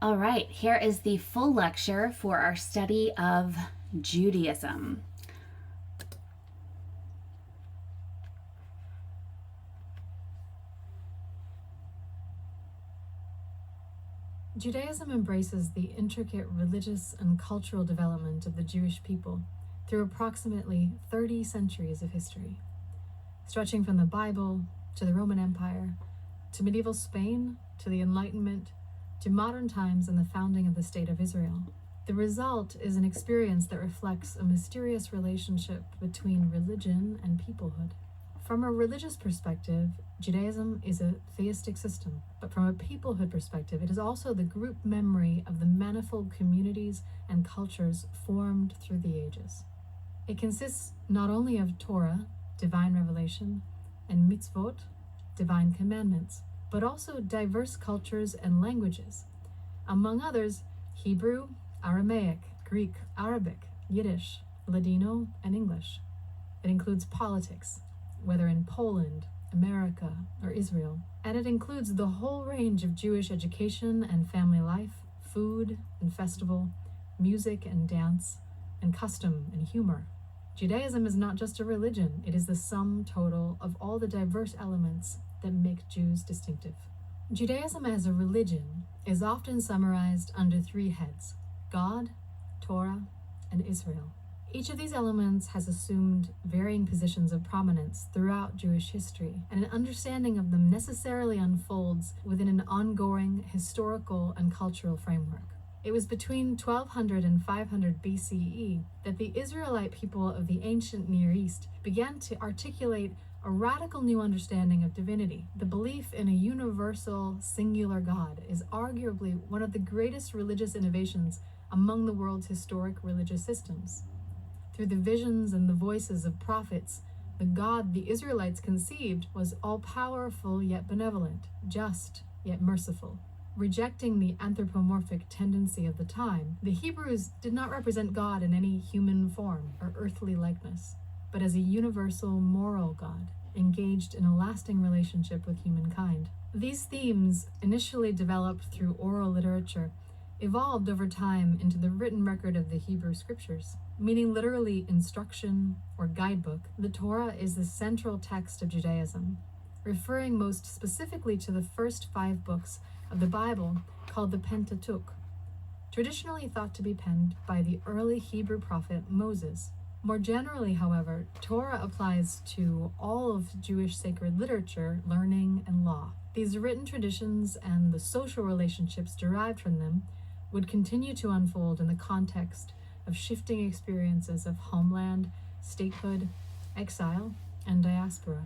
All right, here is the full lecture for our study of Judaism. Judaism embraces the intricate religious and cultural development of the Jewish people through approximately 30 centuries of history, stretching from the Bible to the Roman Empire, to medieval Spain, to the Enlightenment, to modern times and the founding of the State of Israel. The result is an experience that reflects a mysterious relationship between religion and peoplehood. From a religious perspective, Judaism is a theistic system, but from a peoplehood perspective, it is also the group memory of the manifold communities and cultures formed through the ages. It consists not only of Torah, divine revelation, and mitzvot, divine commandments, but also diverse cultures and languages. Among others, Hebrew, Aramaic, Greek, Arabic, Yiddish, Ladino, and English. It includes politics, whether in Poland, America, or Israel. And it includes the whole range of Jewish education and family life, food and festival, music and dance, and custom and humor. Judaism is not just a religion, it is the sum total of all the diverse elements that make Jews distinctive. Judaism as a religion is often summarized under three heads: God, Torah, and Israel. Each of these elements has assumed varying positions of prominence throughout Jewish history, and an understanding of them necessarily unfolds within an ongoing historical and cultural framework. It was between 1200 and 500 BCE that the Israelite people of the ancient Near East began to articulate a radical new understanding of divinity. The belief in a universal, singular God is arguably one of the greatest religious innovations among the world's historic religious systems. Through the visions and the voices of prophets, the God the Israelites conceived was all-powerful yet benevolent, just yet merciful. Rejecting the anthropomorphic tendency of the time, the Hebrews did not represent God in any human form or earthly likeness, but as a universal moral God, engaged in a lasting relationship with humankind. These themes, initially developed through oral literature, evolved over time into the written record of the Hebrew scriptures. Meaning literally instruction or guidebook, the Torah is the central text of Judaism, referring most specifically to the first 5 books of the Bible called the Pentateuch, traditionally thought to be penned by the early Hebrew prophet Moses. More generally, however, Torah applies to all of Jewish sacred literature, learning, and law. These written traditions and the social relationships derived from them would continue to unfold in the context of shifting experiences of homeland, statehood, exile, and diaspora.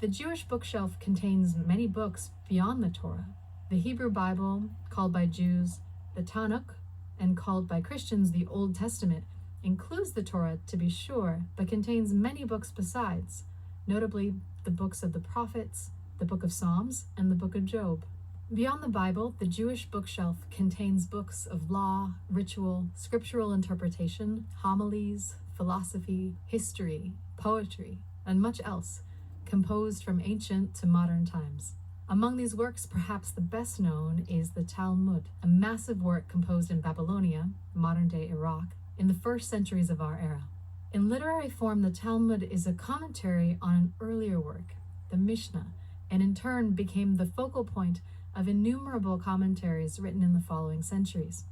The Jewish bookshelf contains many books beyond the Torah. The Hebrew Bible, called by Jews the Tanakh, and called by Christians the Old Testament, includes the Torah, to be sure, but contains many books besides, notably the books of the prophets, the book of Psalms, and the book of Job. Beyond the Bible, the Jewish bookshelf contains books of law, ritual, scriptural interpretation, homilies, philosophy, history, poetry, and much else, composed from ancient to modern times. Among these works, perhaps the best known is the Talmud, a massive work composed in Babylonia, modern-day Iraq, in the first centuries of our era. In literary form, the Talmud is a commentary on an earlier work, the Mishnah, and in turn became the focal point of innumerable commentaries written in the following centuries.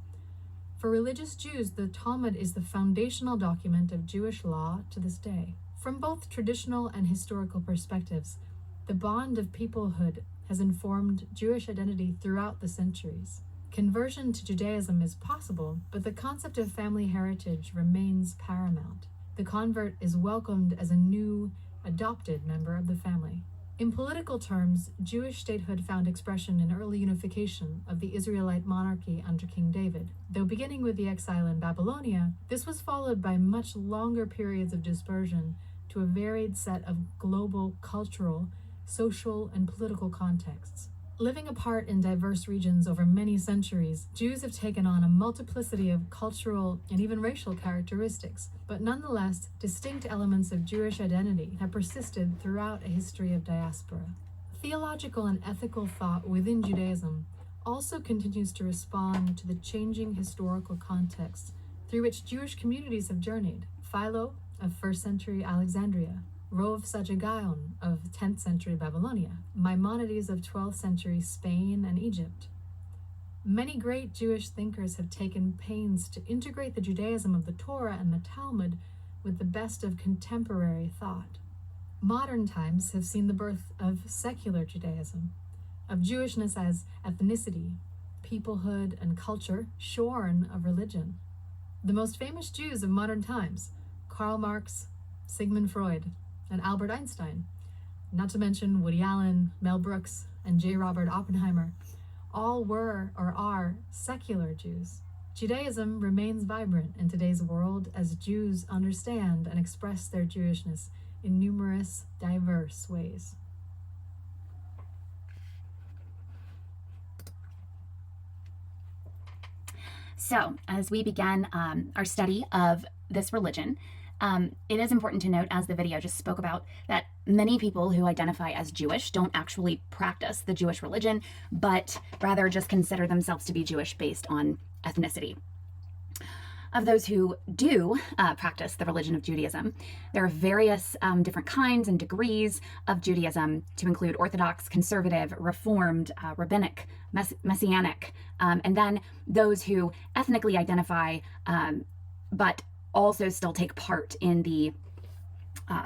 For religious Jews, the Talmud is the foundational document of Jewish law to this day. From both traditional and historical perspectives, the bond of peoplehood has informed Jewish identity throughout the centuries. Conversion to Judaism is possible, but the concept of family heritage remains paramount. The convert is welcomed as a new, adopted member of the family. In political terms, Jewish statehood found expression in early unification of the Israelite monarchy under King David. Though beginning with the exile in Babylonia, this was followed by much longer periods of dispersion to a varied set of global, cultural, social, and political contexts. Living apart in diverse regions over many centuries, Jews have taken on a multiplicity of cultural and even racial characteristics, but nonetheless, distinct elements of Jewish identity have persisted throughout a history of diaspora. Theological and ethical thought within Judaism also continues to respond to the changing historical context through which Jewish communities have journeyed. Philo of 1st century Alexandria, Rov Sajagaon of 10th century Babylonia, Maimonides of 12th century Spain and Egypt. Many great Jewish thinkers have taken pains to integrate the Judaism of the Torah and the Talmud with the best of contemporary thought. Modern times have seen the birth of secular Judaism, of Jewishness as ethnicity, peoplehood, and culture shorn of religion. The most famous Jews of modern times, Karl Marx, Sigmund Freud, and Albert Einstein, not to mention Woody Allen, Mel Brooks, and J. Robert Oppenheimer, all were or are secular Jews. Judaism remains vibrant in today's world as Jews understand and express their Jewishness in numerous, diverse ways. So, as we begin our study of this religion, it is important to note, as the video just spoke about, that many people who identify as Jewish don't actually practice the Jewish religion, but rather just consider themselves to be Jewish based on ethnicity. Of those who do practice the religion of Judaism, there are various different kinds and degrees of Judaism, to include Orthodox, Conservative, Reformed, Rabbinic, Messianic, and then those who ethnically identify but also still take part in the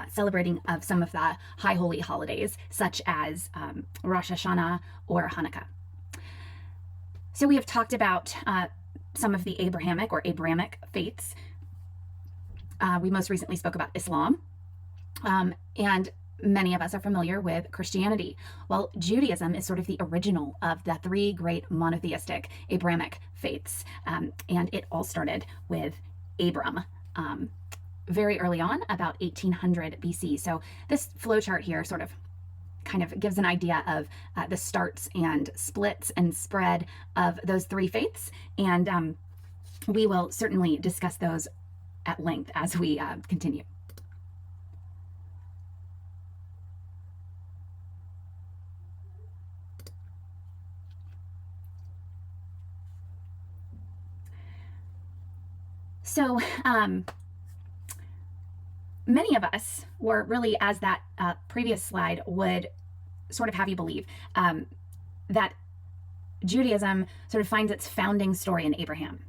celebrating of some of the high holy holidays, such as Rosh Hashanah or Hanukkah. So we have talked about some of the Abrahamic faiths. We most recently spoke about Islam, and many of us are familiar with Christianity. Well, Judaism is sort of the original of the three great monotheistic Abrahamic faiths, and it all started with Abram very early on, about 1800 BC. So this flowchart here sort of kind of gives an idea of the starts and splits and spread of those three faiths, and we will certainly discuss those at length as we continue. So many of us were really, as that previous slide would sort of have you believe, that Judaism sort of finds its founding story in Abraham.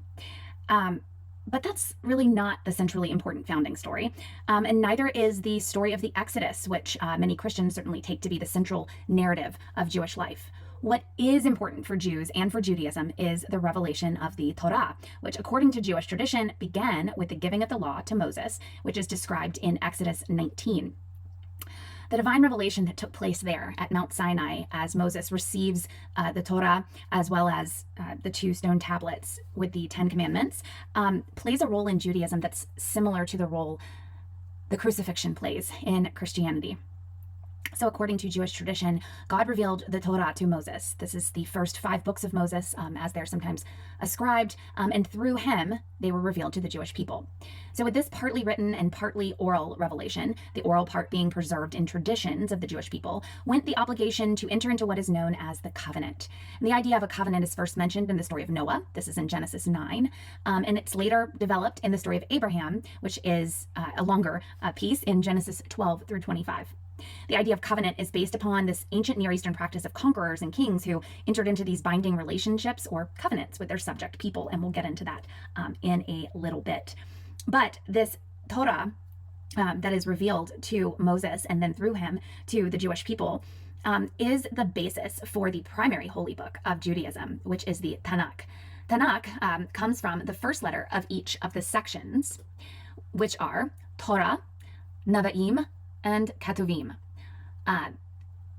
But that's really not the centrally important founding story. And neither is the story of the Exodus, which many Christians certainly take to be the central narrative of Jewish life. What is important for Jews and for Judaism is the revelation of the Torah, which according to Jewish tradition began with the giving of the law to Moses, which is described in Exodus 19. The divine revelation that took place there at Mount Sinai as Moses receives the Torah, as well as the 2 stone tablets with the 10 commandments, plays a role in Judaism that's similar to the role the crucifixion plays in Christianity. So according to Jewish tradition, God revealed the Torah to Moses. This is the first 5 books of Moses, as they're sometimes ascribed, and through him, they were revealed to the Jewish people. So with this partly written and partly oral revelation, the oral part being preserved in traditions of the Jewish people, went the obligation to enter into what is known as the covenant. And the idea of a covenant is first mentioned in the story of Noah. This is in Genesis 9, and it's later developed in the story of Abraham, which is a longer piece in Genesis 12 through 25. The idea of covenant is based upon this ancient Near Eastern practice of conquerors and kings who entered into these binding relationships or covenants with their subject people, and we'll get into that in a little bit. But this Torah that is revealed to Moses and then through him to the Jewish people is the basis for the primary holy book of Judaism, which is the Tanakh. Tanakh comes from the first letter of each of the sections, which are Torah, Nevi'im, and Ketuvim.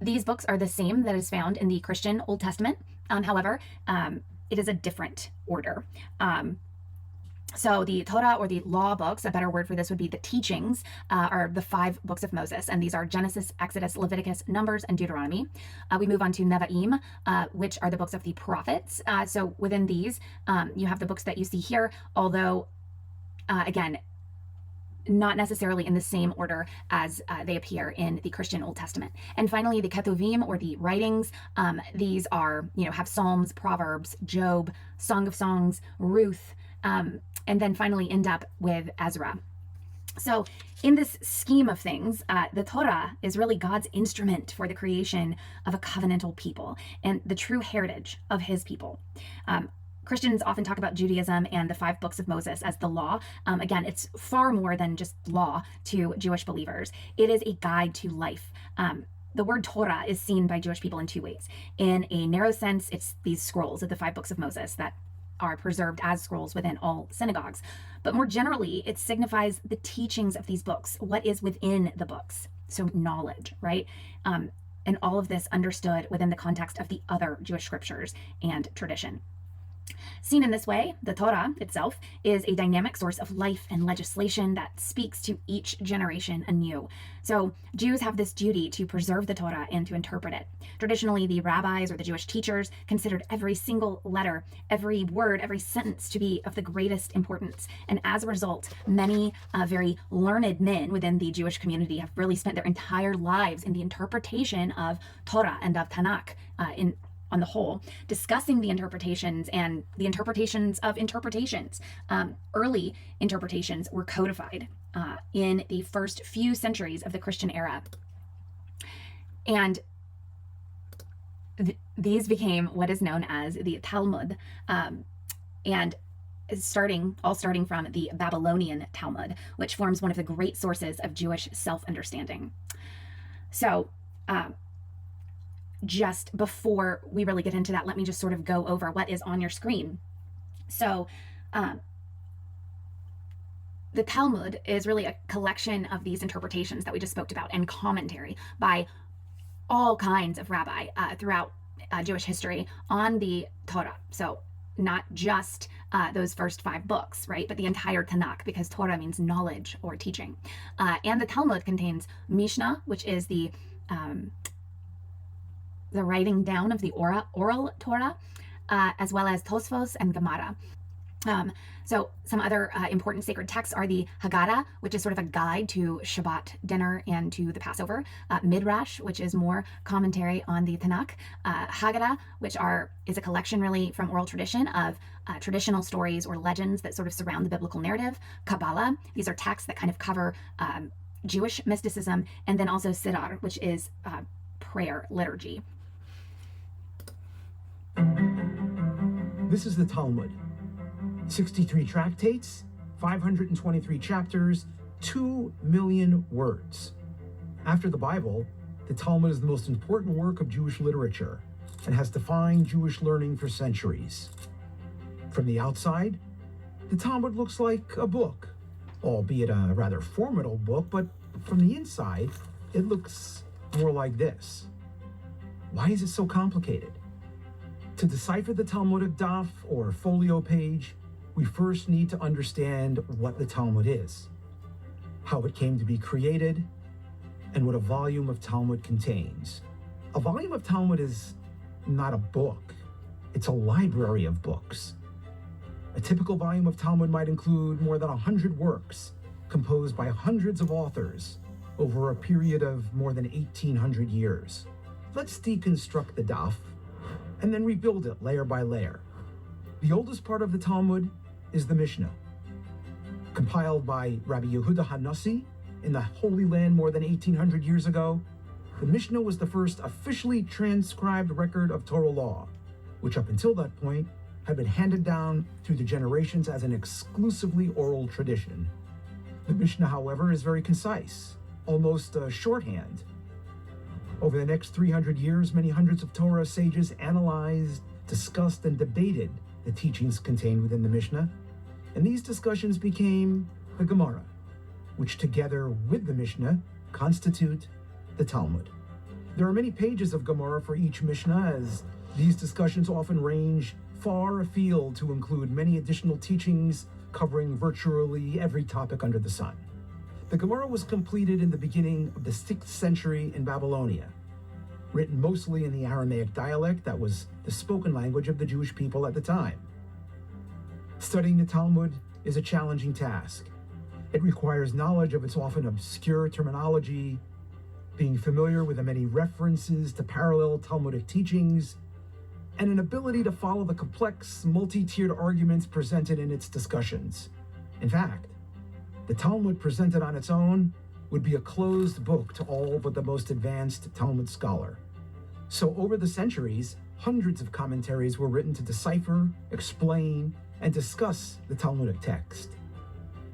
These books are the same that is found in the Christian Old Testament. However, it is a different order. So the Torah, or the law books, a better word for this would be the teachings, are the 5 books of Moses. And these are Genesis, Exodus, Leviticus, Numbers, and Deuteronomy. We move on to Nevi'im, which are the books of the prophets. So within these, you have the books that you see here, although, again, not necessarily in the same order as they appear in the Christian Old Testament. And finally, the Ketuvim, or the writings. These are, have Psalms, Proverbs, Job, Song of Songs, Ruth, and then finally end up with Ezra. So in this scheme of things, the Torah is really God's instrument for the creation of a covenantal people and the true heritage of his people. Christians often talk about Judaism and the 5 books of Moses as the law. Again, it's far more than just law to Jewish believers. It is a guide to life. The word Torah is seen by Jewish people in 2 ways. In a narrow sense, it's these scrolls of the 5 books of Moses that are preserved as scrolls within all synagogues. But more generally, it signifies the teachings of these books, what is within the books. So knowledge, right? And all of this understood within the context of the other Jewish scriptures and tradition. Seen in this way, the Torah itself is a dynamic source of life and legislation that speaks to each generation anew. So Jews have this duty to preserve the Torah and to interpret it. Traditionally, the rabbis or the Jewish teachers considered every single letter, every word, every sentence to be of the greatest importance. And as a result, many very learned men within the Jewish community have really spent their entire lives in the interpretation of Torah and of Tanakh on the whole, discussing the interpretations and the interpretations of interpretations. Early interpretations were codified in the first few centuries of the Christian era. And these became what is known as the Talmud, and starting from the Babylonian Talmud, which forms one of the great sources of Jewish self-understanding. So, just before we really get into that, let me just sort of go over what is on your screen. So the Talmud is really a collection of these interpretations that we just spoke about and commentary by all kinds of rabbi throughout Jewish history on the Torah. So not just those first 5 books, right? But the entire Tanakh, because Torah means knowledge or teaching. And the Talmud contains Mishnah, which is the writing down of the oral Torah, as well as Tosfos and Gemara. So some other important sacred texts are the Haggadah, which is sort of a guide to Shabbat dinner and to the Passover. Midrash, which is more commentary on the Tanakh. Haggadah, which is a collection really from oral tradition of traditional stories or legends that sort of surround the biblical narrative. Kabbalah, these are texts that kind of cover Jewish mysticism. And then also Siddur, which is prayer liturgy. This is the Talmud. 63 tractates, 523 chapters, 2 million words. After the Bible, the Talmud is the most important work of Jewish literature and has defined Jewish learning for centuries. From the outside, the Talmud looks like a book, albeit a rather formidable book, but from the inside, it looks more like this. Why is it so complicated? To decipher the Talmudic daf, or folio page, we first need to understand what the Talmud is, how it came to be created, and what a volume of Talmud contains. A volume of Talmud is not a book, it's a library of books. A typical volume of Talmud might include more than 100 works, composed by hundreds of authors over a period of more than 1,800 years. Let's deconstruct the daf and then rebuild it layer by layer. The oldest part of the Talmud is the Mishnah. Compiled by Rabbi Yehuda HaNasi in the Holy Land more than 1,800 years ago, the Mishnah was the first officially transcribed record of Torah law, which up until that point had been handed down through the generations as an exclusively oral tradition. The Mishnah, however, is very concise, almost a shorthand. Over the next 300 years, many hundreds of Torah sages analyzed, discussed, and debated the teachings contained within the Mishnah, and these discussions became the Gemara, which together with the Mishnah constitute the Talmud. There are many pages of Gemara for each Mishnah, as these discussions often range far afield to include many additional teachings covering virtually every topic under the sun. The Gemara was completed in the beginning of the 6th century in Babylonia, written mostly in the Aramaic dialect that was the spoken language of the Jewish people at the time. Studying the Talmud is a challenging task. It requires knowledge of its often obscure terminology, being familiar with the many references to parallel Talmudic teachings, and an ability to follow the complex, multi-tiered arguments presented in its discussions. In fact, the Talmud presented on its own would be a closed book to all but the most advanced Talmud scholar. So over the centuries, hundreds of commentaries were written to decipher, explain, and discuss the Talmudic text.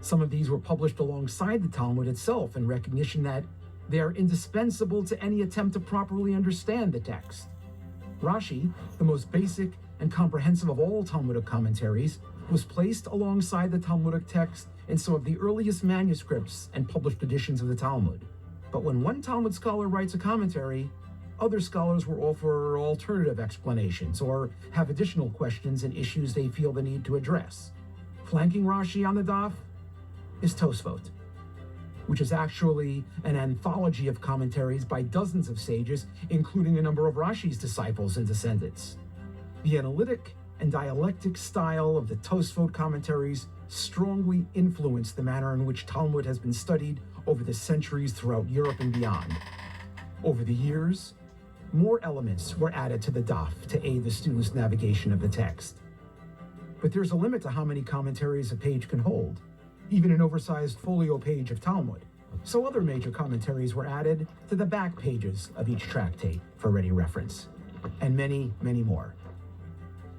Some of these were published alongside the Talmud itself in recognition that they are indispensable to any attempt to properly understand the text. Rashi, the most basic and comprehensive of all Talmudic commentaries, was placed alongside the Talmudic text in some of the earliest manuscripts and published editions of the Talmud. But when one Talmud scholar writes a commentary, other scholars will offer alternative explanations or have additional questions and issues they feel the need to address. Flanking Rashi on the daf is Tosfot, which is actually an anthology of commentaries by dozens of sages, including a number of Rashi's disciples and descendants. The analytic and dialectic style of the Tosfot commentaries strongly influenced the manner in which Talmud has been studied over the centuries throughout Europe and beyond. Over the years, more elements were added to the daf to aid the student's navigation of the text. But there's a limit to how many commentaries a page can hold, even an oversized folio page of Talmud. So other major commentaries were added to the back pages of each tractate for ready reference, and many, many more.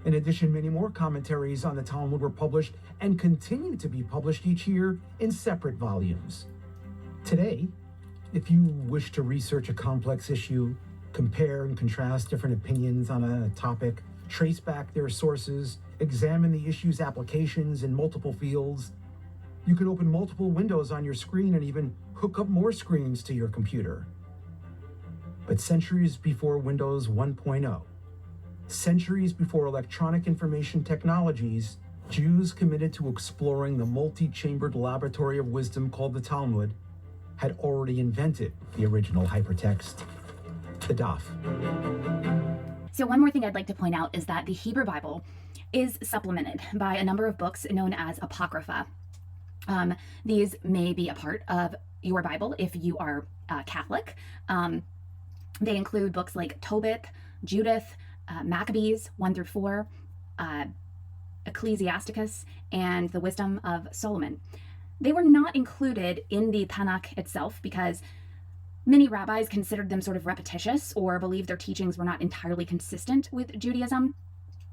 In addition, many more commentaries on the Talmud were published and continue to be published each year in separate volumes. Today, if you wish to research a complex issue, compare and contrast different opinions on a topic, trace back their sources, examine the issue's applications in multiple fields, you can open multiple windows on your screen and even hook up more screens to your computer. But centuries before Windows 1.0, centuries before electronic information technologies, Jews committed to exploring the multi-chambered laboratory of wisdom called the Talmud had already invented the original hypertext, the daf. So one more thing I'd like to point out is that the Hebrew Bible is supplemented by a number of books known as Apocrypha. These may be a part of your Bible if you are Catholic. They include books like Tobit, Judith, Maccabees 1 through 4, Ecclesiasticus, and the Wisdom of Solomon. They were not included in the Tanakh itself because many rabbis considered them sort of repetitious or believed their teachings were not entirely consistent with Judaism.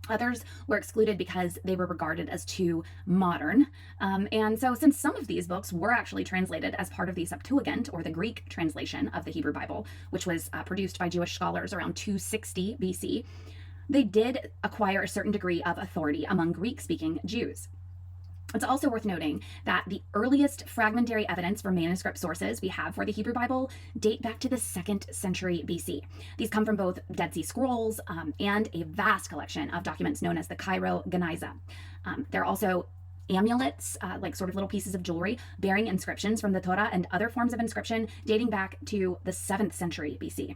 Others were excluded because they were regarded as too modern. And so since some of these books were actually translated as part of the Septuagint, or the Greek translation of the Hebrew Bible, which was produced by Jewish scholars around 260 BC, they did acquire a certain degree of authority among Greek-speaking Jews. It's also worth noting that the earliest fragmentary evidence for manuscript sources we have for the Hebrew Bible date back to the 2nd century BC. These come from both Dead Sea Scrolls and a vast collection of documents known as the Cairo Geniza. There are also amulets, like sort of little pieces of jewelry, bearing inscriptions from the Torah and other forms of inscription dating back to the 7th century BC.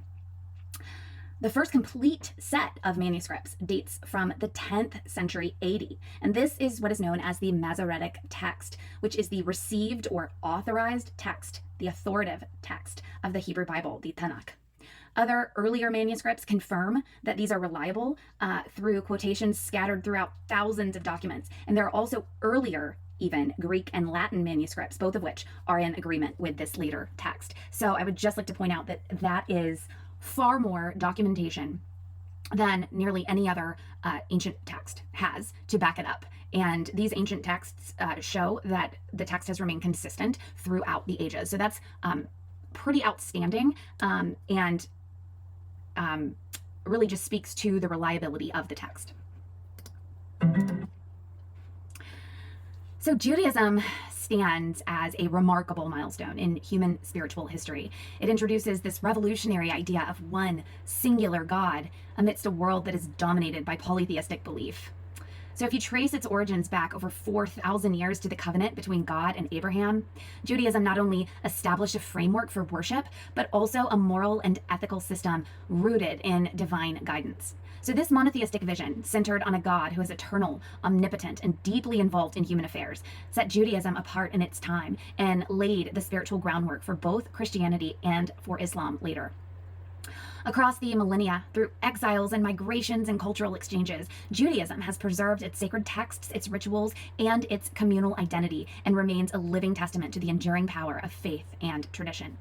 The first complete set of manuscripts dates from the 10th century AD, and this is what is known as the Masoretic text, which is the received or authorized text, the authoritative text of the Hebrew Bible, the Tanakh. Other earlier manuscripts confirm that these are reliable through quotations scattered throughout thousands of documents, and there are also earlier even Greek and Latin manuscripts, both of which are in agreement with this later text. So I would just like to point out that that is far more documentation than nearly any other ancient text has to back it up. And these ancient texts show that the text has remained consistent throughout the ages. So that's pretty outstanding and really just speaks to the reliability of the text. So Judaism stands as a remarkable milestone in human spiritual history. It introduces this revolutionary idea of one singular God amidst a world that is dominated by polytheistic belief. So if you trace its origins back over 4,000 years to the covenant between God and Abraham, Judaism not only established a framework for worship, but also a moral and ethical system rooted in divine guidance. So this monotheistic vision, centered on a God who is eternal, omnipotent, and deeply involved in human affairs, set Judaism apart in its time and laid the spiritual groundwork for both Christianity and for Islam later. Across the millennia, through exiles and migrations and cultural exchanges, Judaism has preserved its sacred texts, its rituals, and its communal identity, and remains a living testament to the enduring power of faith and tradition.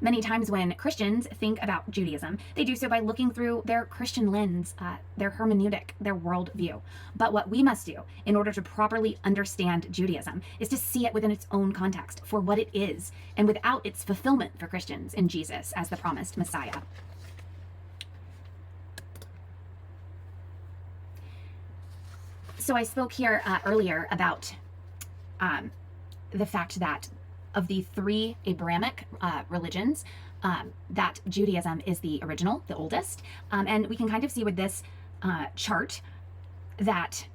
Many times when Christians think about Judaism, they do so by looking through their Christian lens, their hermeneutic, their worldview. But what we must do in order to properly understand Judaism is to see it within its own context for what it is, and without its fulfillment for Christians in Jesus as the promised Messiah. So I spoke here earlier about the fact that of the three Abrahamic religions, that Judaism is the original, the oldest. And we can kind of see with this chart that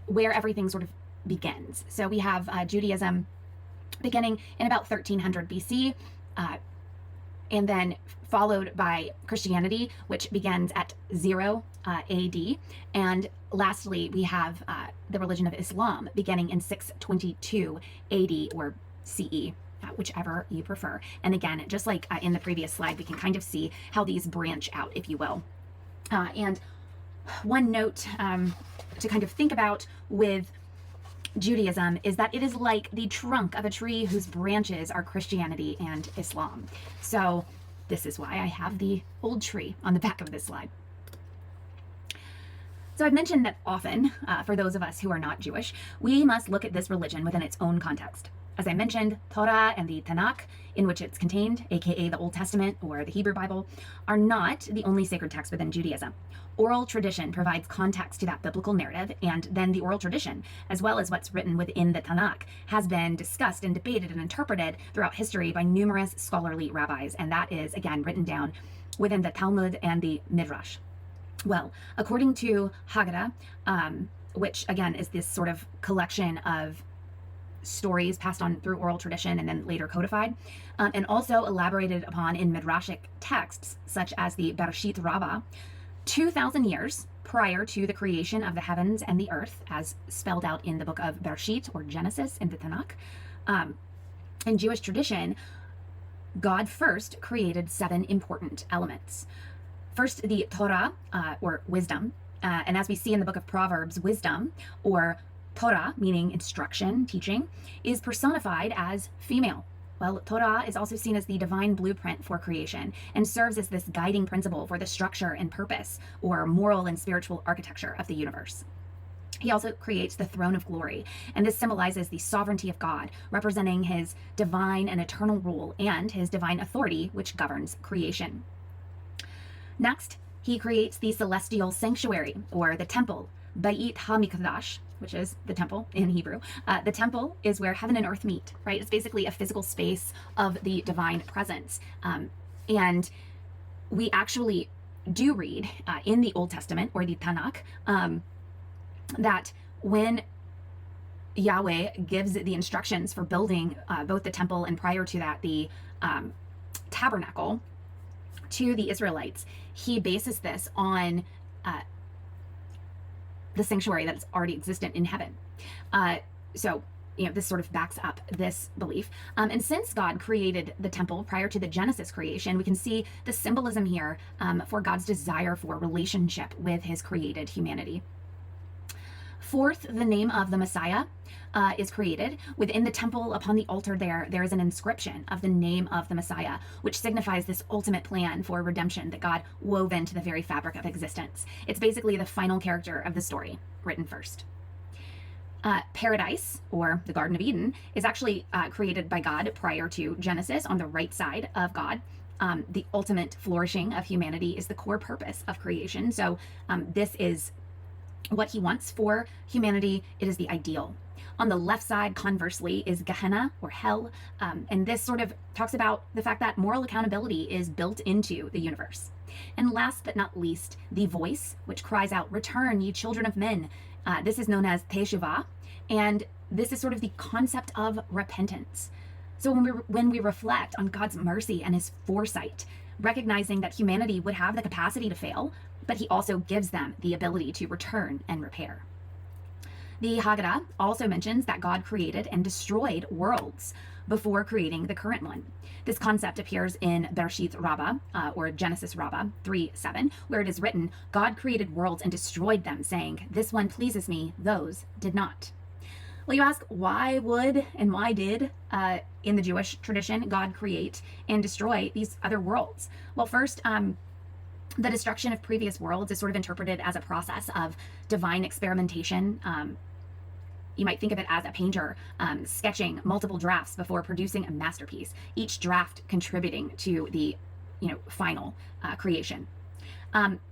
where everything sort of begins. So we have Judaism beginning in about 1300 BC, and then followed by Christianity, which begins at 0 AD. And lastly, we have the religion of Islam beginning in 622 AD or CE, whichever you prefer. And again, just like in the previous slide, we can kind of see how these branch out, if you will. And one note to kind of think about with Judaism is that it is like the trunk of a tree whose branches are Christianity and Islam. So this is why I have the old tree on the back of this slide. So I've mentioned that often, for those of us who are not Jewish, we must look at this religion within its own context. As I mentioned, Torah and the Tanakh, in which it's contained, aka the Old Testament or the Hebrew Bible, are not the only sacred text within Judaism. Oral tradition provides context to that biblical narrative, and then the oral tradition, as well as what's written within the Tanakh, has been discussed and debated and interpreted throughout history by numerous scholarly rabbis, and that is, again, written down within the Talmud and the Midrash. Well, according to Haggadah, which again is this sort of collection of stories passed on through oral tradition and then later codified, and also elaborated upon in midrashic texts such as the Bereshit Rabbah, 2,000 years prior to the creation of the heavens and the earth, as spelled out in the book of Bereshit or Genesis in the Tanakh. In Jewish tradition, God first created 7 important elements. First, the Torah, or wisdom, and as we see in the book of Proverbs, wisdom, or Torah, meaning instruction, teaching, is personified as female. Well, Torah is also seen as the divine blueprint for creation and serves as this guiding principle for the structure and purpose, or moral and spiritual architecture of the universe. He also creates the throne of glory, and this symbolizes the sovereignty of God, representing his divine and eternal rule and his divine authority, which governs creation. Next, he creates the celestial sanctuary, or the temple, Beit HaMikdash, which is the temple in Hebrew. The temple is where heaven and earth meet, right? It's basically a physical space of the divine presence. And we actually do read in the Old Testament, or the Tanakh, that when Yahweh gives the instructions for building both the temple and prior to that the tabernacle to the Israelites, he bases this on the sanctuary that's already existent in heaven. So, this sort of backs up this belief. And since God created the temple prior to the Genesis creation, we can see the symbolism here for God's desire for relationship with his created humanity. Fourth, the name of the Messiah is created. Within the temple, upon the altar there is an inscription of the name of the Messiah, which signifies this ultimate plan for redemption that God wove into the very fabric of existence. It's basically the final character of the story, written first. Paradise, or the Garden of Eden, is actually created by God prior to Genesis on the right side of God. The ultimate flourishing of humanity is the core purpose of creation. So this is what he wants for humanity. It is the ideal. On the left side, conversely, is Gehenna, or hell. And this sort of talks about the fact that moral accountability is built into the universe. And last but not least, the voice, which cries out, "Return, ye children of men." This is known as Teshuvah, and this is sort of the concept of repentance. So when we reflect on God's mercy and his foresight, recognizing that humanity would have the capacity to fail, but he also gives them the ability to return and repair. The Haggadah also mentions that God created and destroyed worlds before creating the current one. This concept appears in Bereshith Rabbah, or Genesis Rabbah 3:7, where it is written, God created worlds and destroyed them, saying, this one pleases me, those did not. Well, you ask, why would and why did, in the Jewish tradition, God create and destroy these other worlds? Well, first, the destruction of previous worlds is sort of interpreted as a process of divine experimentation. You might think of it as a painter sketching multiple drafts before producing a masterpiece, each draft contributing to the final creation.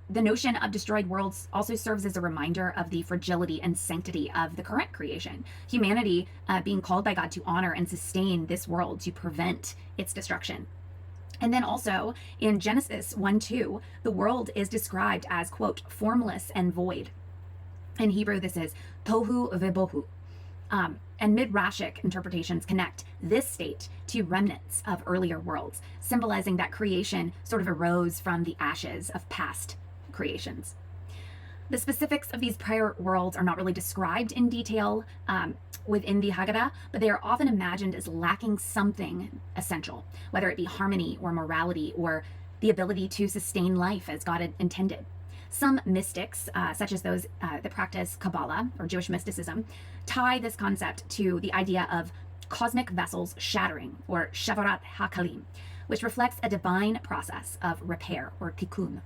The notion of destroyed worlds also serves as a reminder of the fragility and sanctity of the current creation. Humanity being called by God to honor and sustain this world to prevent its destruction. And then also in Genesis 1:2, the world is described as, quote, formless and void. In Hebrew, this is tohu vebohu. And Midrashic interpretations connect this state to remnants of earlier worlds, symbolizing that creation sort of arose from the ashes of past creations. The specifics of these prior worlds are not really described in detail within the Haggadah, but they are often imagined as lacking something essential, whether it be harmony or morality or the ability to sustain life as God had intended. Some mystics, such as those that practice Kabbalah or Jewish mysticism, tie this concept to the idea of cosmic vessels shattering, or Shavarat HaKalim, which reflects a divine process of repair, or tikkun.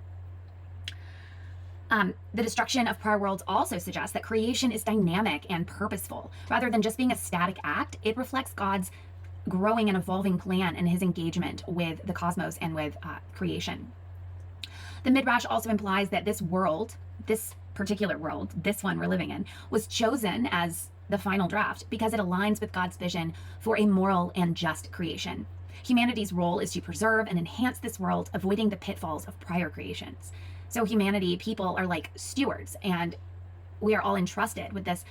The destruction of prior worlds also suggests that creation is dynamic and purposeful. Rather than just being a static act, it reflects God's growing and evolving plan and his engagement with the cosmos and with creation. The Midrash also implies that this world, this particular world, this one we're living in, was chosen as the final draft because it aligns with God's vision for a moral and just creation. Humanity's role is to preserve and enhance this world, avoiding the pitfalls of prior creations. So humanity, people, are like stewards, and we are all entrusted with this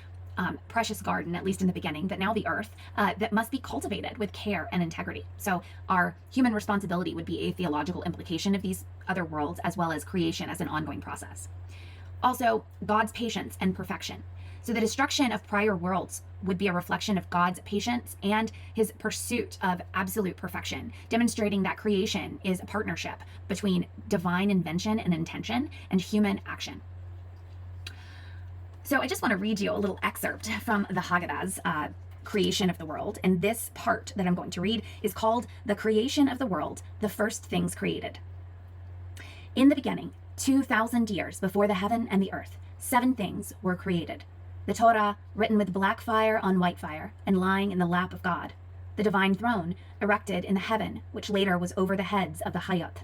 precious garden, at least in the beginning, but now the earth, that must be cultivated with care and integrity. So our human responsibility would be a theological implication of these other worlds, as well as creation as an ongoing process. Also, God's patience and perfection. So the destruction of prior worlds would be a reflection of God's patience and his pursuit of absolute perfection, demonstrating that creation is a partnership between divine invention and intention and human action. So I just want to read you a little excerpt from the Haggadah's creation of the world. And this part that I'm going to read is called The Creation of the World, the First Things Created. In the beginning, 2,000 years before the heaven and the earth, 7 things were created. The Torah, written with black fire on white fire and lying in the lap of God. The divine throne, erected in the heaven, which later was over the heads of the Hayot.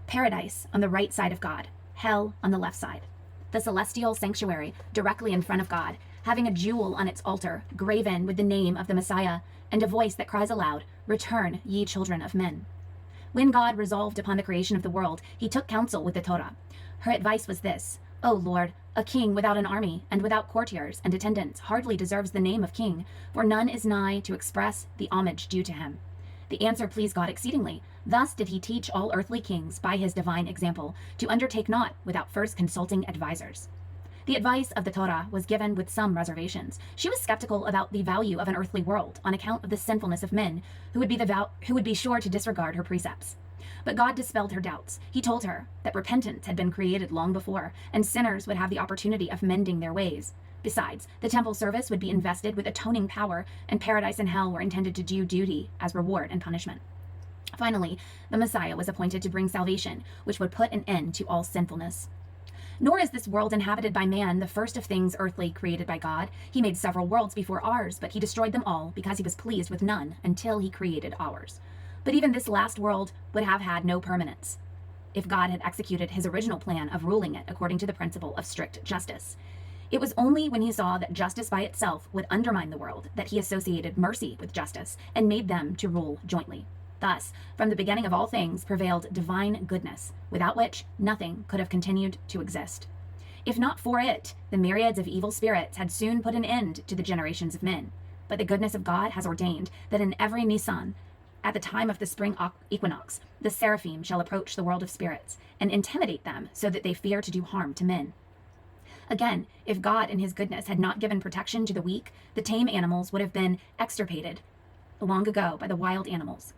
Paradise on the right side of God, hell on the left side. The celestial sanctuary directly in front of God, having a jewel on its altar, graven with the name of the Messiah, and a voice that cries aloud, "Return, ye children of men." When God resolved upon the creation of the world, he took counsel with the Torah. Her advice was this: O Lord, a king without an army and without courtiers and attendants hardly deserves the name of king, for none is nigh to express the homage due to him. The answer pleased God exceedingly. Thus did he teach all earthly kings by his divine example to undertake naught without first consulting advisors. The advice of the Torah was given with some reservations. She was skeptical about the value of an earthly world on account of the sinfulness of men who would be sure to disregard her precepts. But God dispelled her doubts. He told her that repentance had been created long before, and sinners would have the opportunity of mending their ways. Besides, the temple service would be invested with atoning power, and paradise and hell were intended to do duty as reward and punishment. Finally, the Messiah was appointed to bring salvation, which would put an end to all sinfulness. Nor is this world inhabited by man the first of things earthly created by God. He made several worlds before ours, but he destroyed them all because he was pleased with none until he created ours. But even this last world would have had no permanence if God had executed his original plan of ruling it according to the principle of strict justice. It was only when he saw that justice by itself would undermine the world that he associated mercy with justice and made them to rule jointly. Thus, from the beginning of all things prevailed divine goodness, without which nothing could have continued to exist. If not for it, the myriads of evil spirits had soon put an end to the generations of men. But the goodness of God has ordained that in every Nisan, at the time of the spring equinox, the seraphim shall approach the world of spirits and intimidate them so that they fear to do harm to men. Again, if God in his goodness had not given protection to the weak, the tame animals would have been extirpated long ago by the wild animals.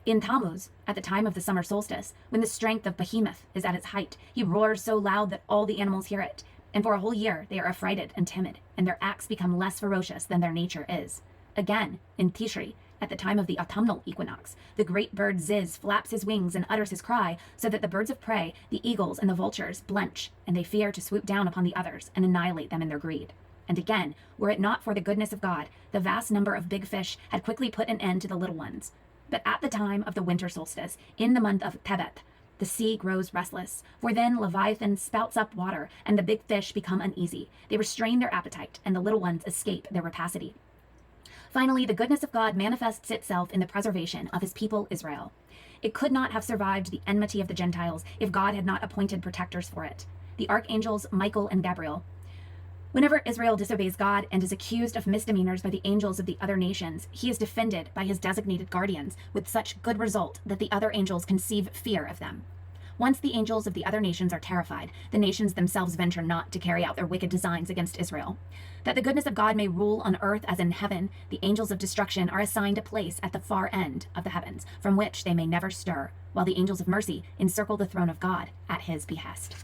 In Tammuz, at the time of the summer solstice, when the strength of Behemoth is at its height, he roars so loud that all the animals hear it, and for a whole year they are affrighted and timid, and their acts become less ferocious than their nature is. Again, in Tishri, at the time of the autumnal equinox, the great bird Ziz flaps his wings and utters his cry, so that the birds of prey, the eagles and the vultures, blench, and they fear to swoop down upon the others and annihilate them in their greed. And again, were it not for the goodness of God, the vast number of big fish had quickly put an end to the little ones. But at the time of the winter solstice, in the month of Tebet, the sea grows restless, for then Leviathan spouts up water, and the big fish become uneasy. They restrain their appetite, and the little ones escape their rapacity. Finally, the goodness of God manifests itself in the preservation of his people Israel. It could not have survived the enmity of the Gentiles if God had not appointed protectors for it. The archangels Michael and Gabriel. Whenever Israel disobeys God and is accused of misdemeanors by the angels of the other nations, he is defended by his designated guardians with such good result that the other angels conceive fear of them. Once the angels of the other nations are terrified, the nations themselves venture not to carry out their wicked designs against Israel. That the goodness of God may rule on earth as in heaven, the angels of destruction are assigned a place at the far end of the heavens, from which they may never stir, while the angels of mercy encircle the throne of God at his behest.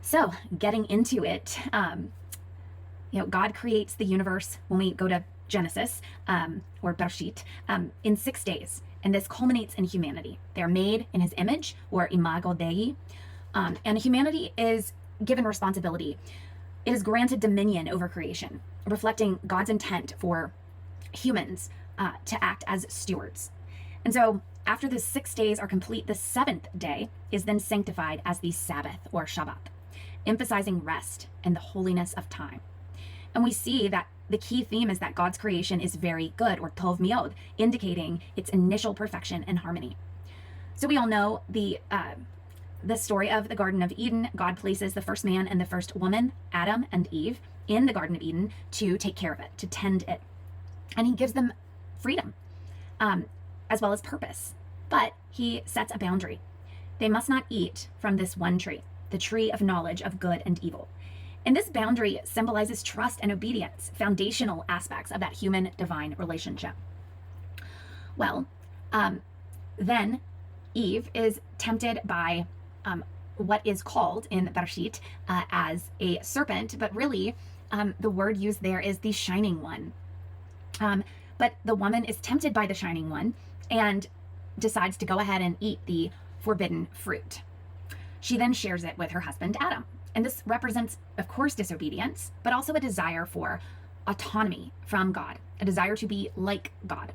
So, getting into it, God creates the universe when we go to Genesis, or Bereshit, in 6 days. And this culminates in humanity. They're made in his image, or imago Dei. And humanity is given responsibility. It is granted dominion over creation, reflecting God's intent for humans to act as stewards. And so, after the 6 days are complete, the 7th day is then sanctified as the Sabbath, or Shabbat, emphasizing rest and the holiness of time. And we see that the key theme is that God's creation is very good, or tov miod, indicating its initial perfection and harmony. So we all know the story of the Garden of Eden. God places the first man and the first woman, Adam and Eve, in the Garden of Eden to take care of it, to tend it. And he gives them freedom, as well as purpose. But he sets a boundary. They must not eat from this one tree, the tree of knowledge of good and evil. And this boundary symbolizes trust and obedience, foundational aspects of that human-divine relationship. Well, then Eve is tempted by what is called in Bereshit as a serpent, but really the word used there is the shining one. But the woman is tempted by the shining one and decides to go ahead and eat the forbidden fruit. She then shares it with her husband, Adam. And this represents, of course, disobedience, but also a desire for autonomy from God, a desire to be like God.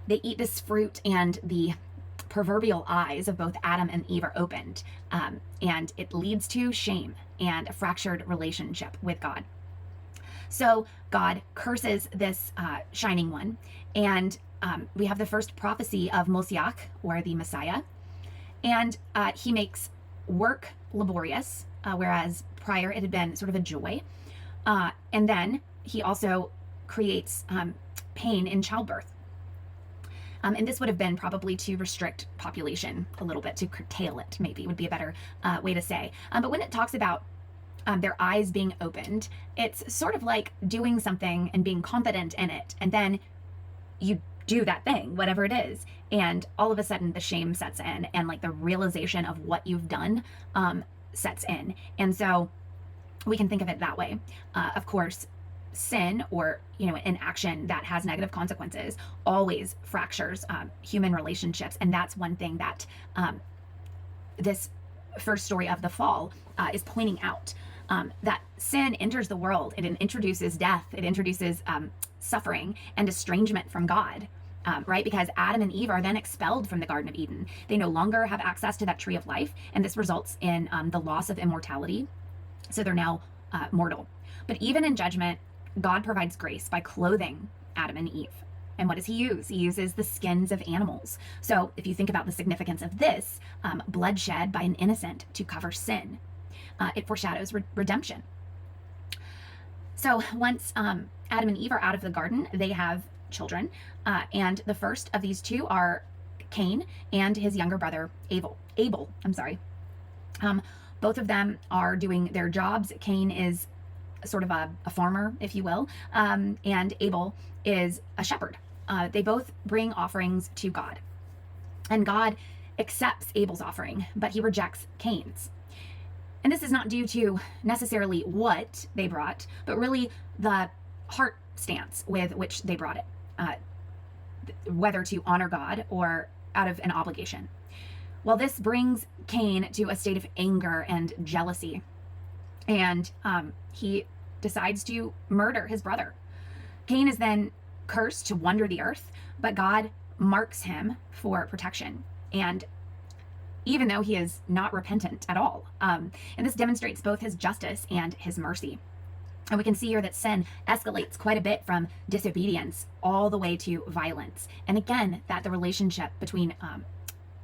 They eat this fruit, and the proverbial eyes of both Adam and Eve are opened, and it leads to shame and a fractured relationship with God. So God curses this shining one, and we have the first prophecy of Moshiach, or the Messiah, and he makes work laborious, whereas prior it had been sort of a joy. And then he also creates pain in childbirth. And this would have been probably to restrict population a little bit, to curtail it, maybe would be a better way to say. But when it talks about their eyes being opened, it's sort of like doing something and being confident in it, and then you do that thing, whatever it is, and all of a sudden the shame sets in, and like the realization of what you've done sets in. And so we can think of it that way. Of course, sin, or an action that has negative consequences, always fractures human relationships. And that's one thing that this first story of the fall is pointing out, that sin enters the world. It introduces death. It introduces suffering and estrangement from God. Right? Because Adam and Eve are then expelled from the Garden of Eden. They no longer have access to that tree of life, and this results in the loss of immortality. So they're now mortal. But even in judgment, God provides grace by clothing Adam and Eve. And what does he use? He uses the skins of animals. So if you think about the significance of this, bloodshed by an innocent to cover sin, it foreshadows redemption. So once Adam and Eve are out of the garden, they have children. And the first of these two are Cain and his younger brother, Abel. I'm sorry. Both of them are doing their jobs. Cain is sort of a farmer, if you will, and Abel is a shepherd. They both bring offerings to God. And God accepts Abel's offering, but he rejects Cain's. And this is not due to necessarily what they brought, but really the heart stance with which they brought it, whether to honor God or out of an obligation. Well, this brings Cain to a state of anger and jealousy, and he decides to murder his brother. Cain is then cursed to wander the earth, but God marks him for protection, and even though he is not repentant at all. And this demonstrates both his justice and his mercy. And we can see here that sin escalates quite a bit from disobedience all the way to violence. And again, that the relationship between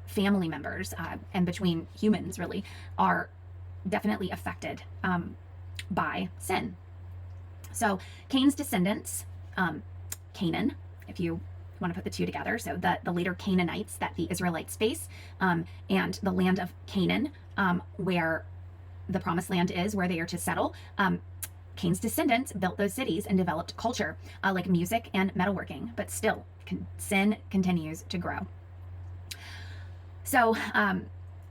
family members and between humans really are definitely affected by sin. So Cain's descendants, Canaan, if you want to put the two together, so the later Canaanites that the Israelites face, and the land of Canaan, where the promised land is, where they are to settle. Cain's descendants built those cities and developed culture, like music and metalworking, but still sin continues to grow. So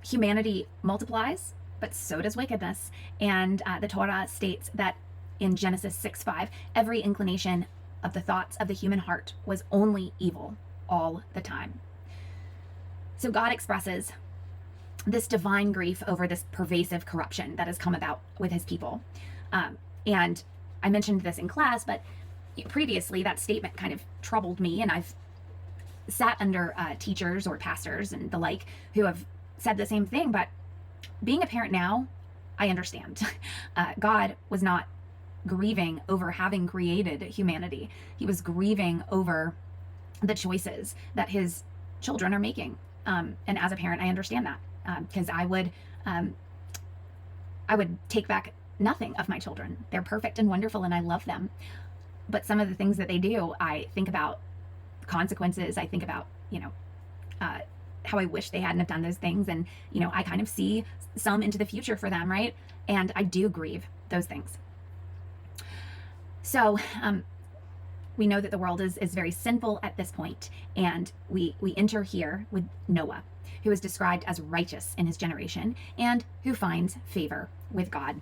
humanity multiplies, but so does wickedness. And the Torah states that in Genesis 6:5, every inclination of the thoughts of the human heart was only evil all the time. So God expresses this divine grief over this pervasive corruption that has come about with his people. And I mentioned this in class, but previously that statement kind of troubled me, and I've sat under teachers or pastors and the like who have said the same thing. But being a parent now, I understand. God was not grieving over having created humanity. He was grieving over the choices that his children are making. And as a parent, I understand that, because I would take back nothing of my children. They're perfect and wonderful, and I love them. But some of the things that they do, I think about consequences. I think about, how I wish they hadn't have done those things. And, I kind of see some into the future for them, right? And I do grieve those things. So we know that the world is very sinful at this point, and we enter here with Noah, who is described as righteous in his generation and who finds favor with God.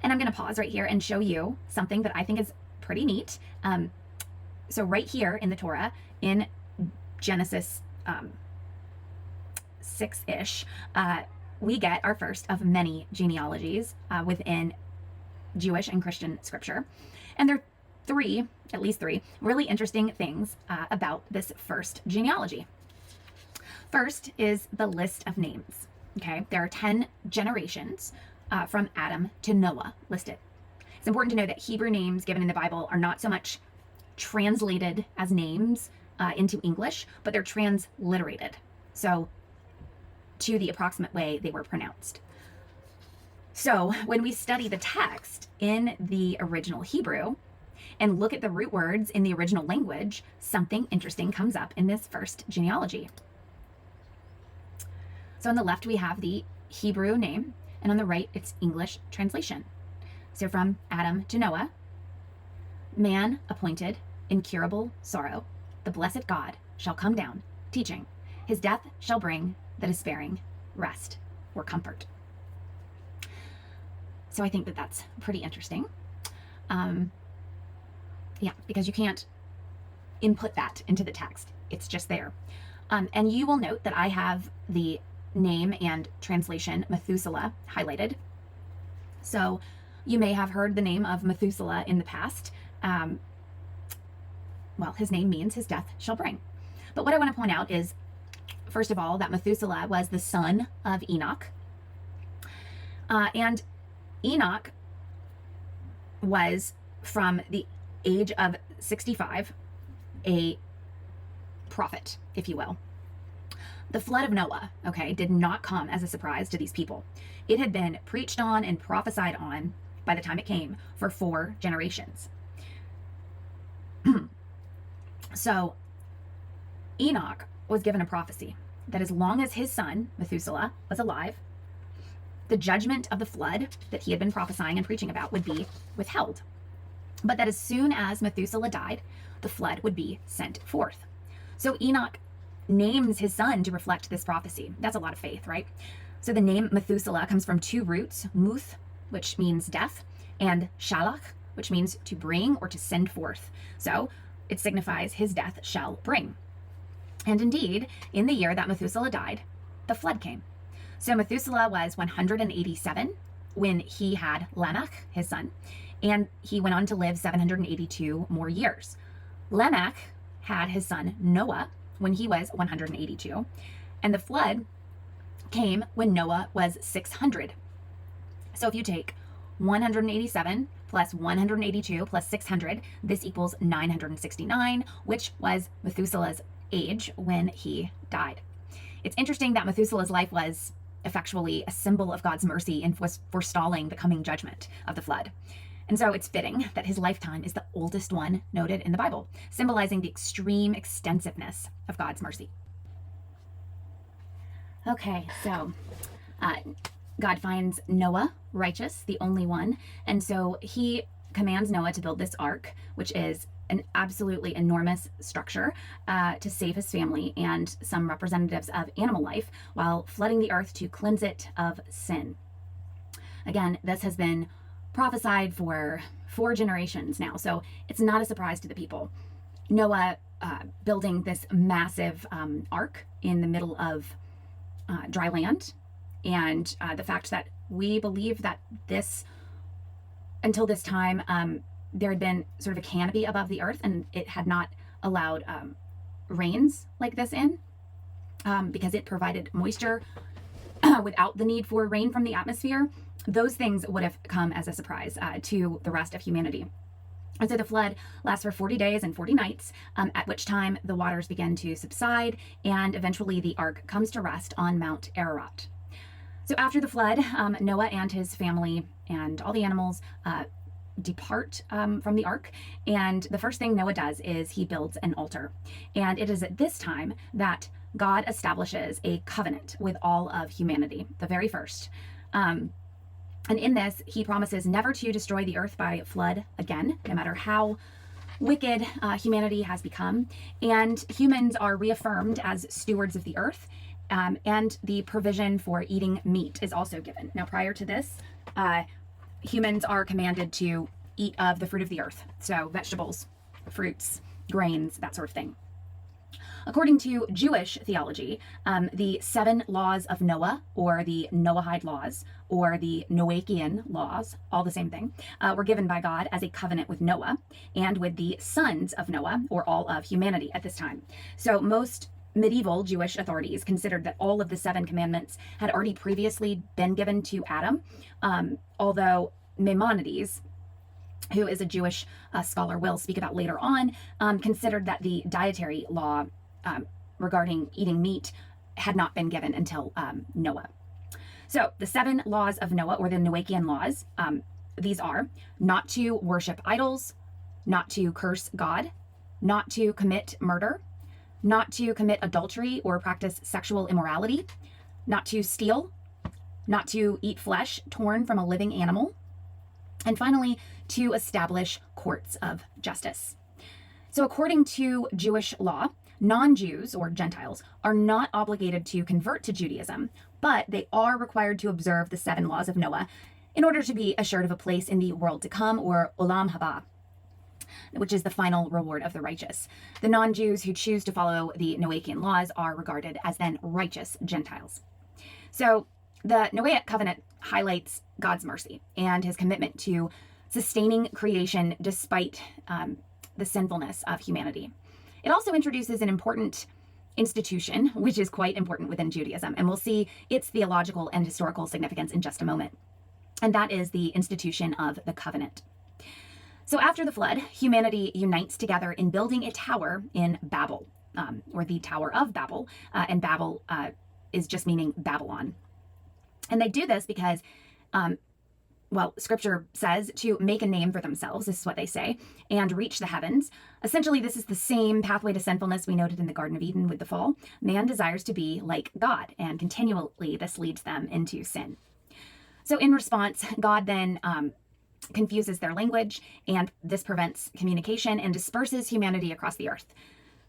And I'm going to pause right here and show you something that I think is pretty neat. So right here in the Torah, in Genesis 6-ish, we get our first of many genealogies within Jewish and Christian scripture. And there are at least three really interesting things about this first genealogy. First is the list of names. Okay, there are 10 generations from Adam to Noah listed. It's important to know that Hebrew names given in the Bible are not so much translated as names into English, but they're transliterated. So to the approximate way they were pronounced. So when we study the text in the original Hebrew and look at the root words in the original language, something interesting comes up in this first genealogy. So on the left, we have the Hebrew name, and on the right, it's English translation. So from Adam to Noah, man appointed incurable sorrow, the blessed God shall come down, teaching. His death shall bring the despairing rest or comfort. So I think that that's pretty interesting. Because you can't input that into the text. It's just there. And you will note that I have the name and translation Methuselah highlighted. So you may have heard the name of Methuselah in the past. His name means his death shall bring. But what I want to point out is, first of all, that Methuselah was the son of Enoch. And Enoch was, from the age of 65, a prophet, if you will. The flood of Noah, did not come as a surprise to these people. It had been preached on and prophesied on by the time it came for 4 generations. So Enoch was given a prophecy that as long as his son, Methuselah, was alive, the judgment of the flood that he had been prophesying and preaching about would be withheld. But that as soon as Methuselah died, the flood would be sent forth. So Enoch names his son to reflect this prophecy. That's a lot of faith, right? So the name Methuselah comes from 2 roots, muth, which means death, and shalach, which means to bring or to send forth. So it signifies his death shall bring. And indeed, in the year that Methuselah died, the flood came. So Methuselah was 187 when he had Lamech, his son, and he went on to live 782 more years. Lamech had his son Noah when he was 182, and the flood came when Noah was 600. So if you take 187 plus 182 plus 600, this equals 969, which was Methuselah's age when he died. It's interesting that Methuselah's life was effectually a symbol of God's mercy in forestalling the coming judgment of the flood. And so it's fitting that his lifetime is the oldest one noted in the Bible, symbolizing the extreme extensiveness of God's mercy. Okay, so God finds Noah righteous, the only one, and so he commands Noah to build this ark, which is an absolutely enormous structure to save his family and some representatives of animal life while flooding the earth to cleanse it of sin. Again, this has been prophesied for 4 generations now, so it's not a surprise to the people. Noah building this massive ark in the middle of dry land, and the fact that we believe that this, until this time, there had been sort of a canopy above the earth, and it had not allowed rains like this in, because it provided moisture without the need for rain from the atmosphere. Those things would have come as a surprise to the rest of humanity. And so the flood lasts for 40 days and 40 nights, at which time the waters begin to subside, and eventually the ark comes to rest on Mount Ararat. So after the flood, Noah and his family and all the animals depart from the ark, and the first thing Noah does is he builds an altar. And it is at this time that God establishes a covenant with all of humanity, the very first. And in this, he promises never to destroy the earth by flood again, no matter how wicked humanity has become. And humans are reaffirmed as stewards of the earth, and the provision for eating meat is also given. Now, prior to this, humans are commanded to eat of the fruit of the earth, so vegetables, fruits, grains, that sort of thing. According to Jewish theology, the 7 laws of Noah, or the Noahide laws, or the Noachian laws, all the same thing, were given by God as a covenant with Noah and with the sons of Noah, or all of humanity at this time. So most medieval Jewish authorities considered that all of the 7 commandments had already previously been given to Adam, although Maimonides, who is a Jewish scholar we'll speak about later on, considered that the dietary law regarding eating meat had not been given until Noah. So the 7 laws of Noah, or the Noachian laws, these are not to worship idols, not to curse God, not to commit murder, not to commit adultery or practice sexual immorality, not to steal, not to eat flesh torn from a living animal, and finally, to establish courts of justice. So according to Jewish law, non-Jews, or Gentiles, are not obligated to convert to Judaism, but they are required to observe the 7 laws of Noah in order to be assured of a place in the world to come, or Olam Haba, which is the final reward of the righteous. The non-Jews who choose to follow the Noachian laws are regarded as then righteous Gentiles. So the Noahic covenant highlights God's mercy and his commitment to sustaining creation despite the sinfulness of humanity. It also introduces an important institution, which is quite important within Judaism, and we'll see its theological and historical significance in just a moment. And that is the institution of the covenant. So after the flood, humanity unites together in building a tower in Babel, or the Tower of Babel, and Babel is just meaning Babylon. And they do this because Scripture says to make a name for themselves. This is what they say, and reach the heavens. Essentially, this is the same pathway to sinfulness we noted in the Garden of Eden with the fall. Man desires to be like God, and continually this leads them into sin. So in response, God then confuses their language, and this prevents communication and disperses humanity across the earth.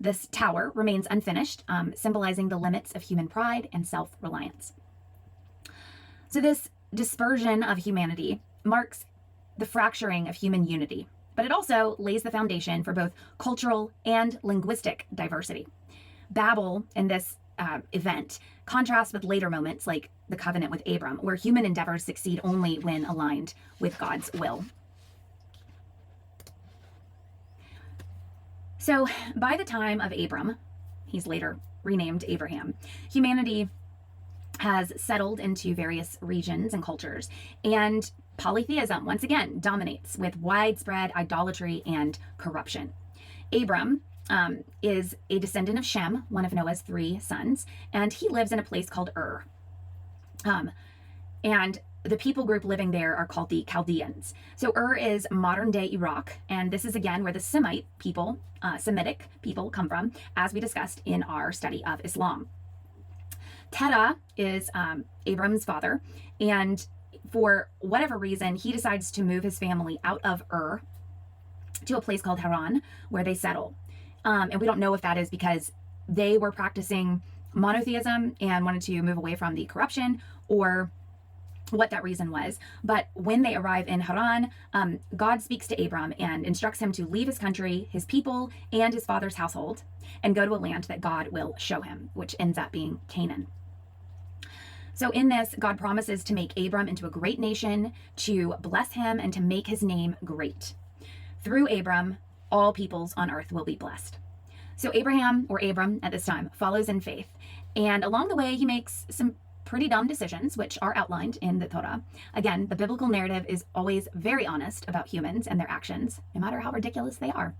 This tower remains unfinished, symbolizing the limits of human pride and self-reliance. So this dispersion of humanity marks the fracturing of human unity, but it also lays the foundation for both cultural and linguistic diversity. Babel in this event contrasts with later moments like the covenant with Abram, where human endeavors succeed only when aligned with God's will. So by the time of Abram, he's later renamed Abraham, humanity has settled into various regions and cultures, and polytheism once again dominates with widespread idolatry and corruption. Abram is a descendant of Shem, one of Noah's 3 sons, and he lives in a place called Ur. And the people group living there are called the Chaldeans. So Ur is modern day Iraq, and this is again where the Semitic people come from, as we discussed in our study of Islam. Terah is Abram's father, and for whatever reason, he decides to move his family out of Ur to a place called Haran, where they settle. And we don't know if that is because they were practicing monotheism and wanted to move away from the corruption, or what that reason was. But when they arrive in Haran, God speaks to Abram and instructs him to leave his country, his people, and his father's household, and go to a land that God will show him, which ends up being Canaan. So in this, God promises to make Abram into a great nation, to bless him, and to make his name great. Through Abram, all peoples on earth will be blessed. So Abraham, or Abram at this time, follows in faith. And along the way, he makes some pretty dumb decisions, which are outlined in the Torah. Again, the biblical narrative is always very honest about humans and their actions, no matter how ridiculous they are.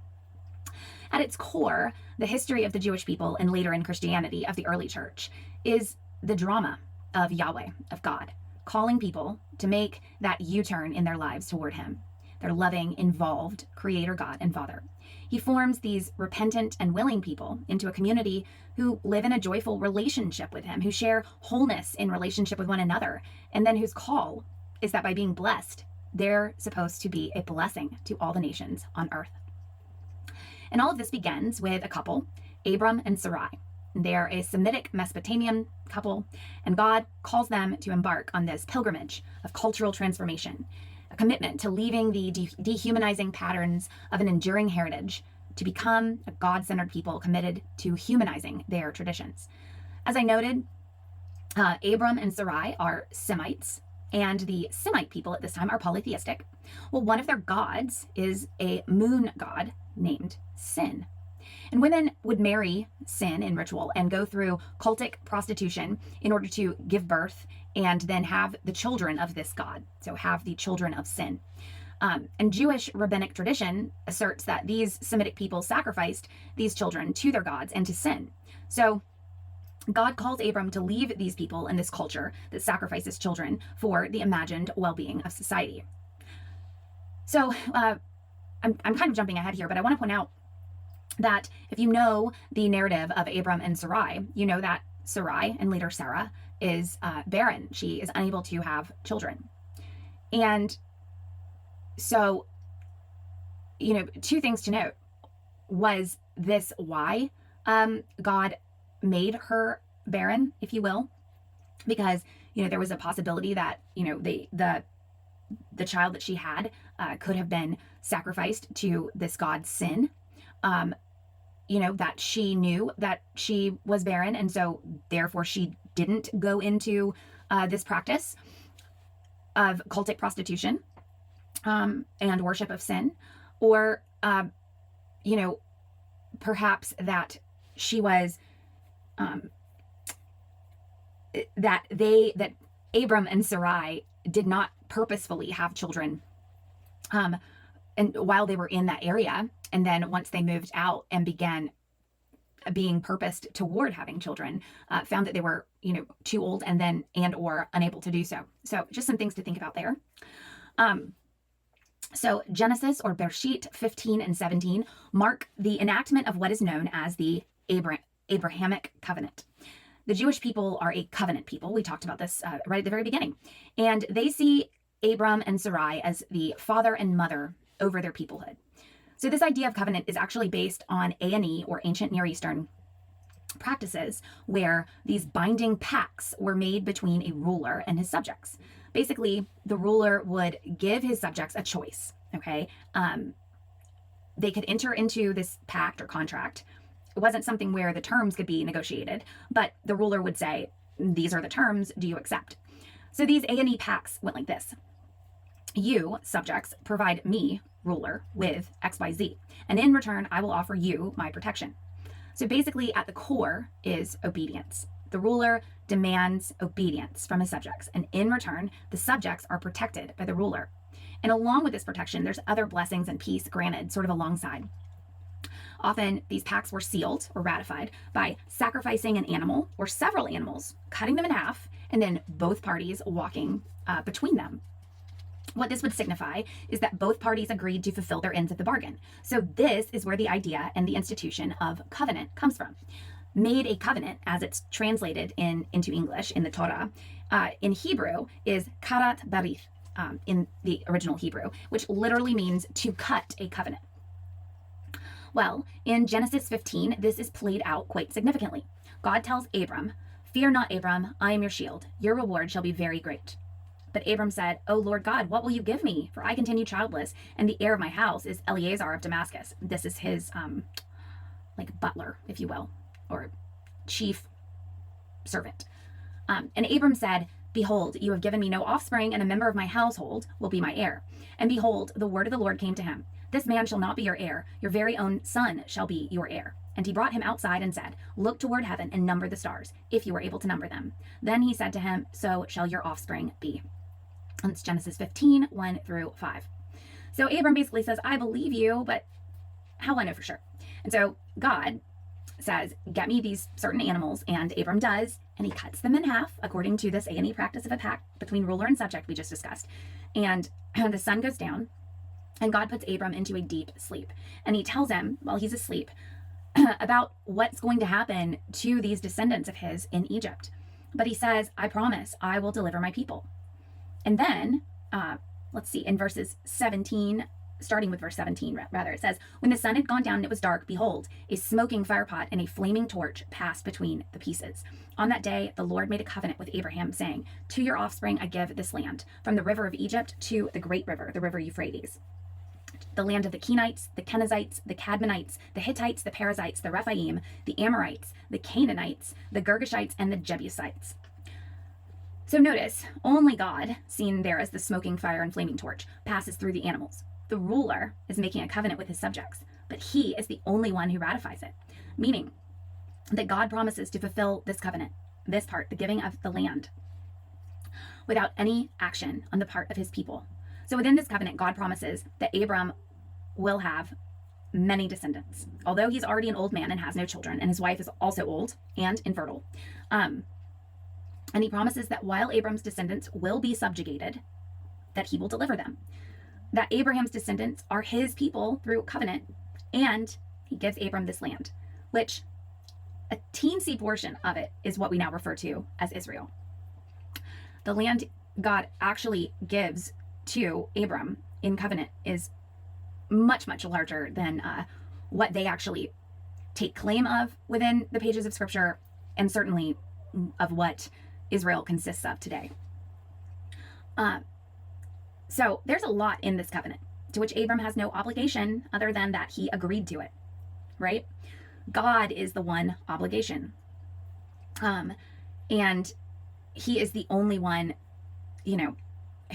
At its core, the history of the Jewish people, and later in Christianity of the early church, is the drama of Yahweh, of God, calling people to make that U-turn in their lives toward him, their loving, involved Creator God and Father. He forms these repentant and willing people into a community who live in a joyful relationship with him, who share wholeness in relationship with one another, and then whose call is that by being blessed, they're supposed to be a blessing to all the nations on earth. And all of this begins with a couple, Abram and Sarai. They're a Semitic Mesopotamian couple, and God calls them to embark on this pilgrimage of cultural transformation, a commitment to leaving the dehumanizing patterns of an enduring heritage to become a God-centered people committed to humanizing their traditions. As I noted, Abram and Sarai are Semites, and the Semite people at this time are polytheistic. Well, one of their gods is a moon god named Sin. And women would marry Sin in ritual and go through cultic prostitution in order to give birth and then have the children of this god, so have the children of Sin. And Jewish rabbinic tradition asserts that these Semitic people sacrificed these children to their gods and to Sin. So God calls Abram to leave these people and this culture that sacrifices children for the imagined well-being of society. So I'm kind of jumping ahead here, but I want to point out that if you know the narrative of Abram and Sarai, you know that Sarai, and later Sarah, is barren. She is unable to have children. And so, two things to note. Was this why God made her barren, if you will? Because, there was a possibility that, the child that she had could have been sacrificed to this god's Sin. That she knew that she was barren, and so therefore she didn't go into this practice of cultic prostitution and worship of Sin, or perhaps that she was that Abram and Sarai did not purposefully have children and while they were in that area, and then once they moved out and began being purposed toward having children, found that they were, too old and or unable to do so. So just some things to think about there. So Genesis, or Bereshit 15 and 17, mark the enactment of what is known as the Abrahamic covenant. The Jewish people are a covenant people. We talked about this right at the very beginning. And they see Abram and Sarai as the father and mother over their peoplehood. So this idea of covenant is actually based on A&E, or ancient Near Eastern practices, where these binding pacts were made between a ruler and his subjects. Basically, the ruler would give his subjects a choice, okay? They could enter into this pact or contract. It wasn't something where the terms could be negotiated, but the ruler would say, these are the terms, do you accept? So these A&E pacts went like this. You, subjects, provide me, ruler, with XYZ, and in return, I will offer you my protection. So basically, at the core is obedience. The ruler demands obedience from his subjects, and in return, the subjects are protected by the ruler. And along with this protection, there's other blessings and peace granted sort of alongside. Often, these pacts were sealed or ratified by sacrificing an animal or several animals, cutting them in half, and then both parties walking between them. What this would signify is that both parties agreed to fulfill their ends of the bargain. So this is where the idea and the institution of covenant comes from. Made a covenant, as it's translated into English in the Torah, in Hebrew is karat barith, in the original Hebrew, which literally means to cut a covenant. Well, in Genesis 15, this is played out quite significantly. God tells Abram, "Fear not, Abram, I am your shield. Your reward shall be very great." But Abram said, "O Lord God, what will you give me? For I continue childless, and the heir of my house is Eleazar of Damascus." This is his, like butler, if you will, or chief servant. And Abram said, "Behold, you have given me no offspring, and a member of my household will be my heir." And behold, the word of the Lord came to him. "This man shall not be your heir. Your very own son shall be your heir." And he brought him outside and said, "Look toward heaven and number the stars, if you are able to number them." Then he said to him, "So shall your offspring be." And it's Genesis 15, 1 through 5. So Abram basically says, I believe you, but how will I know for sure? And so God says, get me these certain animals, and Abram does, and he cuts them in half, according to this A&E practice of a pact between ruler and subject we just discussed. And the sun goes down, and God puts Abram into a deep sleep. And he tells him, while he's asleep, about what's going to happen to these descendants of his in Egypt. But he says, I promise I will deliver my people. And then, let's see, in verses 17, starting with verse 17, rather, it says, "When the sun had gone down and it was dark, behold, a smoking firepot and a flaming torch passed between the pieces. On that day, the Lord made a covenant with Abraham, saying, To your offspring I give this land, from the river of Egypt to the great river, the river Euphrates. The land of the Kenites, the Kenizzites, the Cadmonites, the Hittites, the Perizzites, the Rephaim, the Amorites, the Canaanites, the Girgashites, and the Jebusites." So notice, only God, seen there as the smoking fire and flaming torch, passes through the animals. The ruler is making a covenant with his subjects, but he is the only one who ratifies it, meaning that God promises to fulfill this covenant, this part, the giving of the land, without any action on the part of his people. So within this covenant, God promises that Abram will have many descendants, although he's already an old man and has no children, and his wife is also old and infertile. And he promises that while Abram's descendants will be subjugated, that he will deliver them. That Abraham's descendants are his people through covenant, and he gives Abram this land, which a teensy portion of it is what we now refer to as Israel. The land God actually gives to Abram in covenant is much, much larger than what they actually take claim of within the pages of Scripture, and certainly of what Israel consists of today. So there's a lot in this covenant to which Abram has no obligation other than that he agreed to it, right? God is the one obligation. And he is the only one,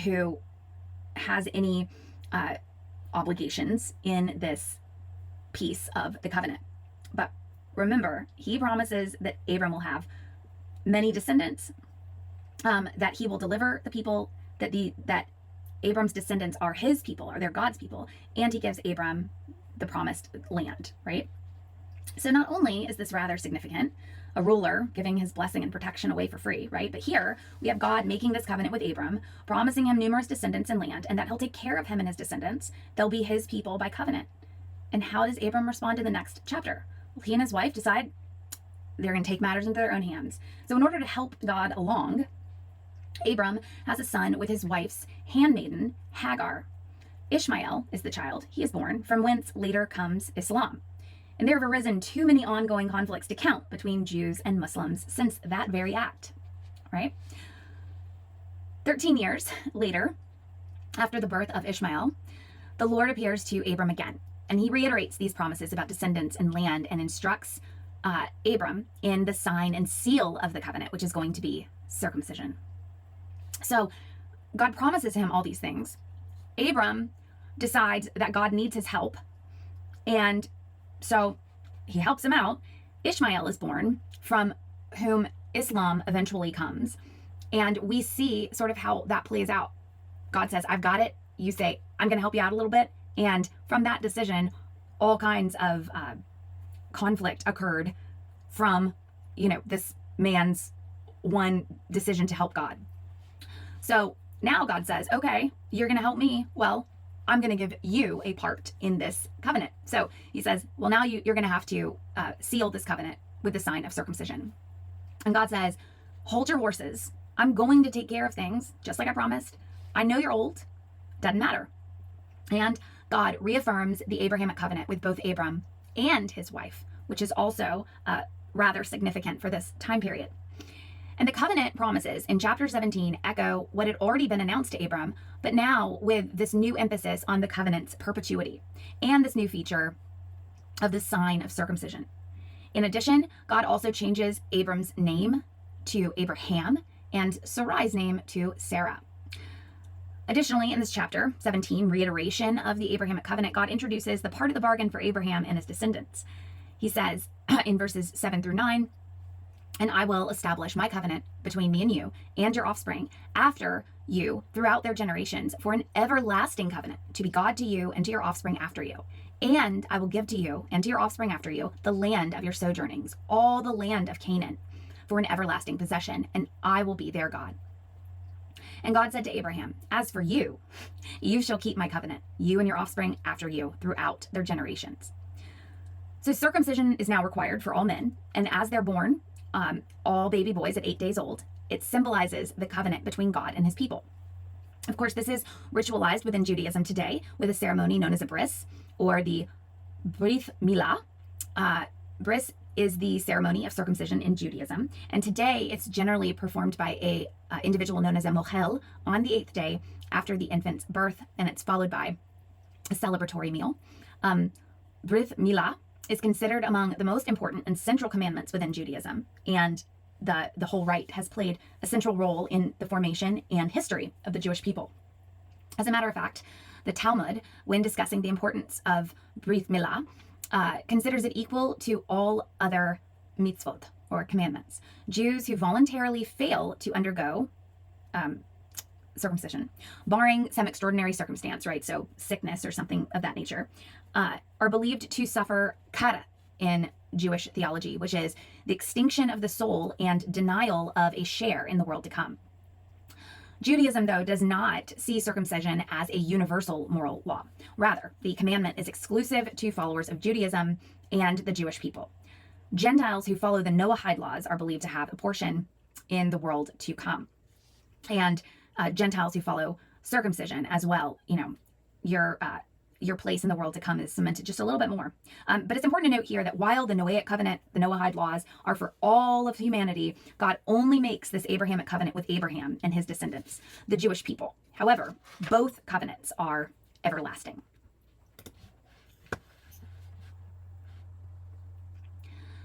who has any obligations in this piece of the covenant. But remember, he promises that Abram will have many descendants, that he will deliver the people, that Abram's descendants are his people, or they're God's people, and he gives Abram the promised land, right? So not only is this rather significant, a ruler giving his blessing and protection away for free, right? But here we have God making this covenant with Abram, promising him numerous descendants and land, and that he'll take care of him and his descendants. They'll be his people by covenant. And how does Abram respond in the next chapter? Well, he and his wife decide they're going to take matters into their own hands. So in order to help God along, Abram has a son with his wife's handmaiden, Hagar. Ishmael is the child he is born, from whence later comes Islam. And there have arisen too many ongoing conflicts to count between Jews and Muslims since that very act, right? 13 years later, after the birth of Ishmael, the Lord appears to Abram again, and he reiterates these promises about descendants and land and instructs Abram in the sign and seal of the covenant, which is going to be circumcision. So God promises him all these things. Abram decides that God needs his help, and so he helps him out. Ishmael is born, from whom Islam eventually comes. And we see sort of how that plays out. God says, I've got it. You say, I'm going to help you out a little bit. And from that decision, all kinds of conflict occurred from, this man's one decision to help God. So now God says, okay, you're going to help me. Well, I'm going to give you a part in this covenant. So he says, well, now you're going to have to seal this covenant with the sign of circumcision. And God says, hold your horses. I'm going to take care of things, just like I promised. I know you're old. Doesn't matter. And God reaffirms the Abrahamic covenant with both Abram and his wife, which is also rather significant for this time period. And the covenant promises in chapter 17 echo what had already been announced to Abram, but now with this new emphasis on the covenant's perpetuity and this new feature of the sign of circumcision. In addition, God also changes Abram's name to Abraham and Sarai's name to Sarah. Additionally, in this chapter 17, reiteration of the Abrahamic covenant, God introduces the part of the bargain for Abraham and his descendants. He says in verses 7 through 9, and I will establish my covenant between me and you and your offspring after you throughout their generations for an everlasting covenant to be God to you and to your offspring after you. And I will give to you and to your offspring after you the land of your sojournings, all the land of Canaan, for an everlasting possession, and I will be their God. And God said to Abraham, as for you, you shall keep my covenant, you and your offspring after you throughout their generations. So circumcision is now required for all men, and as they're born, all baby boys at 8 days old, it symbolizes the covenant between God and his people. Of course, this is ritualized within Judaism today with a ceremony known as a bris, or the Brit Milah. Bris is the ceremony of circumcision in Judaism, and today it's generally performed by a individual known as a mohel on the 8th day after the infant's birth, and it's followed by a celebratory meal. Brit Milah is considered among the most important and central commandments within Judaism, and the whole rite has played a central role in the formation and history of the Jewish people. As a matter of fact, the Talmud, when discussing the importance of Brit Milah, considers it equal to all other mitzvot, or commandments. Jews who voluntarily fail to undergo circumcision, barring some extraordinary circumstance, right? So sickness or something of that nature, are believed to suffer kara in Jewish theology, which is the extinction of the soul and denial of a share in the world to come. Judaism, though, does not see circumcision as a universal moral law. Rather, the commandment is exclusive to followers of Judaism and the Jewish people. Gentiles who follow the Noahide laws are believed to have a portion in the world to come. And Gentiles who follow circumcision as well, your place in the world to come is cemented just a little bit more. But it's important to note here that while the Noahic covenant, the Noahide laws, are for all of humanity, God only makes this Abrahamic covenant with Abraham and his descendants, the Jewish people. However, both covenants are everlasting.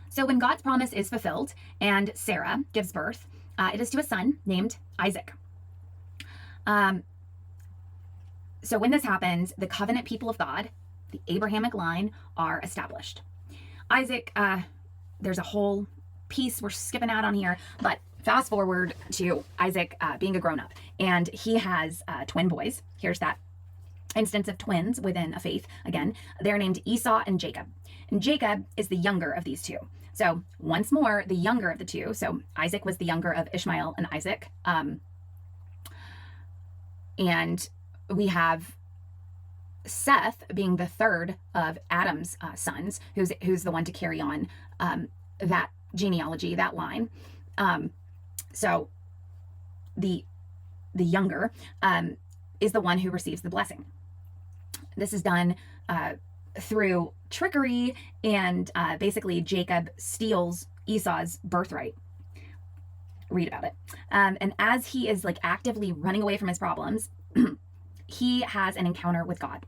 So when God's promise is fulfilled and Sarah gives birth, it is to a son named Isaac. So when this happens, the covenant people of God, the Abrahamic line, are established. Isaac, there's a whole piece we're skipping out on here, but fast forward to Isaac being a grown-up, and he has twin boys. Here's that instance of twins within a faith. Again, they're named Esau and Jacob. And Jacob is the younger of these two. So once more, the younger of the two. So Isaac was the younger of Ishmael and Isaac. And we have Seth being the third of Adam's sons, who's the one to carry on that genealogy, that line. So the younger is the one who receives the blessing. This is done through trickery, and basically Jacob steals Esau's birthright. Read about it. And as he is like actively running away from his problems, he has an encounter with God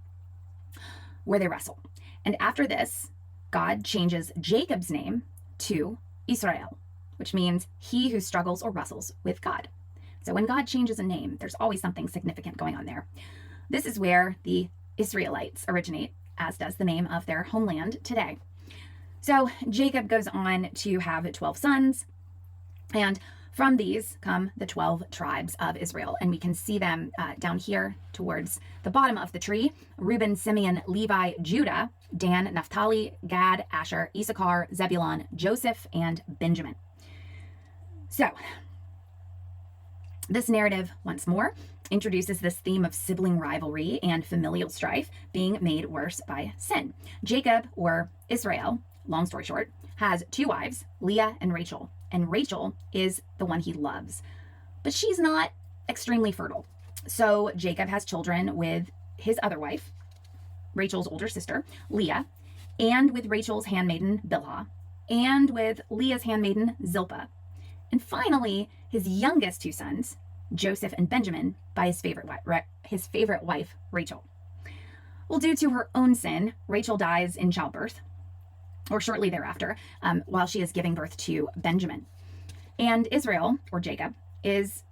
where they wrestle. And after this, God changes Jacob's name to Israel, which means he who struggles or wrestles with God. So when God changes a name, there's always something significant going on there. This is where the Israelites originate, as does the name of their homeland today. So Jacob goes on to have 12 sons, and from these come the 12 tribes of Israel. And we can see them down here towards the bottom of the tree: Reuben, Simeon, Levi, Judah, Dan, Naphtali, Gad, Asher, Issachar, Zebulun, Joseph, and Benjamin. So this narrative, once more, introduces this theme of sibling rivalry and familial strife being made worse by sin. Jacob, or Israel, long story short, has two wives, Leah and Rachel. And Rachel is the one he loves, but she's not extremely fertile. So Jacob has children with his other wife, Rachel's older sister, Leah, and with Rachel's handmaiden, Bilhah, and with Leah's handmaiden, Zilpah. And finally, his youngest two sons, Joseph and Benjamin, by his favorite wife, Rachel. Well, due to her own sin, Rachel dies in childbirth, or shortly thereafter, while she is giving birth to Benjamin. And Israel, or Jacob, is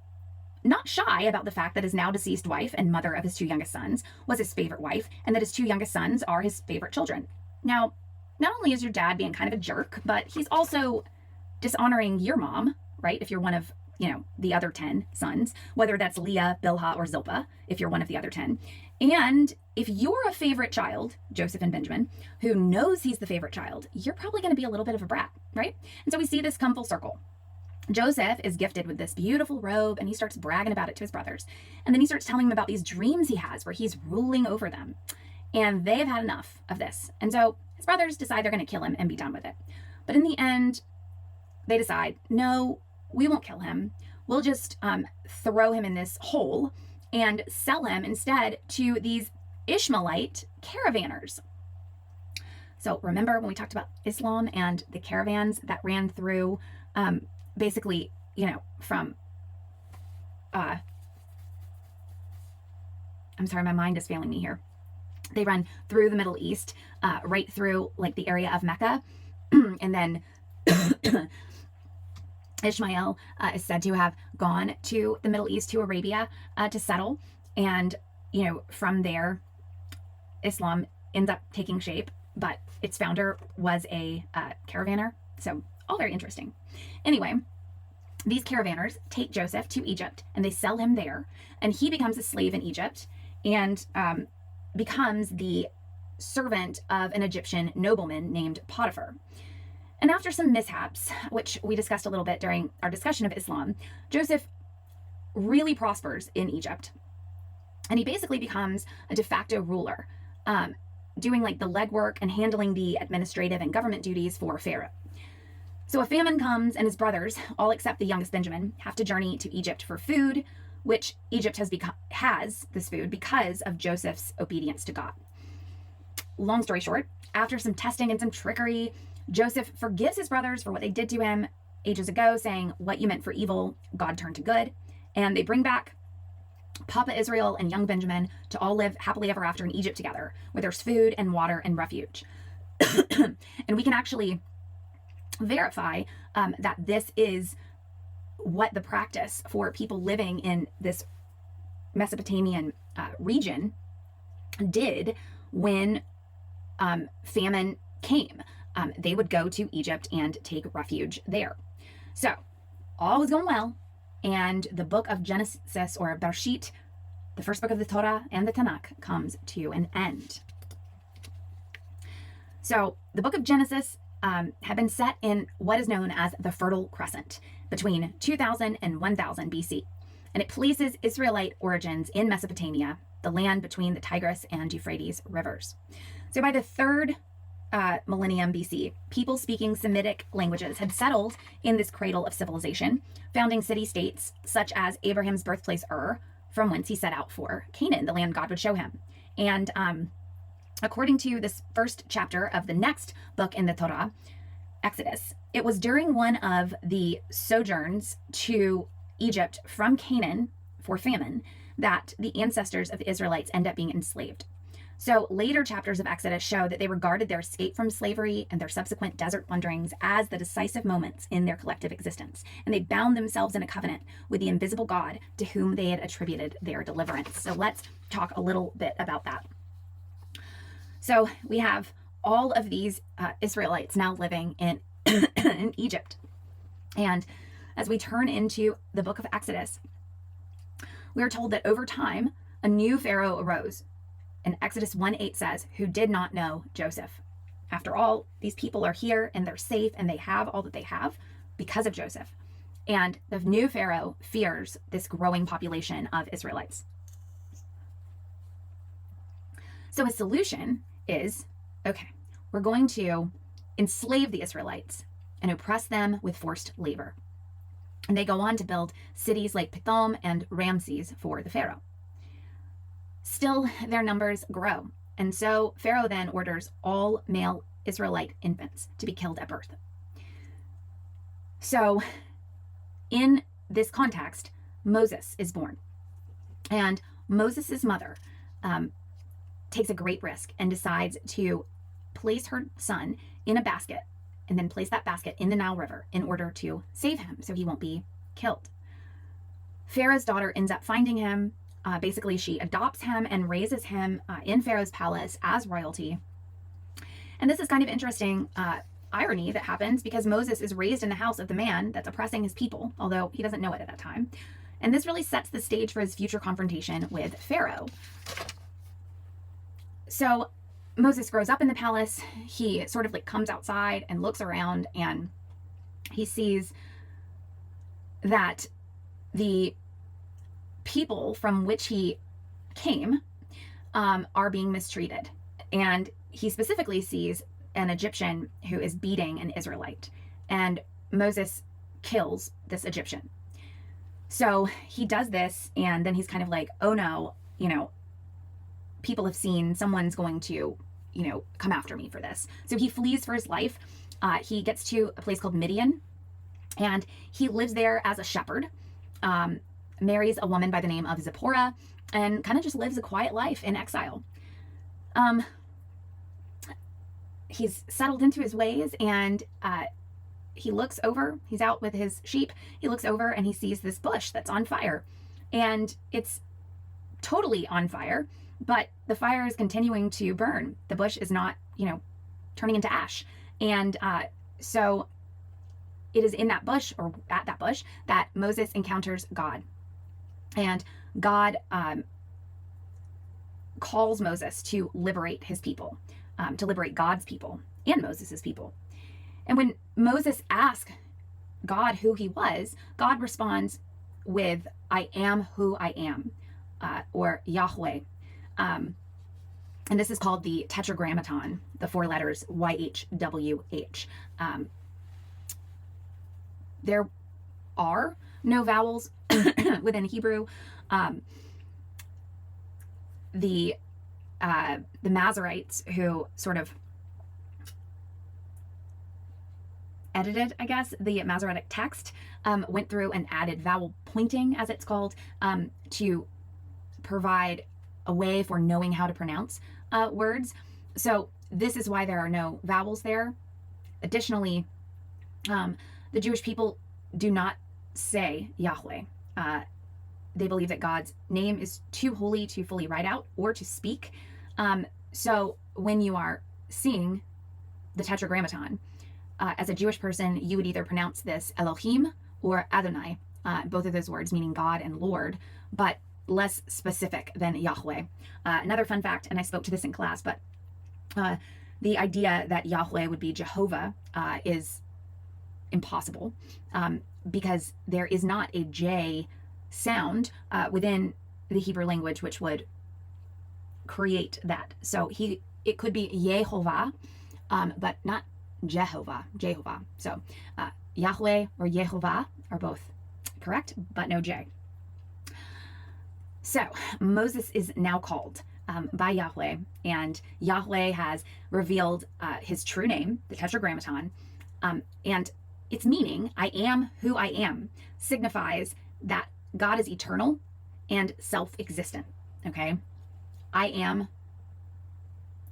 not shy about the fact that his now deceased wife and mother of his two youngest sons was his favorite wife, and that his two youngest sons are his favorite children. Now, not only is your dad being kind of a jerk, but he's also dishonoring your mom, right? If you're one of, the other 10 sons, whether that's Leah, Bilhah, or Zilpah, if you're one of the other 10. And if you're a favorite child, Joseph and Benjamin, who knows he's the favorite child, you're probably going to be a little bit of a brat, right? And so we see this come full circle. Joseph is gifted with this beautiful robe, and he starts bragging about it to his brothers. And then he starts telling them about these dreams he has where he's ruling over them. And they've had enough of this. And so his brothers decide they're going to kill him and be done with it. But in the end, they decide, no, we won't kill him. We'll just throw him in this hole and sell him instead to these Ishmaelite caravanners. So remember when we talked about Islam and the caravans that ran through, basically, from, I'm sorry, my mind is failing me here. They run through the Middle East, right through like the area of Mecca, and then Ishmael is said to have gone to the Middle East, to Arabia, to settle. And, from there, Islam ends up taking shape, but its founder was a caravaner. So all very interesting. Anyway, these caravanners take Joseph to Egypt, and they sell him there. And he becomes a slave in Egypt and becomes the servant of an Egyptian nobleman named Potiphar. And after some mishaps, which we discussed a little bit during our discussion of Islam, Joseph really prospers in Egypt. And he basically becomes a de facto ruler, doing like the legwork and handling the administrative and government duties for Pharaoh. So a famine comes, and his brothers, all except the youngest Benjamin, have to journey to Egypt for food, which Egypt has this food because of Joseph's obedience to God. Long story short, after some testing and some trickery, Joseph forgives his brothers for what they did to him ages ago, saying, "What you meant for evil, God turned to good." And they bring back Papa Israel and young Benjamin to all live happily ever after in Egypt together, where there's food and water and refuge. And we can actually verify that this is what the practice for people living in this Mesopotamian region did when famine came. They would go to Egypt and take refuge there. So all was going well, and the book of Genesis, or Bereshit, the first book of the Torah and the Tanakh comes to an end. So the book of Genesis had been set in what is known as the Fertile Crescent between 2000 and 1000 BC. And it places Israelite origins in Mesopotamia, the land between the Tigris and Euphrates rivers. So by the third millennium BC, people speaking Semitic languages had settled in this cradle of civilization, founding city-states such as Abraham's birthplace Ur, from whence he set out for Canaan, the land God would show him. And according to this first chapter of the next book in the Torah, Exodus, it was during one of the sojourns to Egypt from Canaan for famine that the ancestors of the Israelites end up being enslaved. So later chapters of Exodus show that they regarded their escape from slavery and their subsequent desert wanderings as the decisive moments in their collective existence. And they bound themselves in a covenant with the invisible God to whom they had attributed their deliverance. So let's talk a little bit about that. So we have all of these Israelites now living in, in Egypt. And as we turn into the book of Exodus, we are told that over time, a new Pharaoh arose. And Exodus 1:8 says, who did not know Joseph. After all, these people are here and they're safe and they have all that they have because of Joseph. And the new Pharaoh fears this growing population of Israelites. So his solution is, okay, we're going to enslave the Israelites and oppress them with forced labor. And they go on to build cities like Pithom and Ramses for the Pharaoh. Still, their numbers grow. And so Pharaoh then orders all male Israelite infants to be killed at birth. So in this context, Moses is born. And Moses' mother takes a great risk and decides to place her son in a basket and then place that basket in the Nile River in order to save him so he won't be killed. Pharaoh's daughter ends up finding him. Basically, she adopts him and raises him in Pharaoh's palace as royalty. And this is kind of interesting irony that happens because Moses is raised in the house of the man that's oppressing his people, although he doesn't know it at that time. And this really sets the stage for his future confrontation with Pharaoh. So Moses grows up in the palace. He sort of like comes outside and looks around and he sees that the people from which he came are being mistreated. And he specifically sees an Egyptian who is beating an Israelite. And Moses kills this Egyptian. So he does this, and then he's kind of like, oh no, people have seen, someone's going to, come after me for this. So he flees for his life. He gets to a place called Midian, and he lives there as a shepherd. Marries a woman by the name of Zipporah, and kind of just lives a quiet life in exile. He's settled into his ways, and he looks over, he's out with his sheep, he looks over and he sees this bush that's on fire. And it's totally on fire, but the fire is continuing to burn. The bush is not, turning into ash. And so it is in that bush, or at that bush, that Moses encounters God. And God calls Moses to liberate his people, to liberate God's people and Moses's people. And when Moses asks God who he was, God responds with, I am who I am, or Yahweh. And this is called the Tetragrammaton, the four letters YHWH. There are no vowels within Hebrew. The Masoretes, who sort of edited, I guess, the Masoretic text, went through and added vowel pointing, as it's called, to provide a way for knowing how to pronounce words. So this is why there are no vowels there. Additionally, the Jewish people do not say Yahweh. They believe that God's name is too holy to fully write out or to speak. So when you are seeing the Tetragrammaton, as a Jewish person, you would either pronounce this Elohim or Adonai, both of those words meaning God and Lord. But less specific than Yahweh. Another fun fact, and I spoke to this in class, but the idea that Yahweh would be Jehovah is impossible, because there is not a J sound within the Hebrew language which would create that. So it could be Yehovah, but not Jehovah. So Yahweh or Yehovah are both correct, but no J. So Moses is now called by Yahweh, and Yahweh has revealed his true name, the Tetragrammaton, and its meaning, I am who I am, signifies that God is eternal and self-existent, okay? I am,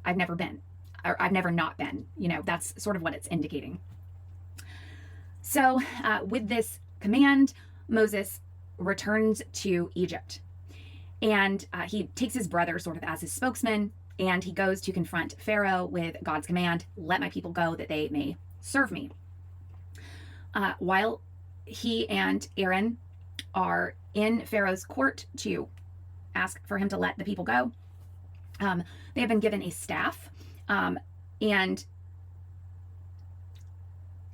I've never been, or I've never not been, that's sort of what it's indicating. So with this command, Moses returns to Egypt, and he takes his brother sort of as his spokesman, and he goes to confront Pharaoh with God's command, let my people go that they may serve me. While he and Aaron are in Pharaoh's court to ask for him to let the people go, they have been given a staff, and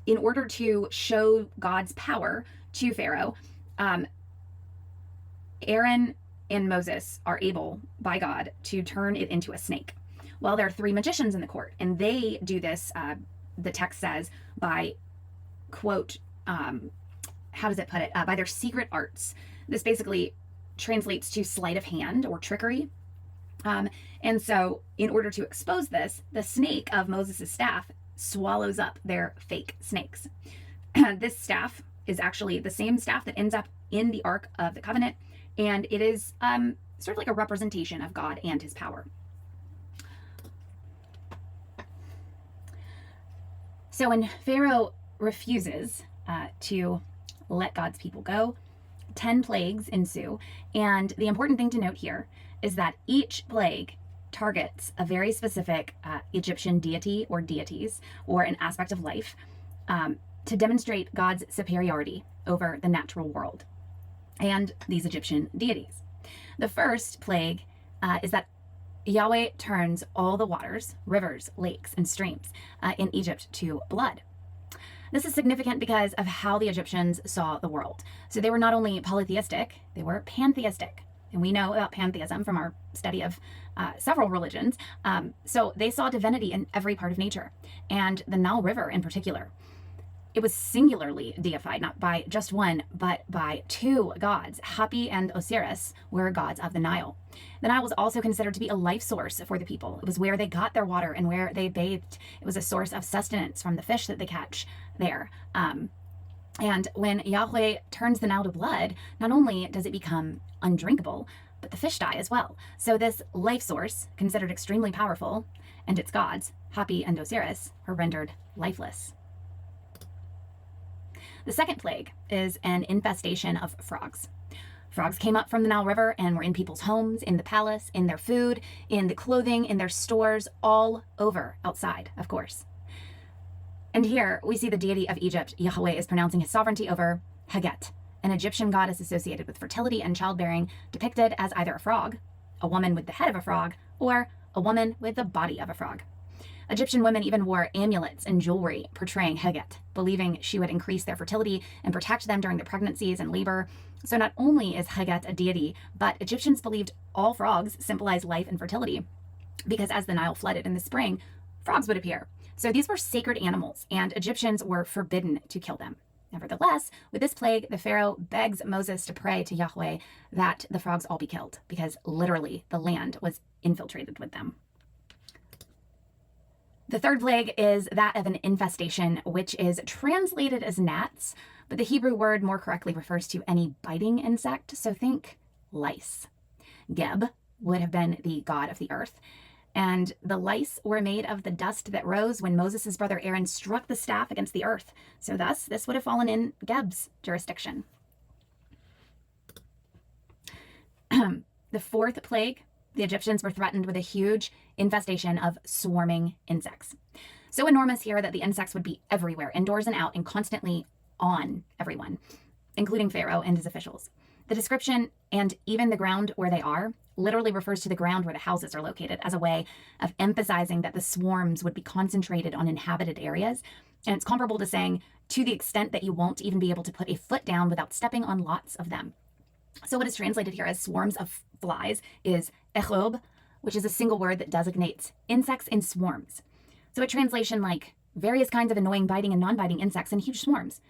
in order to show God's power to Pharaoh, Aaron and Moses are able, by God, to turn it into a snake. Well, there are 3 magicians in the court, and they do this, the text says, by, quote, how does it put it? By their secret arts. This basically translates to sleight of hand or trickery. And so in order to expose this, the snake of Moses' staff swallows up their fake snakes. This staff is actually the same staff that ends up in the Ark of the Covenant, and it is sort of like a representation of God and his power. So when Pharaoh refuses to let God's people go, 10 plagues ensue. And the important thing to note here is that each plague targets a very specific Egyptian deity or deities or an aspect of life to demonstrate God's superiority over the natural world and these Egyptian deities. The first plague is that Yahweh turns all the waters, rivers, lakes, and streams in Egypt to blood. This is significant because of how the Egyptians saw the world. So they were not only polytheistic, they were pantheistic. And we know about pantheism from our study of several religions. So they saw divinity in every part of nature, and the Nile River in particular. It was singularly deified, not by just one, but by 2 gods. Hapi and Osiris were gods of the Nile. The Nile was also considered to be a life source for the people. It was where they got their water and where they bathed. It was a source of sustenance from the fish that they catch there. And when Yahweh turns the Nile to blood, not only does it become undrinkable, but the fish die as well. So this life source, considered extremely powerful, and its gods, Hapi and Osiris, are rendered lifeless. The second plague is an infestation of frogs. Frogs came up from the Nile River and were in people's homes, in the palace, in their food, in the clothing, in their stores, all over, outside, of course. And here we see the deity of Egypt, Yahweh, is pronouncing his sovereignty over Haget, an Egyptian goddess associated with fertility and childbearing, depicted as either a frog, a woman with the head of a frog, or a woman with the body of a frog. Egyptian women even wore amulets and jewelry portraying Haget, believing she would increase their fertility and protect them during their pregnancies and labor. So not only is Haget a deity, but Egyptians believed all frogs symbolize life and fertility, because as the Nile flooded in the spring, frogs would appear. So these were sacred animals, and Egyptians were forbidden to kill them. Nevertheless, with this plague, the Pharaoh begs Moses to pray to Yahweh that the frogs all be killed, because literally the land was infiltrated with them. The third plague is that of an infestation, which is translated as gnats, but the Hebrew word more correctly refers to any biting insect, so think lice. Geb would have been the god of the earth, and the lice were made of the dust that rose when Moses' brother Aaron struck the staff against the earth, so thus this would have fallen in Geb's jurisdiction. The fourth plague, the Egyptians were threatened with a huge infestation of swarming insects. So enormous here that the insects would be everywhere, indoors and out, and constantly on everyone, including Pharaoh and his officials. The description, and even the ground where they are, literally refers to the ground where the houses are located as a way of emphasizing that the swarms would be concentrated on inhabited areas. And it's comparable to saying, to the extent that you won't even be able to put a foot down without stepping on lots of them. So what is translated here as swarms of flies is echob, which is a single word that designates insects in swarms. So a translation like various kinds of annoying biting and non-biting insects in huge swarms,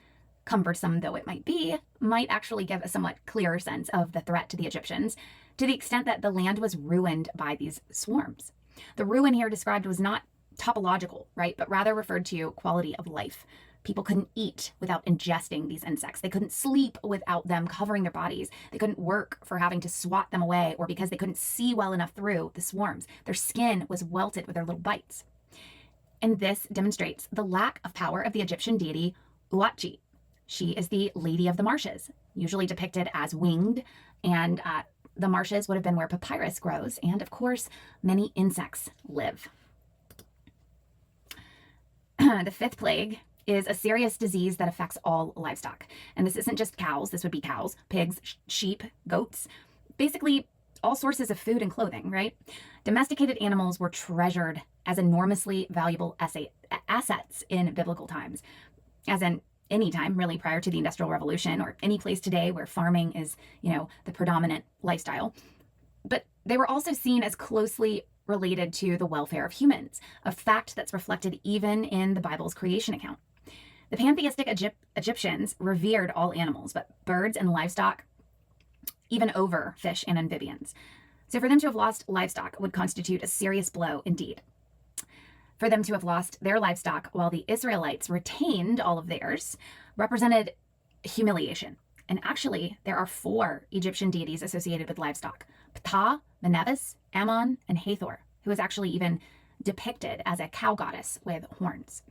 cumbersome though it might be, might actually give a somewhat clearer sense of the threat to the Egyptians, to the extent that the land was ruined by these swarms. The ruin here described was not topological, right, but rather referred to quality of life. People couldn't eat without ingesting these insects. They couldn't sleep without them covering their bodies. They couldn't work for having to swat them away, or because they couldn't see well enough through the swarms. Their skin was welted with their little bites. And this demonstrates the lack of power of the Egyptian deity Uatchi. She is the Lady of the Marshes, usually depicted as winged, and the marshes would have been where papyrus grows, and of course, many insects live. The fifth plague is a serious disease that affects all livestock. And this isn't just cows. This would be cows, pigs, sheep, goats, basically all sources of food and clothing, right? Domesticated animals were treasured as enormously valuable assets in biblical times, as in any time really prior to the Industrial Revolution, or any place today where farming is, the predominant lifestyle. But they were also seen as closely related to the welfare of humans, a fact that's reflected even in the Bible's creation account. The pantheistic Egyptians revered all animals, but birds and livestock even over fish and amphibians. So for them to have lost livestock would constitute a serious blow indeed. For them to have lost their livestock while the Israelites retained all of theirs represented humiliation. And actually, there are 4 Egyptian deities associated with livestock: Ptah, Menevis, Ammon, and Hathor, who is actually even depicted as a cow goddess with horns.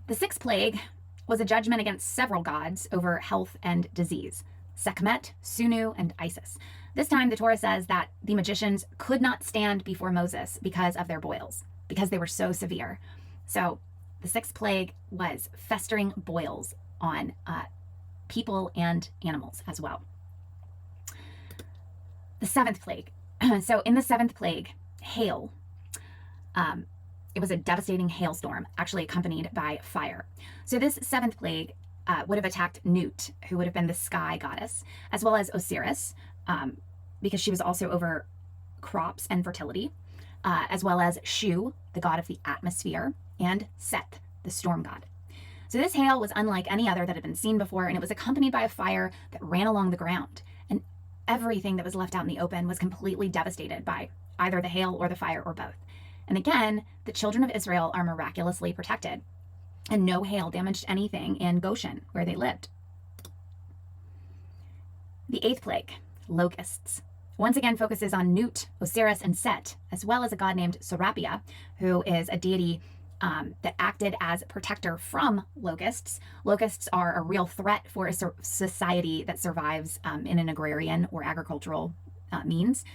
The 6th plague was a judgment against several gods over health and disease: Sekhmet, Sunu, and Isis. This time, the Torah says that the magicians could not stand before Moses because of their boils, because they were so severe. So the 6th plague was festering boils on people and animals as well. The 7th plague. So in the 7th plague, hail. It was a devastating hailstorm, actually accompanied by fire. So this 7th plague would have attacked Nut, who would have been the sky goddess, as well as Osiris, because she was also over crops and fertility, as well as Shu, the god of the atmosphere, and Seth, the storm god. So this hail was unlike any other that had been seen before, and it was accompanied by a fire that ran along the ground. And everything that was left out in the open was completely devastated by either the hail or the fire or both. And again, the children of Israel are miraculously protected, and no hail damaged anything in Goshen, where they lived. The 8th plague, locusts, once again focuses on Nut, Osiris, and Set, as well as a god named Serapia, who is a deity that acted as protector from locusts. Locusts are a real threat for a society that survives in an agrarian or agricultural means.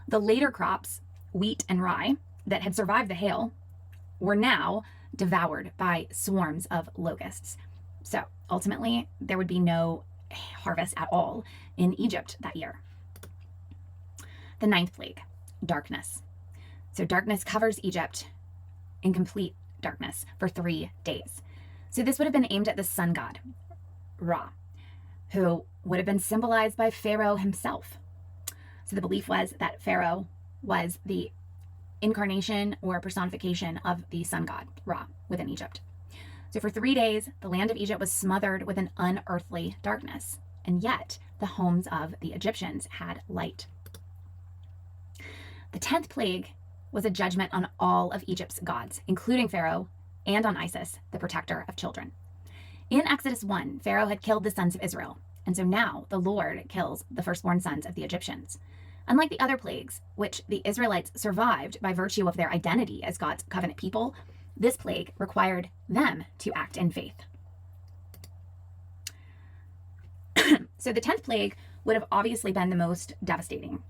The later crops, wheat and rye, that had survived the hail were now devoured by swarms of locusts. So ultimately, there would be no harvest at all in Egypt that year. The 9th plague, darkness. So darkness covers Egypt in complete darkness for 3 days. So this would have been aimed at the sun god, Ra, who would have been symbolized by Pharaoh himself. So the belief was that Pharaoh was the incarnation or personification of the sun god, Ra, within Egypt. So for 3 days, the land of Egypt was smothered with an unearthly darkness, and yet the homes of the Egyptians had light. The 10th plague was a judgment on all of Egypt's gods, including Pharaoh, and on Isis, the protector of children. In Exodus 1, Pharaoh had killed the sons of Israel, and so now the Lord kills the firstborn sons of the Egyptians. Unlike the other plagues, which the Israelites survived by virtue of their identity as God's covenant people, this plague required them to act in faith. So the 10th plague would have obviously been the most devastating: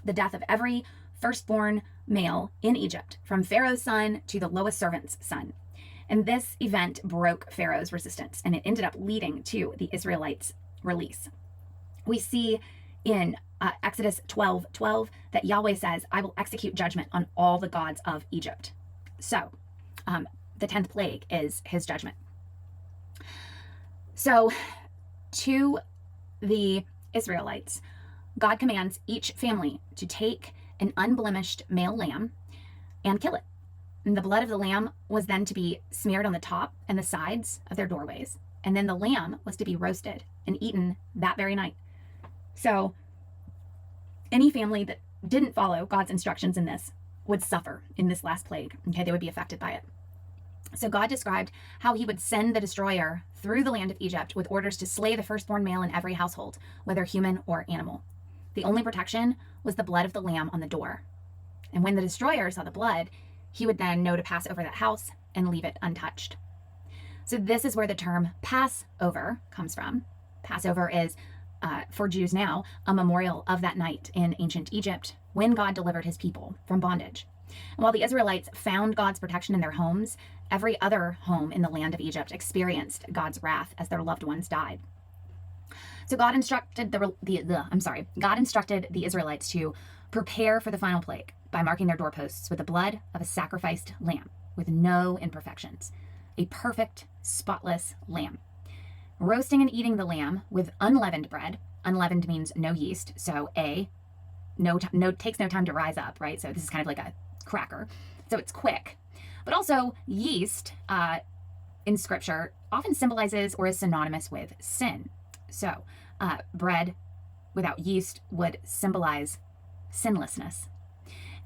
the death of every firstborn male in Egypt, from Pharaoh's son to the lowest servant's son. And this event broke Pharaoh's resistance, and it ended up leading to the Israelites' release. We see in Exodus 12:12 that Yahweh says, I will execute judgment on all the gods of Egypt. So the 10th plague is his judgment. So to the Israelites, God commands each family to take an unblemished male lamb and kill it. And the blood of the lamb was then to be smeared on the top and the sides of their doorways. And then the lamb was to be roasted and eaten that very night. So any family that didn't follow God's instructions in this would suffer in this last plague. Okay, they would be affected by it. So God described how he would send the destroyer through the land of Egypt with orders to slay the firstborn male in every household, whether human or animal. The only protection was the blood of the lamb on the door. And when the destroyer saw the blood, he would then know to pass over that house and leave it untouched. So this is where the term Passover comes from. Passover is, for Jews now, a memorial of that night in ancient Egypt when God delivered his people from bondage. And while the Israelites found God's protection in their homes, every other home in the land of Egypt experienced God's wrath as their loved ones died. So God instructed God instructed the Israelites to prepare for the final plague by marking their doorposts with the blood of a sacrificed lamb with no imperfections, a perfect, spotless lamb. Roasting and eating the lamb with unleavened bread. Unleavened means no yeast, so takes no time to rise up, right? So this is kind of like a cracker, so it's quick. But also yeast in scripture often symbolizes or is synonymous with sin. So bread without yeast would symbolize sinlessness.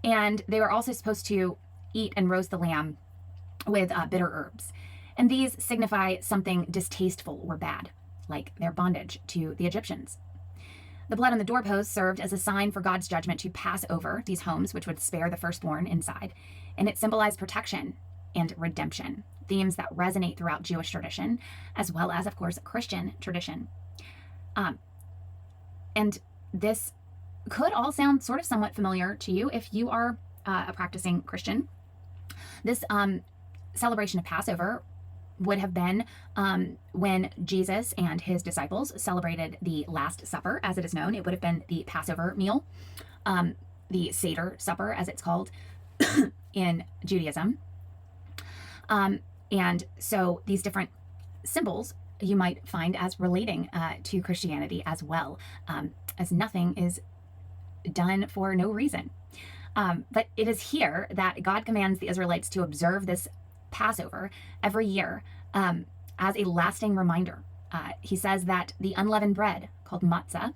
And they were also supposed to eat and roast the lamb with bitter herbs. And these signify something distasteful or bad, like their bondage to the Egyptians. The blood on the doorpost served as a sign for God's judgment to pass over these homes, which would spare the firstborn inside. And it symbolized protection and redemption, themes that resonate throughout Jewish tradition, as well as, of course, Christian tradition. And this could all sound sort of somewhat familiar to you if you are a practicing Christian. This celebration of Passover would have been when Jesus and his disciples celebrated the Last Supper, as it is known. It would have been the Passover meal, the Seder supper, as it's called in Judaism. And so these different symbols you might find as relating to Christianity as well, as nothing is done for no reason. But it is here that God commands the Israelites to observe this Passover every year as a lasting reminder. He says that the unleavened bread, called matzah,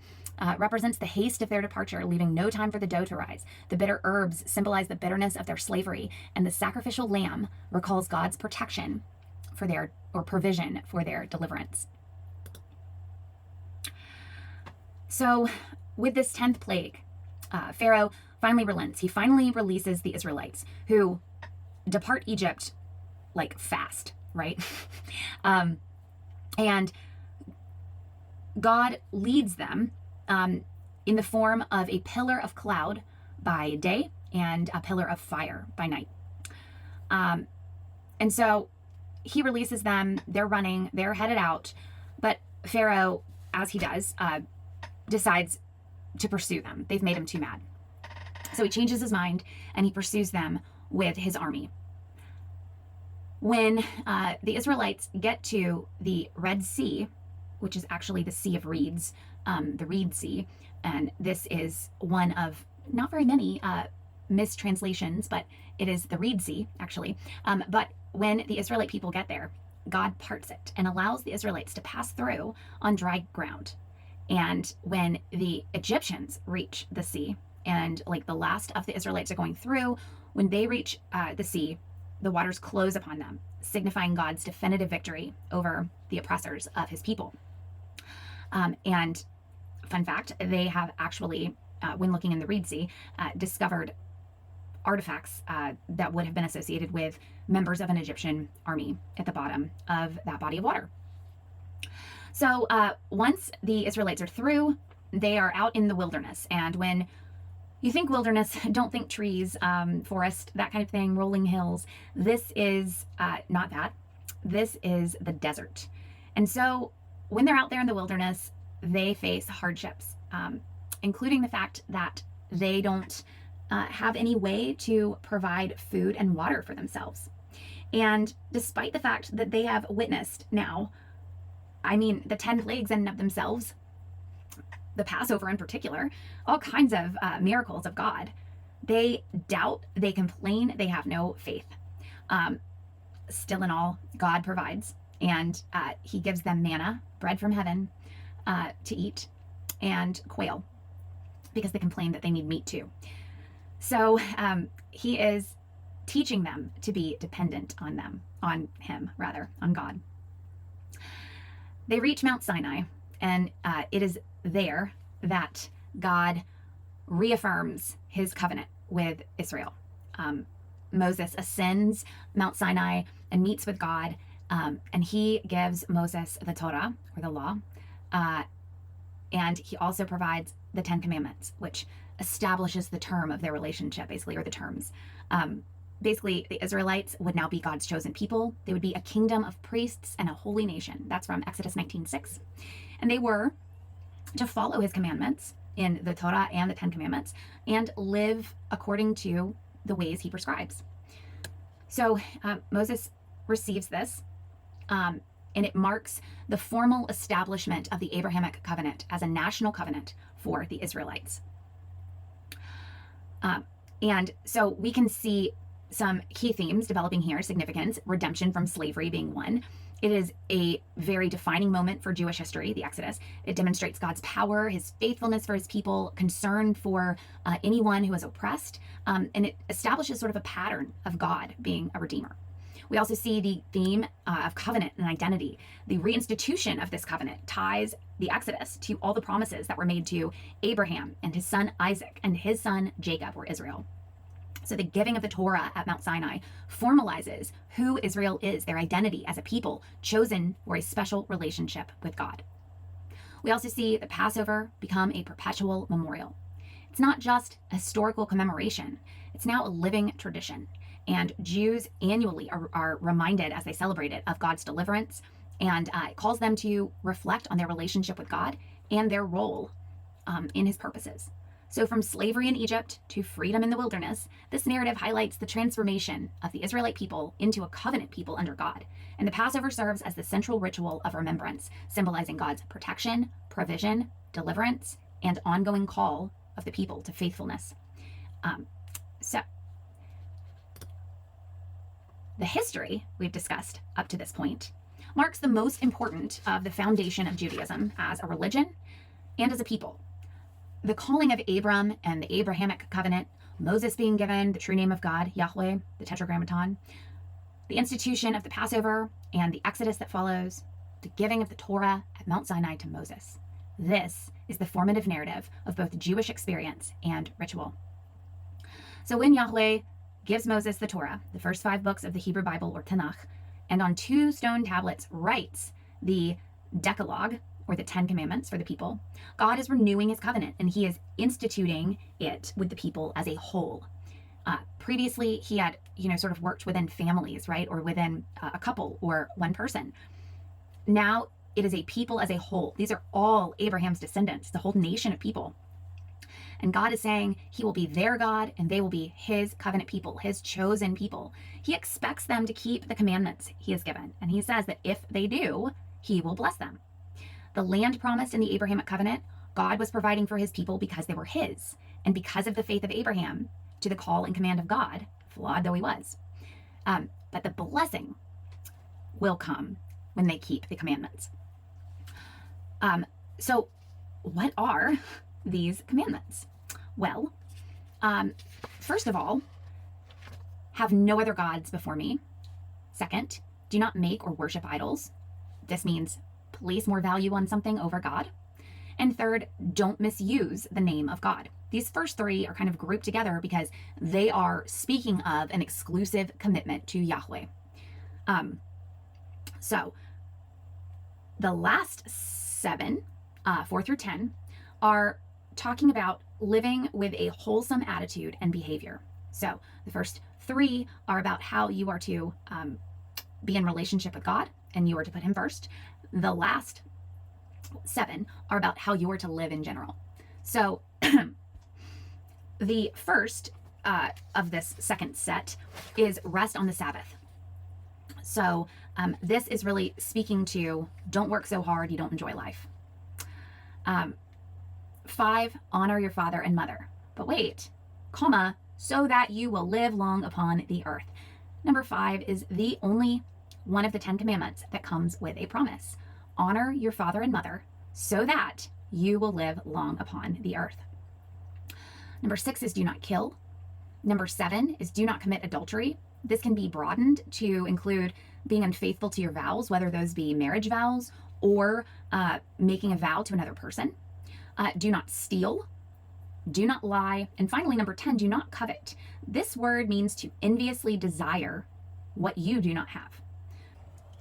represents the haste of their departure, leaving no time for the dough to rise. The bitter herbs symbolize the bitterness of their slavery, and the sacrificial lamb recalls God's protection for their, or provision for their deliverance. So with this 10th plague, Pharaoh finally relents. He finally releases the Israelites, who depart Egypt like fast, right? And God leads them in the form of a pillar of cloud by day and a pillar of fire by night. And so he releases them, they're running, they're headed out, but Pharaoh, as he does, decides to pursue them. They've made him too mad. So he changes his mind and he pursues them with his army. When the Israelites get to the Red Sea, which is actually the Sea of Reeds, the Reed Sea, and this is one of not very many mistranslations, but it is the Reed Sea, actually. But when the Israelite people get there, God parts it and allows the Israelites to pass through on dry ground. And when the Egyptians reach the sea, and like the last of the Israelites are going through, when they reach the sea, the waters close upon them, signifying God's definitive victory over the oppressors of his people. And fun fact, they have actually, when looking in the Reed Sea, discovered artifacts that would have been associated with members of an Egyptian army at the bottom of that body of water. So once the Israelites are through, they are out in the wilderness. And when you think wilderness, don't think trees, forest, that kind of thing, rolling hills. This is not that. This is the desert. And so when they're out there in the wilderness, they face hardships, including the fact that they don't have any way to provide food and water for themselves. And despite the fact that they have witnessed now, I mean, the 10 plagues in and of themselves, the Passover in particular, all kinds of miracles of God, they doubt, they complain, they have no faith. Still in all, God provides, and he gives them manna, bread from heaven, to eat, and quail, because they complain that they need meat too. So he is teaching them to be dependent on God. They reach Mount Sinai, and it is there that God reaffirms his covenant with Israel. Moses ascends Mount Sinai and meets with God, and he gives Moses the Torah, or the law, and he also provides the 10 Commandments, which establishes the term of their relationship, basically, or the terms. Basically, the Israelites would now be God's chosen people. They would be a kingdom of priests and a holy nation. That's from Exodus 19:6. And they were to follow his commandments in the Torah and the 10 Commandments and live according to the ways he prescribes. So Moses receives this, and it marks the formal establishment of the Abrahamic covenant as a national covenant for the Israelites. And so we can see some key themes developing here: significance, redemption from slavery being one. It is a very defining moment for Jewish history, the Exodus. It demonstrates God's power, his faithfulness for his people, concern for anyone who is oppressed, and it establishes sort of a pattern of God being a redeemer. We also see the theme of covenant and identity. The reinstitution of this covenant ties the Exodus to all the promises that were made to Abraham and his son Isaac and his son Jacob, or Israel. So the giving of the Torah at Mount Sinai formalizes who Israel is, their identity as a people chosen for a special relationship with God. We also see the Passover become a perpetual memorial. It's not just a historical commemoration, it's now a living tradition. And Jews annually are reminded as they celebrate it of God's deliverance, and it calls them to reflect on their relationship with God and their role in his purposes. So from slavery in Egypt to freedom in the wilderness, this narrative highlights the transformation of the Israelite people into a covenant people under God. And the Passover serves as the central ritual of remembrance, symbolizing God's protection, provision, deliverance, and ongoing call of the people to faithfulness. So the history we've discussed up to this point marks the most important of the foundation of Judaism as a religion and as a people. The calling of Abram and the Abrahamic covenant, Moses being given the true name of God, Yahweh, the Tetragrammaton, the institution of the Passover and the Exodus that follows, the giving of the Torah at Mount Sinai to Moses. This is the formative narrative of both Jewish experience and ritual. So when Yahweh gives Moses the Torah, the first 5 books of the Hebrew Bible, or Tanakh, and on 2 stone tablets writes the Decalogue, or the 10 Commandments for the people, God is renewing his covenant, and he is instituting it with the people as a whole. Previously, he had, sort of worked within families, right, or within a couple or one person. Now it is a people as a whole. These are all Abraham's descendants, the whole nation of people. And God is saying he will be their God and they will be his covenant people, his chosen people. He expects them to keep the commandments he has given. And he says that if they do, he will bless them. The land promised in the Abrahamic covenant, God was providing for his people because they were his, and because of the faith of Abraham to the call and command of God, flawed though he was. But the blessing will come when they keep the commandments. So what are these commandments? Well, first of all, have no other gods before me. Second, do not make or worship idols. This means place more value on something over God. And third, don't misuse the name of God. These first 3 are kind of grouped together because they are speaking of an exclusive commitment to Yahweh. So the last 7, 4 through 10, are talking about living with a wholesome attitude and behavior. So the first 3 are about how you are to be in relationship with God, and you are to put him first. The last 7 are about how you are to live in general. So the first of this second set is rest on the Sabbath. So this is really speaking to don't work so hard you don't enjoy life. 5, honor your father and mother. But wait, comma, so that you will live long upon the earth. Number 5 is the only one of the 10 commandments that comes with a promise. Honor your father and mother so that you will live long upon the earth. Number 6 is do not kill. Number 7 is do not commit adultery. This can be broadened to include being unfaithful to your vows, whether those be marriage vows or making a vow to another person. Do not steal. Do not lie. And finally, number 10, do not covet. This word means to enviously desire what you do not have.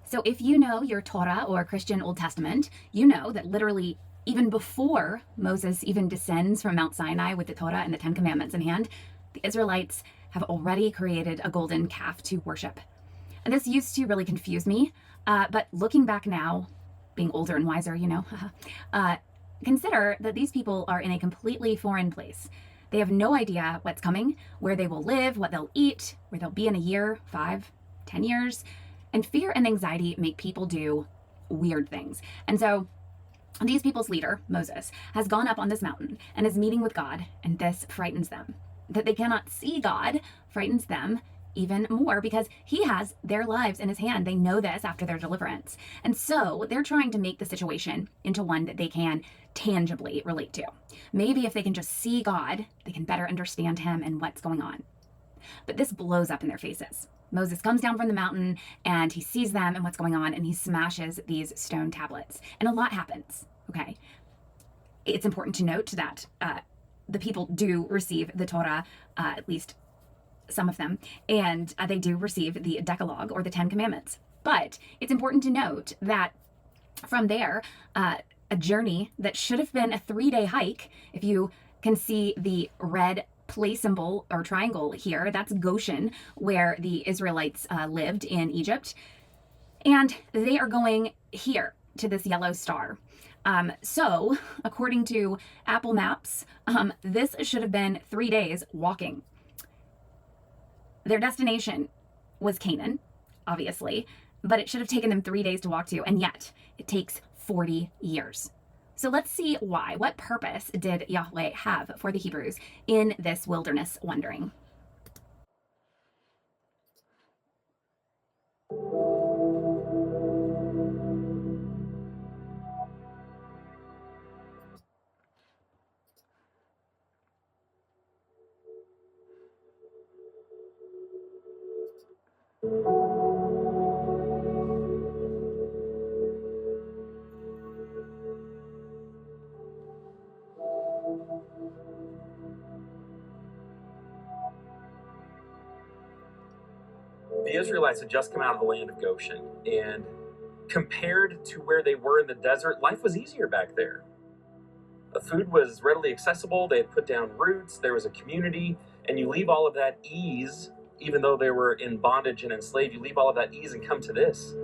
So if you know your Torah or Christian Old Testament, you know that literally even before Moses even descends from Mount Sinai with the Torah and the 10 Commandments in hand, the Israelites have already created a golden calf to worship. And this used to really confuse me, but looking back now, being older and wiser, consider that these people are in a completely foreign place. They have no idea what's coming, where they will live, what they'll eat, where they'll be in a year, 5, 10 years. And fear and anxiety make people do weird things. And so these people's leader, Moses, has gone up on this mountain and is meeting with God, and this frightens them. That they cannot see God frightens them even more because he has their lives in his hand. They know this after their deliverance. And so they're trying to make the situation into one that they can tangibly relate to. Maybe if they can just see God, they can better understand him and what's going on. But this blows up in their faces. Moses comes down from the mountain and he sees them and what's going on, and he smashes these stone tablets. And a lot happens, okay? It's important to note that the people do receive the Torah, at least some of them, and they do receive the Decalogue or the 10 Commandments. But it's important to note that from there, a journey that should have been a 3-day hike, if you can see the red play symbol or triangle here, that's Goshen, where the Israelites lived in Egypt. And they are going here to this yellow star. So according to Apple Maps, this should have been 3 days walking. Their destination was Canaan, obviously, but it should have taken them 3 days to walk to, and yet it takes 40 years. So let's see why. What purpose did Yahweh have for the Hebrews in this wilderness wandering? The Israelites had just come out of the land of Goshen, and compared to where they were in the desert, life was easier back there. The food was readily accessible, they had put down roots, there was a community, and you leave all of that ease, even though they were in bondage and enslaved, you leave all of that ease and come to this.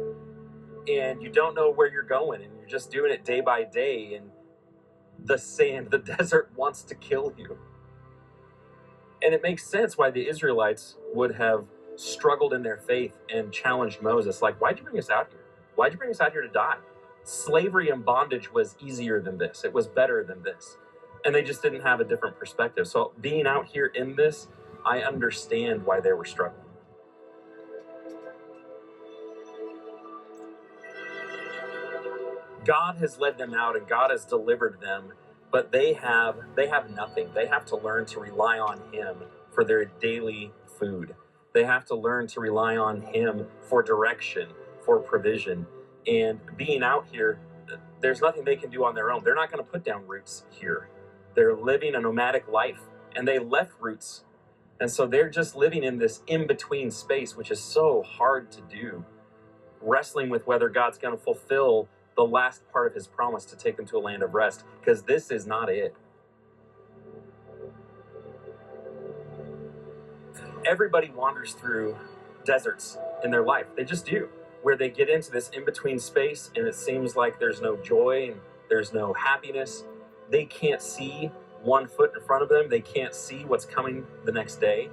And you don't know where you're going, and you're just doing it day by day, and the sand, the desert wants to kill you. And it makes sense why the Israelites would have struggled in their faith and challenged Moses, like, why'd you bring us out here? Why'd you bring us out here to die? Slavery and bondage was easier than this. It was better than this. And they just didn't have a different perspective. So being out here in this, I understand why they were struggling. God has led them out and God has delivered them, but they have nothing. They have to learn to rely on him for their daily food. They have to learn to rely on him for direction, for provision. And being out here, there's nothing they can do on their own. They're not going to put down roots here. They're living a nomadic life, and they left roots. And so they're just living in this in-between space, which is so hard to do. Wrestling with whether God's going to fulfill the last part of his promise to take them to a land of rest, because this is not it. Everybody wanders through deserts in their life. They just do, where they get into this in-between space and it seems like there's no joy and There's no happiness. They can't see 1 foot in front of them. They can't see what's coming the next day.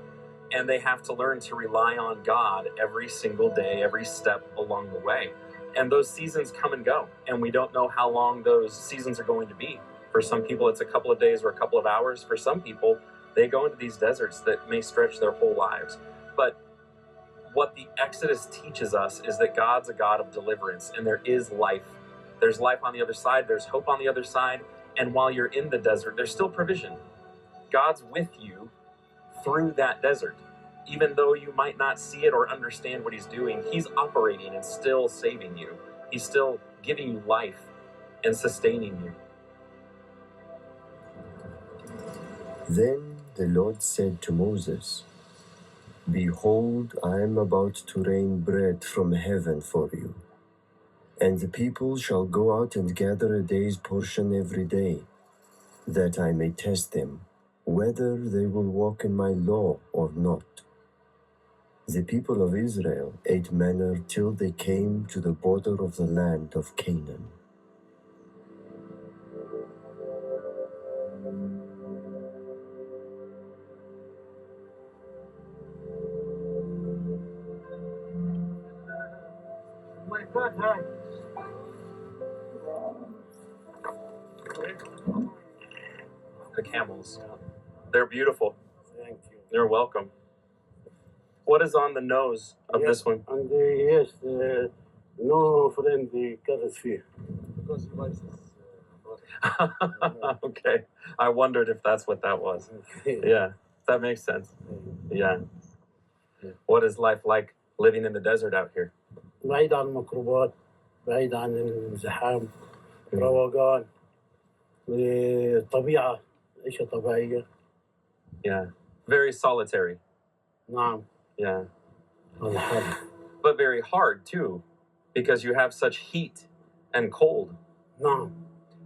And they have to learn to rely on God every single day, every step along the way. And those seasons come and go. And we don't know how long those seasons are going to be. For some people, it's a couple of days or a couple of hours. For some people, they go into these deserts that may stretch their whole lives. But what the Exodus teaches us is that God's a God of deliverance, and there is life. There's life on the other side. There's hope on the other side. And while you're in the desert, there's still provision. God's with you through that desert. Even though you might not see it or understand what he's doing, he's operating and still saving you. He's still giving you life and sustaining you. Then the Lord said to Moses, "Behold, I am about to rain bread from heaven for you, and the people shall go out and gather a day's portion every day, that I may test them, whether they will walk in my law or not." The people of Israel ate manna till they came to the border of the land of Canaan. The camels, they're beautiful. Thank you. You're welcome. What is on the nose of this one? And yes, no friend carries fear. Because he likes Okay. I wondered if that's what that was. Yeah, that makes sense. Yeah. What is life like living in the desert out here? بعيد عن الميكروبات، بعيد عن الزحام، روقان، طبيعة، عيشة طبيعية. Yeah. Very solitary. نعم. Yeah. هذا حلو. But very hard too, because you have such heat and cold. نعم.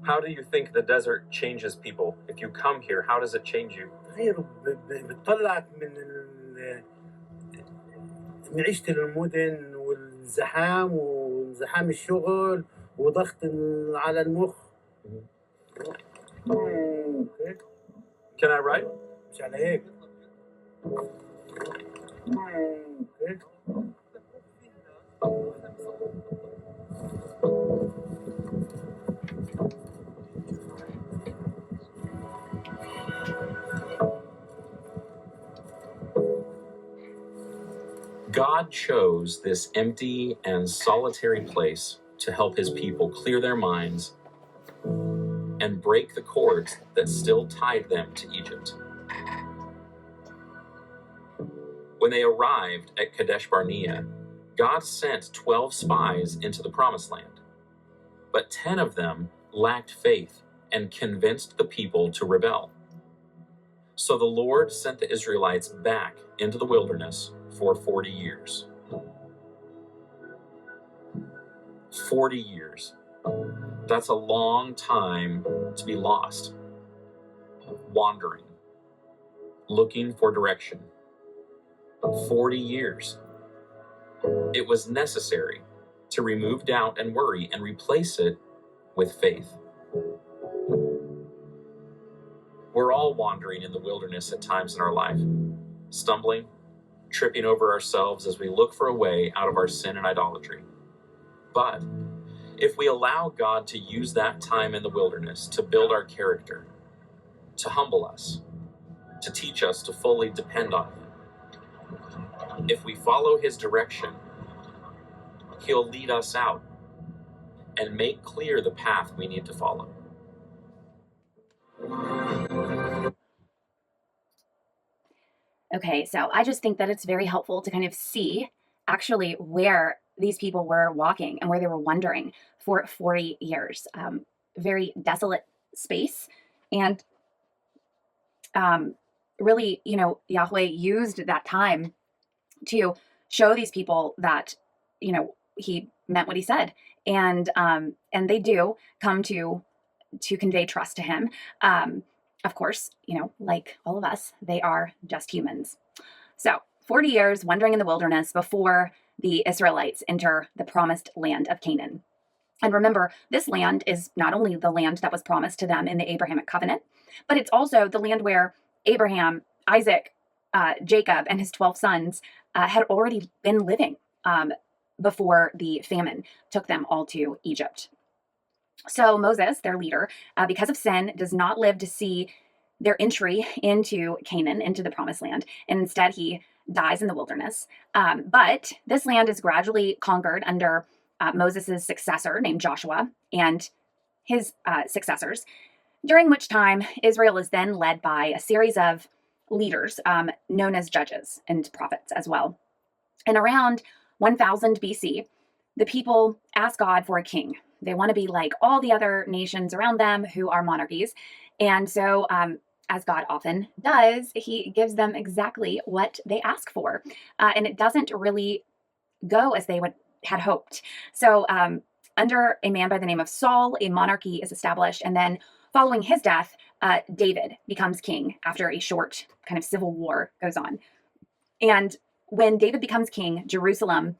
How do you think the desert changes people? If you come here, how does it change you? غير بتطلعك من عيشة المدن والزحام وزحام الشغل وضغط على المخ. Can I write? مش على هيك. God chose this empty and solitary place to help his people clear their minds and break the cords that still tied them to Egypt. When they arrived at Kadesh Barnea, God sent 12 spies into the promised land, but 10 of them lacked faith and convinced the people to rebel. So the Lord sent the Israelites back into the wilderness for 40 years. 40 years. That's a long time to be lost, wandering, looking for direction. 40 years. It was necessary to remove doubt and worry and replace it with faith. We're all wandering in the wilderness at times in our life, stumbling, tripping over ourselves as we look for a way out of our sin and idolatry. But if we allow God to use that time in the wilderness to build our character, to humble us, to teach us to fully depend on Him, if we follow His direction, He'll lead us out and make clear the path we need to follow. Okay, so I just think that it's very helpful to kind of see actually where these people were walking and where they were wandering for 40 years. Very desolate space. And really, Yahweh used that time to show these people that, He meant what He said. And they do come to convey trust to Him. Of course, like all of us, they are just humans. So 40 years wandering in the wilderness before the Israelites enter the promised land of Canaan. And remember, this land is not only the land that was promised to them in the Abrahamic covenant, but it's also the land where Abraham, Isaac, Jacob, and his 12 sons had already been living before the famine took them all to Egypt. So Moses, their leader, because of sin, does not live to see their entry into Canaan, into the promised land. And instead, he dies in the wilderness. But this land is gradually conquered under Moses' successor named Joshua and his successors, during which time Israel is then led by a series of leaders known as judges and prophets as well. And around 1000 BC, the people ask God for a king. They want to be like all the other nations around them who are monarchies. And so, as God often does, he gives them exactly what they ask for. And it doesn't really go as they had hoped. So, under a man by the name of Saul, a monarchy is established. And then following his death, David becomes king after a short kind of civil war goes on. And when David becomes king, Jerusalem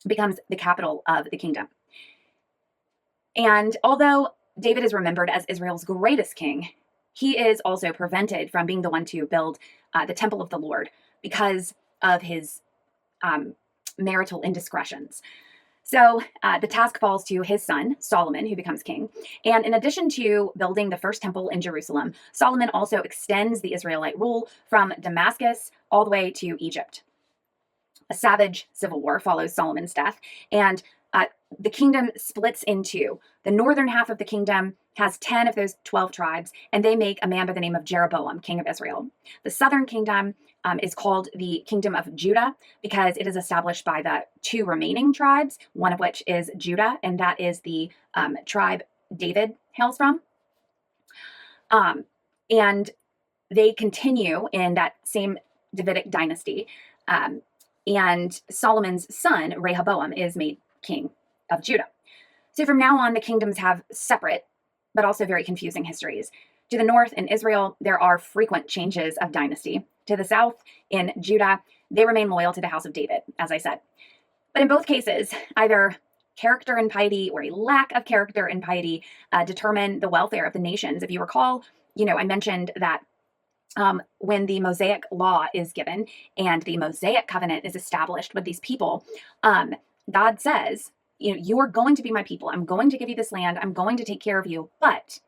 becomes the capital of the kingdom. And although David is remembered as Israel's greatest king, he is also prevented from being the one to build the temple of the Lord because of his marital indiscretions. So the task falls to his son, Solomon, who becomes king. And in addition to building the first temple in Jerusalem, Solomon also extends the Israelite rule from Damascus all the way to Egypt. A savage civil war follows Solomon's death, and the kingdom splits into the northern half of the kingdom has 10 of those 12 tribes, and they make a man by the name of Jeroboam, king of Israel. The southern kingdom is called the kingdom of Judah because it is established by the two remaining tribes, one of which is Judah, and that is the tribe David hails from. And they continue in that same Davidic dynasty. And Solomon's son, Rehoboam, is made king of Judah. So from now on, the kingdoms have separate, but also very confusing histories. To the north, in Israel, there are frequent changes of dynasty. To the south, in Judah, they remain loyal to the house of David, as I said. But in both cases, either character and piety or a lack of character and piety determine the welfare of the nations. If you recall, I mentioned that when the Mosaic law is given and the Mosaic covenant is established with these people, God says, you're going to be my people. I'm going to give you this land. I'm going to take care of you. But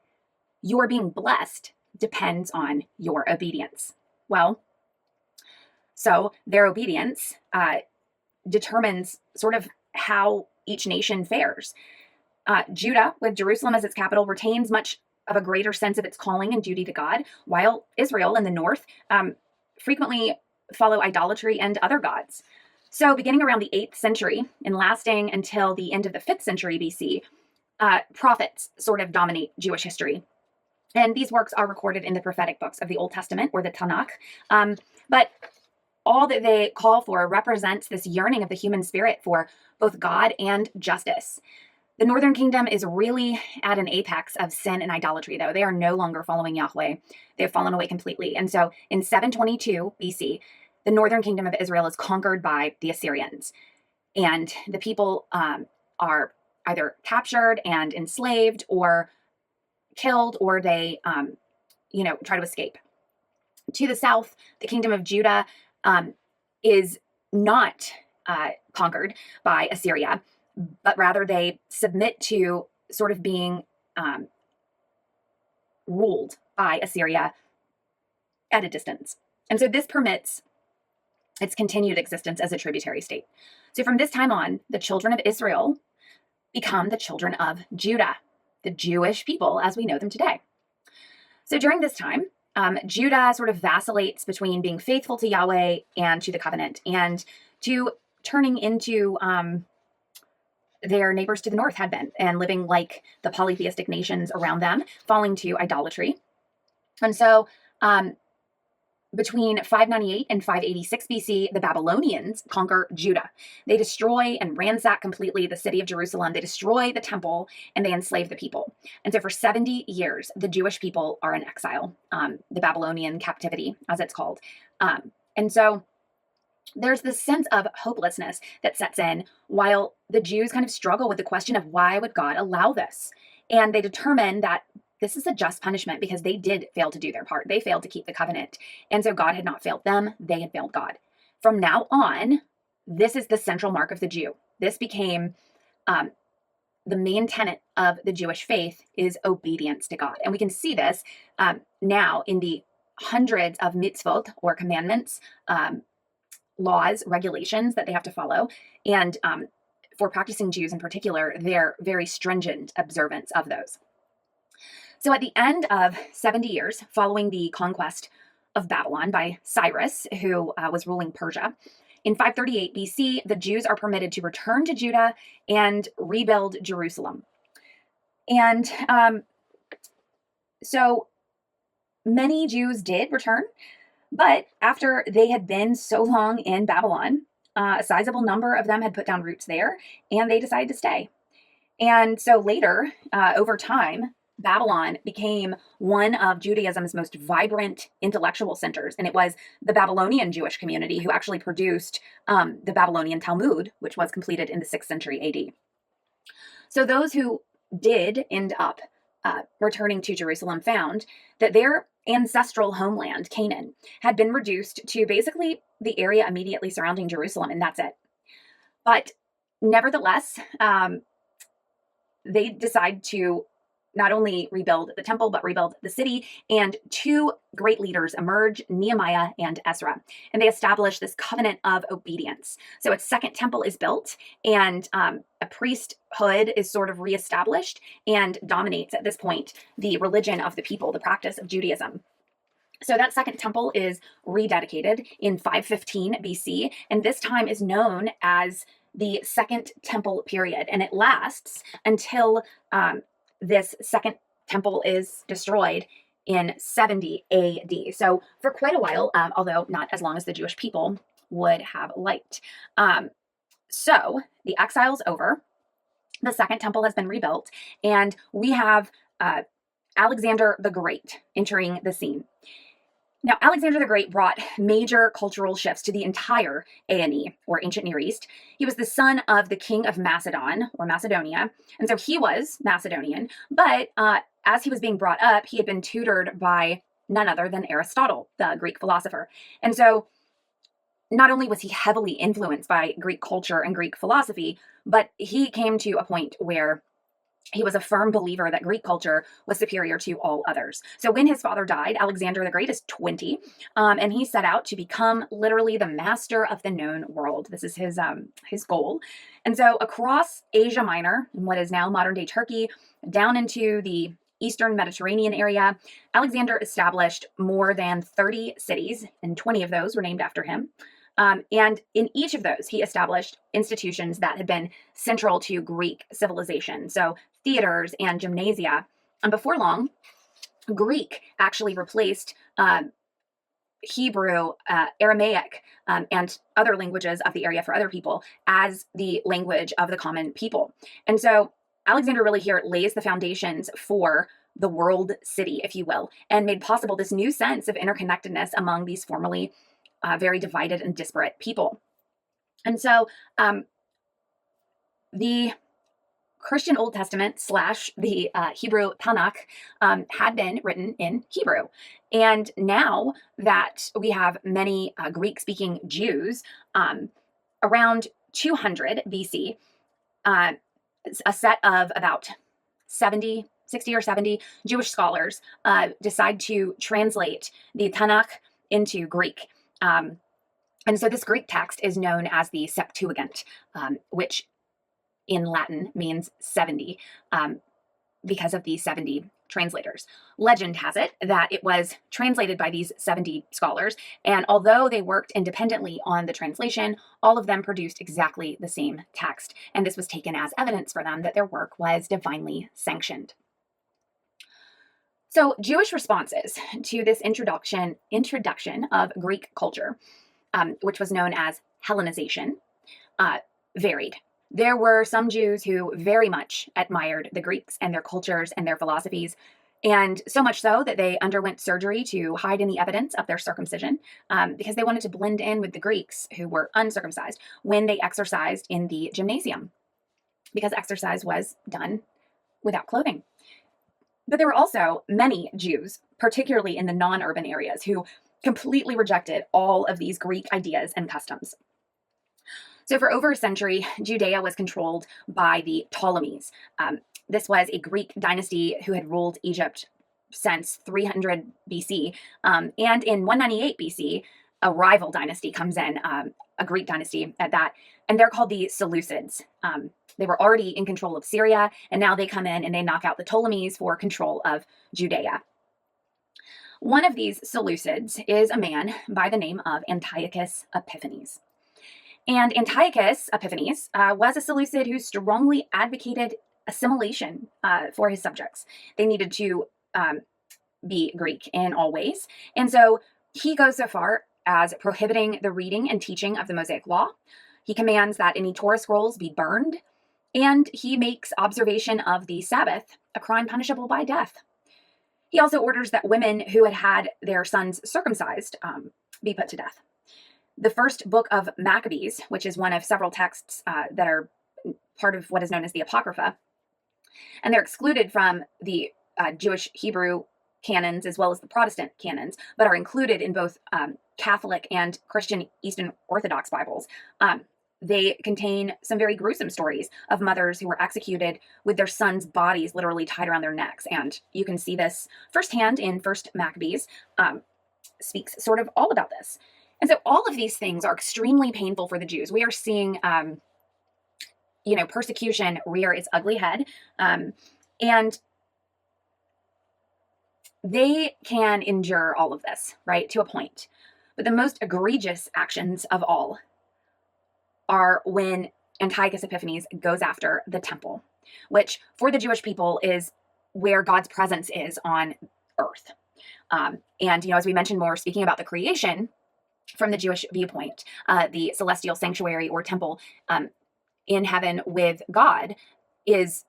your being blessed depends on your obedience. Well, so their obedience determines sort of how each nation fares. Judah, with Jerusalem as its capital, retains much of a greater sense of its calling and duty to God, while Israel in the north frequently follow idolatry and other gods. So beginning around the 8th century and lasting until the end of the 5th century BC, prophets sort of dominate Jewish history. And these works are recorded in the prophetic books of the Old Testament, or the Tanakh. But all that they call for represents this yearning of the human spirit for both God and justice. The northern kingdom is really at an apex of sin and idolatry, though. They are no longer following Yahweh. They have fallen away completely. And so in 722 BC, the northern kingdom of Israel is conquered by the Assyrians. And the people are either captured and enslaved or killed, or they, try to escape. To the south, the kingdom of Judah is not conquered by Assyria, but rather they submit to sort of being ruled by Assyria at a distance. And so this permits its continued existence as a tributary state. So from this time on, the children of Israel become the children of Judah, the Jewish people as we know them today. So during this time, Judah sort of vacillates between being faithful to Yahweh and to the covenant, and to turning into their neighbors to the north had been, and living like the polytheistic nations around them, falling to idolatry. And so between 598 and 586 BC, the Babylonians conquer Judah. They destroy and ransack completely the city of Jerusalem. They destroy the temple, and they enslave the people. And so for 70 years, the Jewish people are in exile, the Babylonian captivity, as it's called. And so there's this sense of hopelessness that sets in while the Jews kind of struggle with the question of why would God allow this? And they determine that this is a just punishment because they did fail to do their part. They failed to keep the covenant. And so God had not failed them, they had failed God. From now on, this is the central mark of the Jew. This became the main tenet of the Jewish faith is obedience to God. And we can see this now in the hundreds of mitzvot or commandments, laws, regulations that they have to follow. And for practicing Jews in particular, their very stringent observance of those. So at the end of 70 years following the conquest of Babylon by Cyrus, who was ruling Persia, in 538 BC, the Jews are permitted to return to Judah and rebuild Jerusalem. And so many Jews did return, but after they had been so long in Babylon, a sizable number of them had put down roots there, and they decided to stay. And so later, over time, Babylon became one of Judaism's most vibrant intellectual centers. And it was the Babylonian Jewish community who actually produced the Babylonian Talmud, which was completed in the 6th century AD. So those who did end up returning to Jerusalem found that their ancestral homeland, Canaan, had been reduced to basically the area immediately surrounding Jerusalem, and that's it. But nevertheless, they decide to not only rebuild the temple, but rebuild the city. And two great leaders emerge, Nehemiah and Ezra. And they establish this covenant of obedience. So a second temple is built, and a priesthood is sort of reestablished and dominates at this point the religion of the people, the practice of Judaism. So that second temple is rededicated in 515 BC, and this time is known as the Second Temple period, and it lasts until this second temple is destroyed in 70 AD. So for quite a while, although not as long as the Jewish people would have liked. So the exile's over, the second temple has been rebuilt, and we have Alexander the Great entering the scene. Now, Alexander the Great brought major cultural shifts to the entire A&E, or Ancient Near East. He was the son of the king of Macedon, or Macedonia, and so he was Macedonian, but as he was being brought up, he had been tutored by none other than Aristotle, the Greek philosopher. And so not only was he heavily influenced by Greek culture and Greek philosophy, but he came to a point where he was a firm believer that Greek culture was superior to all others. So when his father died, Alexander the Great is 20, and he set out to become literally the master of the known world. This is his goal. And so across Asia Minor, in what is now modern-day Turkey, down into the Eastern Mediterranean area, Alexander established more than 30 cities, and 20 of those were named after him. And in each of those, he established institutions that had been central to Greek civilization. So theaters and gymnasia. And before long, Greek actually replaced Hebrew, Aramaic, and other languages of the area for other people as the language of the common people. And so Alexander really here lays the foundations for the world city, if you will, and made possible this new sense of interconnectedness among these formerly very divided and disparate people. And so the Christian Old Testament / the Hebrew Tanakh had been written in Hebrew. And now that we have many Greek-speaking Jews, around 200 BC, a set of about 60 or 70 Jewish scholars decide to translate the Tanakh into Greek. And so this Greek text is known as the Septuagint, which in Latin means 70, because of the 70 translators. Legend has it that it was translated by these 70 scholars, and although they worked independently on the translation, all of them produced exactly the same text, and this was taken as evidence for them that their work was divinely sanctioned. So Jewish responses to this introduction of Greek culture, which was known as Hellenization, varied. There were some Jews who very much admired the Greeks and their cultures and their philosophies, And so much so that they underwent surgery to hide any evidence of their circumcision, because they wanted to blend in with the Greeks who were uncircumcised when they exercised in the gymnasium, because exercise was done without clothing. But there were also many Jews, particularly in the non-urban areas, who completely rejected all of these Greek ideas and customs. So for over a century, Judea was controlled by the Ptolemies. This was a Greek dynasty who had ruled Egypt since 300 BC. And in 198 BC, a rival dynasty comes in, a Greek dynasty at that, and they're called the Seleucids. They were already in control of Syria, and now they come in and they knock out the Ptolemies for control of Judea. One of these Seleucids is a man by the name of Antiochus Epiphanes. And Antiochus Epiphanes was a Seleucid who strongly advocated assimilation for his subjects. They needed to be Greek in all ways. And so he goes so far as prohibiting the reading and teaching of the Mosaic Law. He commands that any Torah scrolls be burned, and he makes observation of the Sabbath a crime punishable by death. He also orders that women who had had their sons circumcised be put to death. The first book of Maccabees, which is one of several texts that are part of what is known as the Apocrypha, and they're excluded from the Jewish Hebrew canons as well as the Protestant canons, but are included in both Catholic and Christian Eastern Orthodox Bibles. They contain some very gruesome stories of mothers who were executed with their sons' bodies literally tied around their necks. And you can see this firsthand in First Maccabees, speaks sort of all about this. And so all of these things are extremely painful for the Jews. We are seeing, persecution rear its ugly head. And they can endure all of this, right, to a point. But the most egregious actions of all are when Antiochus Epiphanes goes after the temple, which for the Jewish people is where God's presence is on earth. And, as we mentioned more, speaking about the creation from the Jewish viewpoint, the celestial sanctuary or temple in heaven with God is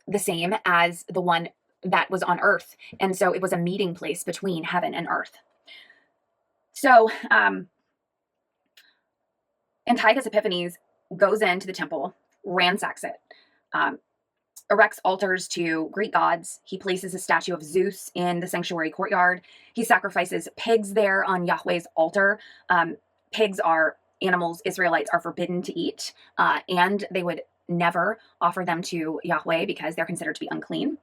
the same as the one that was on earth. And so it was a meeting place between heaven and earth. So Antiochus Epiphanes goes into the temple, ransacks it, erects altars to Greek gods. He places a statue of Zeus in the sanctuary courtyard. He sacrifices pigs there on Yahweh's altar. Pigs are animals Israelites are forbidden to eat, and they would never offer them to Yahweh because they're considered to be unclean.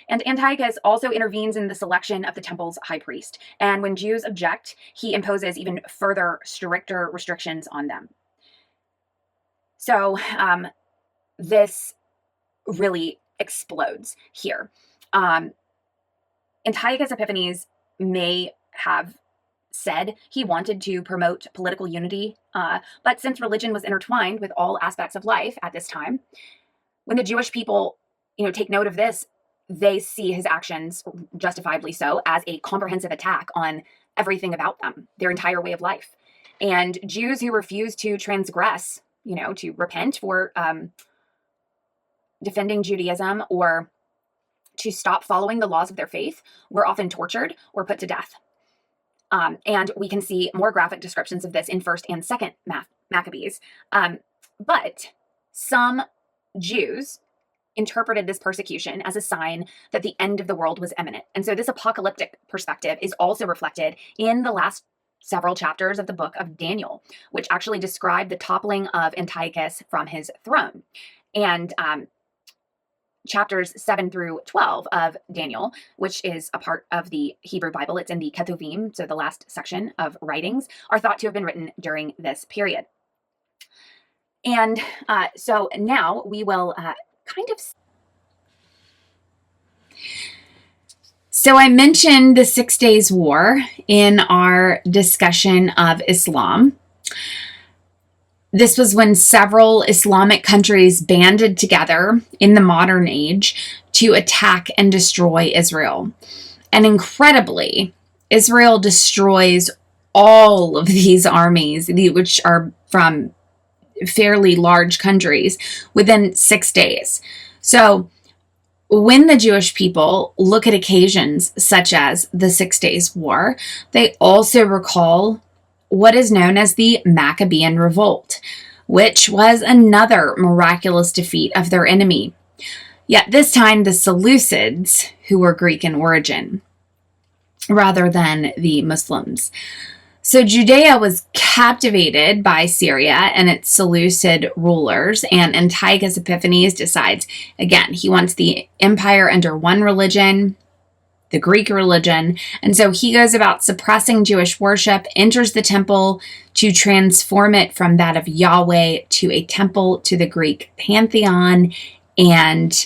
And Antiochus also intervenes in the selection of the temple's high priest. And when Jews object, he imposes even further stricter restrictions on them. So this really explodes here. Antiochus Epiphanes may have said he wanted to promote political unity, but since religion was intertwined with all aspects of life at this time, when the Jewish people, take note of this, they see his actions, justifiably so, as a comprehensive attack on everything about them, their entire way of life. And Jews who refuse to transgress, to repent for defending Judaism or to stop following the laws of their faith, were often tortured or put to death. And we can see more graphic descriptions of this in 1st and 2nd Maccabees. But some Jews interpreted this persecution as a sign that the end of the world was imminent. And so this apocalyptic perspective is also reflected in the last several chapters of the book of Daniel, which actually describe the toppling of Antiochus from his throne. And chapters 7 through 12 of Daniel, which is a part of the Hebrew Bible, it's in the Ketuvim, so the last section of writings, are thought to have been written during this period. And so now we will So I mentioned the 6 Days War in our discussion of Islam. This was when several Islamic countries banded together in the modern age to attack and destroy Israel. And incredibly, Israel destroys all of these armies, which are from fairly large countries, within 6 days. So when the Jewish people look at occasions such as the 6 Days War, they also recall what is known as the Maccabean Revolt, which was another miraculous defeat of their enemy. Yet this time the Seleucids, who were Greek in origin, rather than the Muslims. So Judea was captivated by Syria and its Seleucid rulers, and Antiochus Epiphanes decides, again, he wants the empire under one religion, the Greek religion, and so he goes about suppressing Jewish worship, enters the temple to transform it from that of Yahweh to a temple to the Greek pantheon, and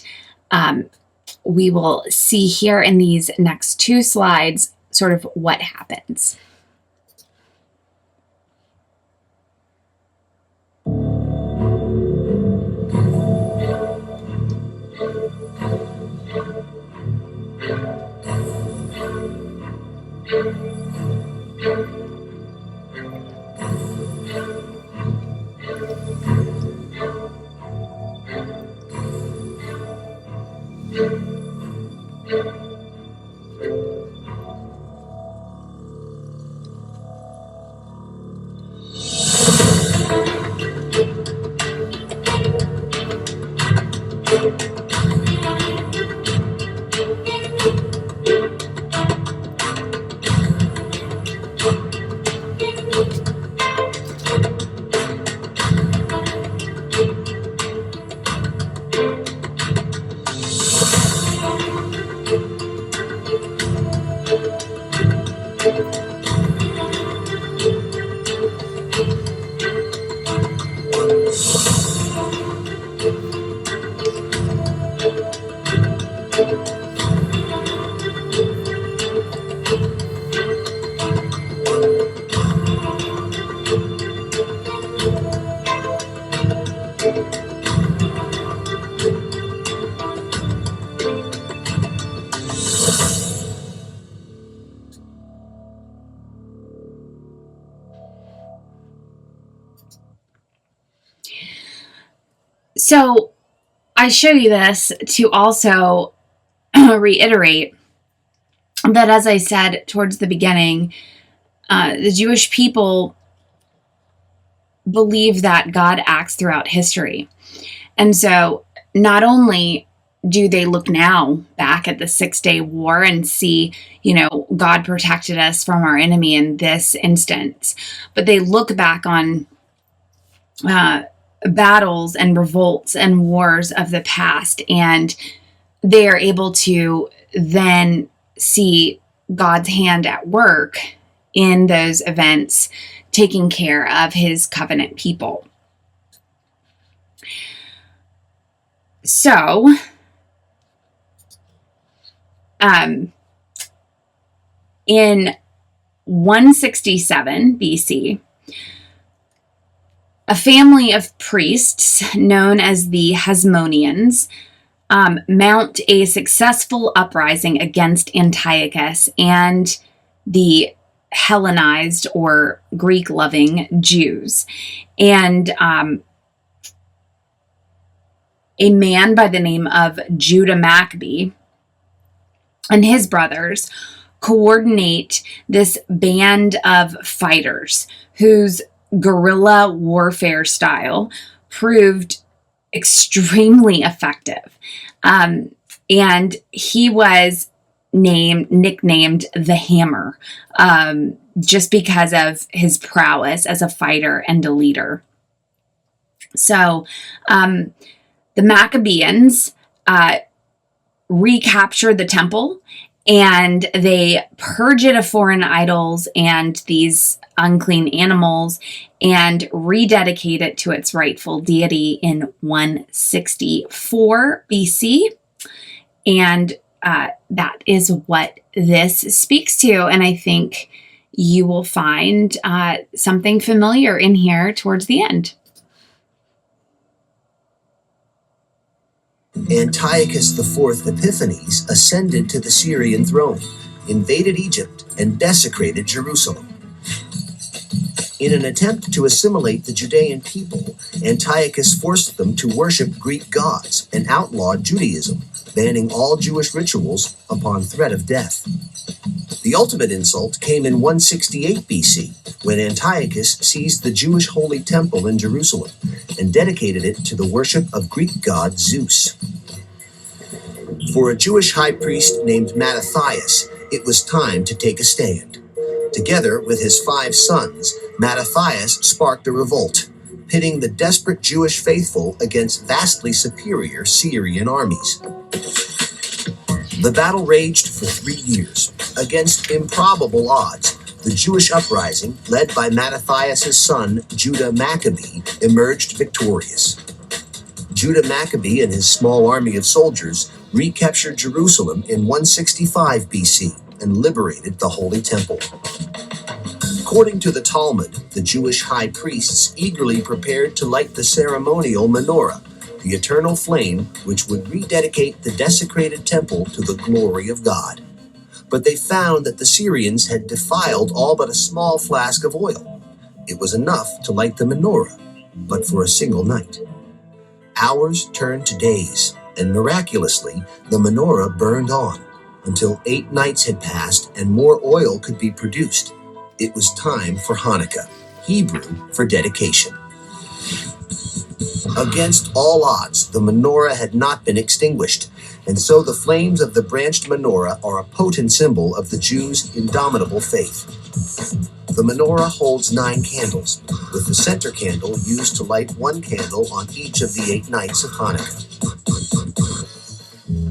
we will see here in these next two slides sort of what happens. So I show you this to also reiterate that, as I said towards the beginning, the Jewish people believe that God acts throughout history. And so not only do they look now back at the 6 Day War and see, God protected us from our enemy in this instance, but they look back on battles and revolts and wars of the past, and they are able to then see God's hand at work in those events, taking care of his covenant people. So, in 167 BC, a family of priests known as the Hasmoneans mount a successful uprising against Antiochus and the Hellenized or Greek-loving Jews. And a man by the name of Judah Maccabee and his brothers coordinate this band of fighters whose guerrilla warfare style proved extremely effective. And he was nicknamed the Hammer, just because of his prowess as a fighter and a leader. So the Maccabeans recapture the temple, and they purge it of foreign idols and these unclean animals and rededicate it to its rightful deity in 164 BC. And that is what this speaks to. And I think you will find something familiar in here towards the end. Antiochus IV Epiphanes ascended to the Syrian throne, invaded Egypt, and desecrated Jerusalem. In an attempt to assimilate the Judean people, Antiochus forced them to worship Greek gods and outlawed Judaism, banning all Jewish rituals upon threat of death. The ultimate insult came in 168 BC, when Antiochus seized the Jewish holy temple in Jerusalem and dedicated it to the worship of Greek god Zeus. For a Jewish high priest named Mattathias, it was time to take a stand. Together with his 5 sons, Mattathias sparked a revolt, pitting the desperate Jewish faithful against vastly superior Syrian armies. The battle raged for 3 years. Against improbable odds, the Jewish uprising, led by Mattathias' son, Judah Maccabee, emerged victorious. Judah Maccabee and his small army of soldiers recaptured Jerusalem in 165 BC and liberated the Holy Temple. According to the Talmud, the Jewish high priests eagerly prepared to light the ceremonial menorah, the eternal flame which would rededicate the desecrated temple to the glory of God. But they found that the Syrians had defiled all but a small flask of oil. It was enough to light the menorah, but for a single night. Hours turned to days, and miraculously, the menorah burned on until 8 nights had passed and more oil could be produced. It was time for Hanukkah, Hebrew for dedication. Against all odds, the menorah had not been extinguished, and so the flames of the branched menorah are a potent symbol of the Jews' indomitable faith. The menorah holds 9 candles, with the center candle used to light 1 candle on each of the 8 nights of Hanukkah.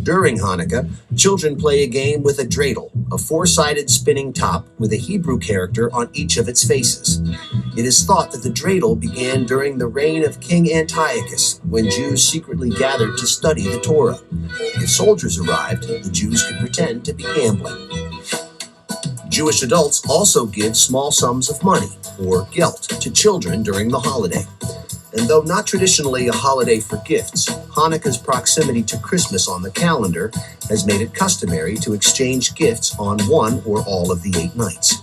During Hanukkah, children play a game with a dreidel, a 4-sided spinning top with a Hebrew character on each of its faces. It is thought that the dreidel began during the reign of King Antiochus, when Jews secretly gathered to study the Torah. If soldiers arrived, the Jews could pretend to be gambling. Jewish adults also give small sums of money, or gelt, to children during the holiday. And though not traditionally a holiday for gifts, Hanukkah's proximity to Christmas on the calendar has made it customary to exchange gifts on one or all of the 8 nights.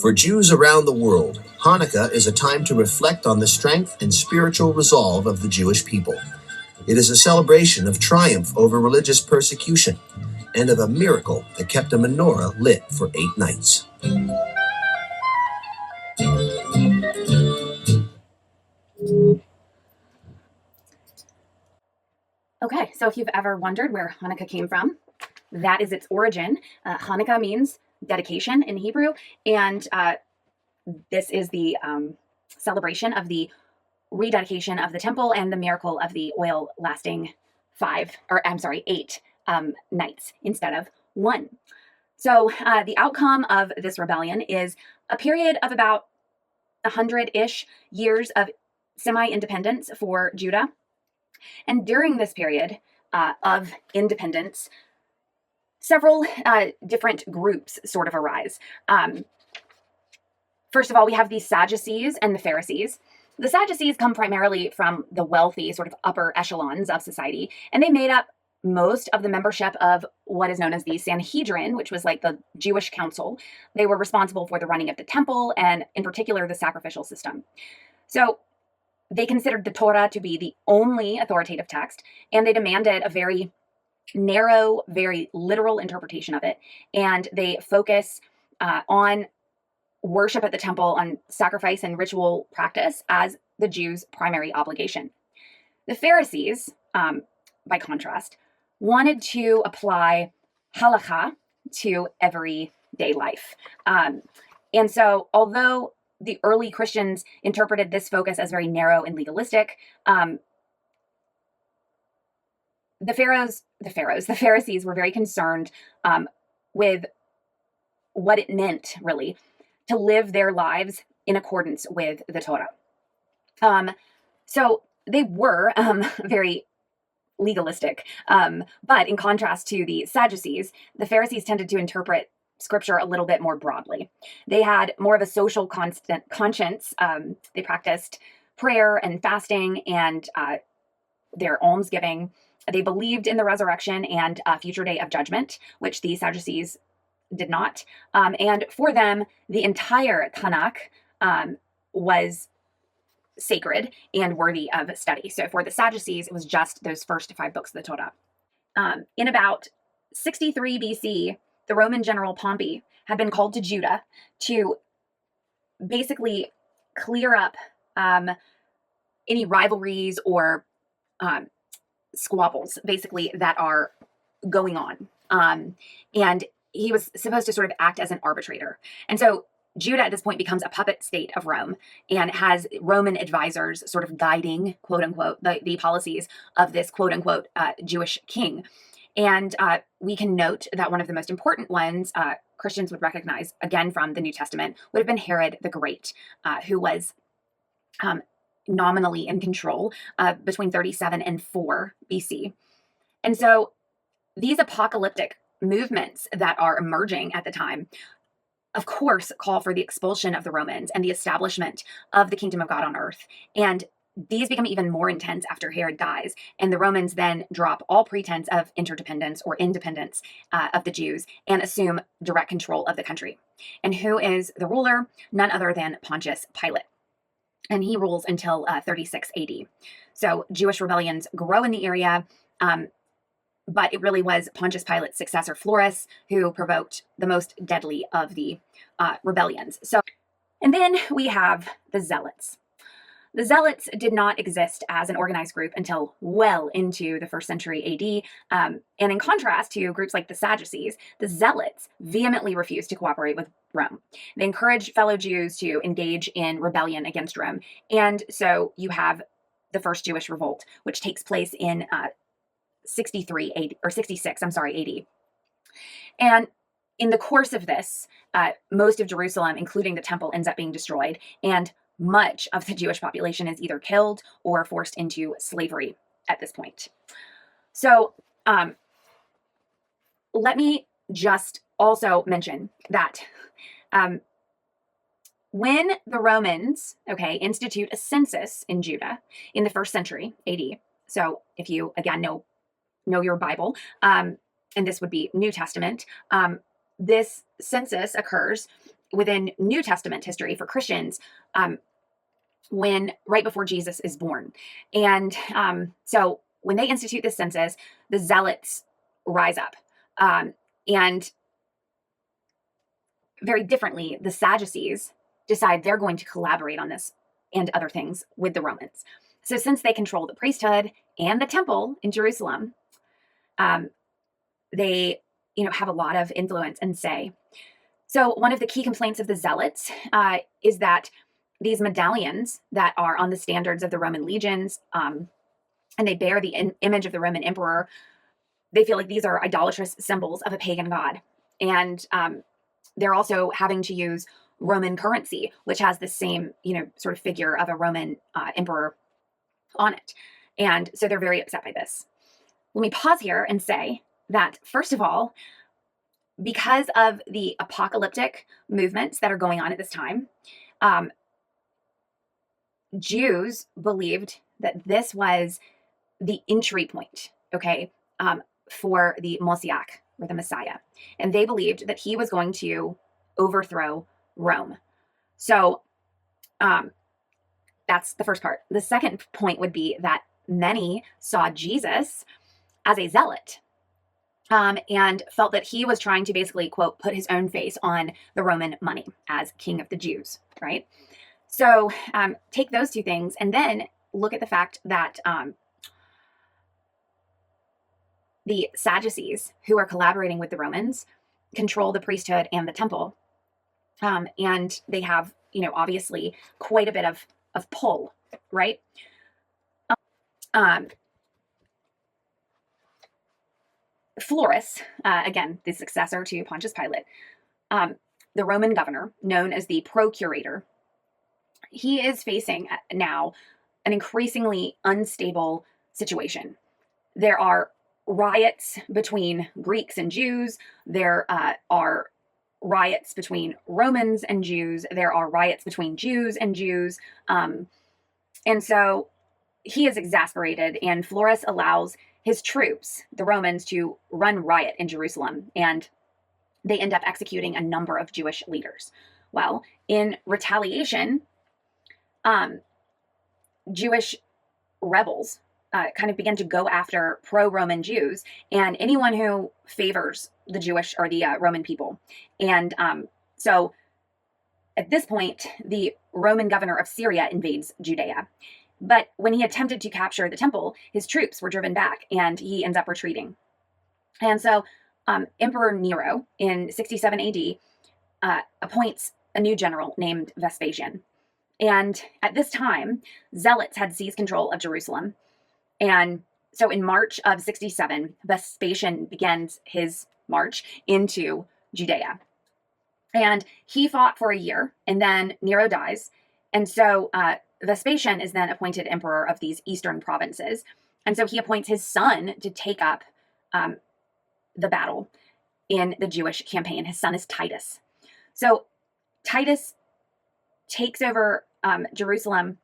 For Jews around the world, Hanukkah is a time to reflect on the strength and spiritual resolve of the Jewish people. It is a celebration of triumph over religious persecution and of a miracle that kept a menorah lit for 8 nights. Okay, so if you've ever wondered where Hanukkah came from, that is its origin. Hanukkah means dedication in Hebrew, and this is the celebration of the rededication of the temple and the miracle of the oil lasting 8 nights instead of 1. So the outcome of this rebellion is a period of about 100-ish years of semi-independence for Judah. And during this period of independence, several different groups sort of arise. First of all, we have the Sadducees and the Pharisees. The Sadducees come primarily from the wealthy, sort of upper echelons of society, and they made up most of the membership of what is known as the Sanhedrin, which was like the Jewish council. They were responsible for the running of the temple and, in particular, the sacrificial system. So they considered the Torah to be the only authoritative text, and they demanded a very narrow, very literal interpretation of it. And they focus on worship at the temple, on sacrifice and ritual practice as the Jews' primary obligation. The Pharisees, by contrast, wanted to apply halakha to everyday life. And so, although the early Christians interpreted this focus as very narrow and legalistic, the Pharisees were very concerned with what it meant, really, to live their lives in accordance with the Torah. So they were very legalistic. But in contrast to the Sadducees, the Pharisees tended to interpret Scripture a little bit more broadly. They had more of a social conscience. They practiced prayer and fasting and their almsgiving. They believed in the resurrection and a future day of judgment, which the Sadducees did not. And for them, the entire Tanakh was sacred and worthy of study. So for the Sadducees, it was just those first 5 books of the Torah. In about 63 BC, the Roman general Pompey had been called to Judah to basically clear up any rivalries or squabbles, basically, that are going on. And he was supposed to sort of act as an arbitrator. And so Judah at this point becomes a puppet state of Rome and has Roman advisors sort of guiding, quote unquote, the policies of this quote unquote Jewish king. And we can note that one of the most important ones Christians would recognize, again from the New Testament, would have been Herod the Great, who was nominally in control between 37 and 4 BC. And so these apocalyptic movements that are emerging at the time, of course, call for the expulsion of the Romans and the establishment of the kingdom of God on earth. And these become even more intense after Herod dies, and the Romans then drop all pretense of interdependence or independence of the Jews and assume direct control of the country. And who is the ruler? None other than Pontius Pilate. And he rules until 36 AD. So Jewish rebellions grow in the area, but it really was Pontius Pilate's successor, Florus, who provoked the most deadly of the rebellions. And then we have the Zealots. The Zealots did not exist as an organized group until well into the 1st century AD. And in contrast to groups like the Sadducees, the Zealots vehemently refused to cooperate with Rome. They encouraged fellow Jews to engage in rebellion against Rome. And so you have the First Jewish Revolt, which takes place in 66 AD. And in the course of this, most of Jerusalem, including the temple, ends up being destroyed, and much of the Jewish population is either killed or forced into slavery at this point. So let me just also mention that when the Romans, institute a census in Judah in the 1st century AD, so if you, again, know your Bible, and this would be New Testament, this census occurs within New Testament history for Christians right before Jesus is born. And so when they institute this census, the Zealots rise up. And very differently, the Sadducees decide they're going to collaborate on this and other things with the Romans. So since they control the priesthood and the temple in Jerusalem, they have a lot of influence and say. So one of the key complaints of the Zealots is that these medallions that are on the standards of the Roman legions, and they bear the image of the Roman emperor, they feel like these are idolatrous symbols of a pagan god. And they're also having to use Roman currency, which has the same, sort of figure of a Roman emperor on it. And so they're very upset by this. Let me pause here and say that, first of all, because of the apocalyptic movements that are going on at this time, Jews believed that this was the entry point, for the Messiah, or the Messiah. And they believed that he was going to overthrow Rome. So that's the first part. The second point would be that many saw Jesus as a zealot, and felt that he was trying to basically, quote, put his own face on the Roman money as king of the Jews, right? So take those two things and then look at the fact that the Sadducees, who are collaborating with the Romans, control the priesthood and the temple. And they have, obviously quite a bit of pull, right? Florus, again, the successor to Pontius Pilate, the Roman governor, known as the procurator, he is facing now an increasingly unstable situation. There are riots between Greeks and Jews. There are riots between Romans and Jews. There are riots between Jews and Jews. And so he is exasperated, and Florus allows his troops, the Romans, to run riot in Jerusalem, and they end up executing a number of Jewish leaders. Well, in retaliation, Jewish rebels kind of began to go after pro-Roman Jews and anyone who favors the Jewish or the Roman people. And so at this point, the Roman governor of Syria invades Judea. But when he attempted to capture the temple, his troops were driven back and he ends up retreating. And so Emperor Nero in 67 AD appoints a new general named Vespasian. And at this time, zealots had seized control of Jerusalem. And so in March of 67, Vespasian begins his march into Judea. And he fought for a year, and then Nero dies. And so Vespasian is then appointed emperor of these eastern provinces. And so he appoints his son to take up the battle in the Jewish campaign. His son is Titus. So Titus takes over Jerusalem,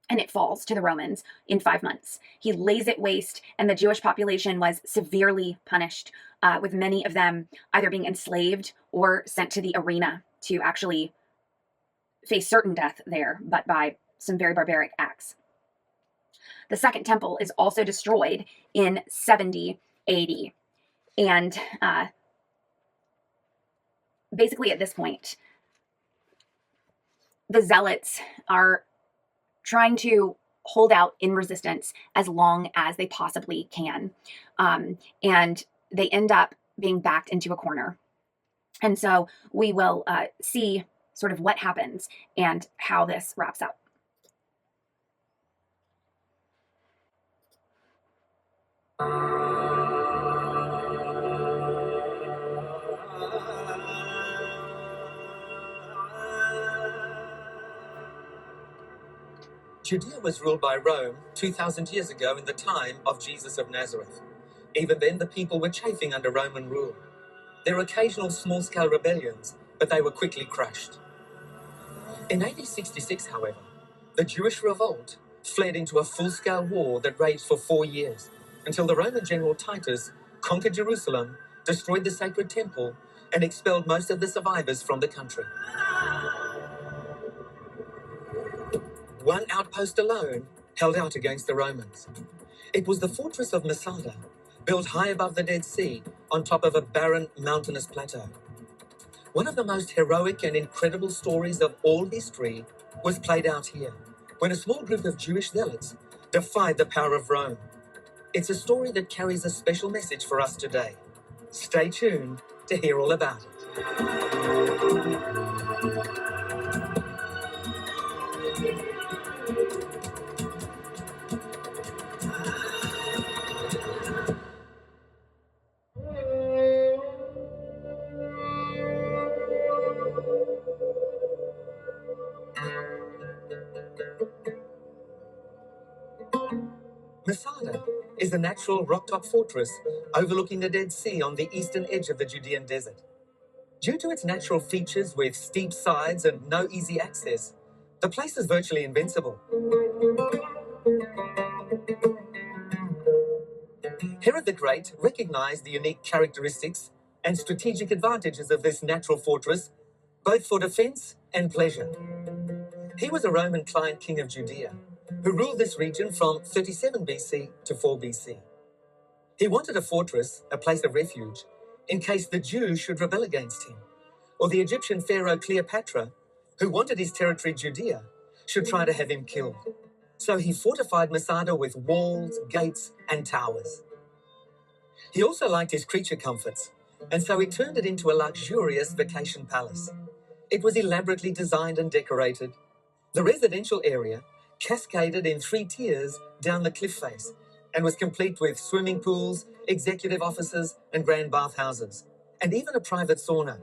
and it falls to the Romans in 5 months. He lays it waste, and the Jewish population was severely punished, with many of them either being enslaved or sent to the arena to actually face certain death there, but by some very barbaric acts. The Second Temple is also destroyed in 70 AD. And basically at this point, the zealots are trying to hold out in resistance as long as they possibly can. And they end up being backed into a corner. And so we will see sort of what happens and how this wraps up. Judea was ruled by Rome 2,000 years ago in the time of Jesus of Nazareth. Even then, the people were chafing under Roman rule. There were occasional small-scale rebellions, but they were quickly crushed. In AD 66, however, the Jewish revolt fled into a full-scale war that raged for 4 years, until the Roman general Titus conquered Jerusalem, destroyed the sacred temple, and expelled most of the survivors from the country. One outpost alone held out against the Romans. It was the fortress of Masada, built high above the Dead Sea on top of a barren mountainous plateau. One of the most heroic and incredible stories of all history was played out here, when a small group of Jewish zealots defied the power of Rome. It's a story that carries a special message for us today. Stay tuned to hear all about it. Masada is a natural rock-top fortress overlooking the Dead Sea on the eastern edge of the Judean desert. Due to its natural features with steep sides and no easy access, the place is virtually invincible. Herod the Great recognized the unique characteristics and strategic advantages of this natural fortress, both for defense and pleasure. He was a Roman client king of Judea, who ruled this region from 37 BC to 4 BC. He wanted a fortress, a place of refuge, in case the Jews should rebel against him, or the Egyptian pharaoh Cleopatra, who wanted his territory Judea, should try to have him killed. So he fortified Masada with walls, gates, and towers. He also liked his creature comforts, and so he turned it into a luxurious vacation palace. It was elaborately designed and decorated. The residential area cascaded in 3 tiers down the cliff face and was complete with swimming pools, executive offices, and grand bathhouses, and even a private sauna.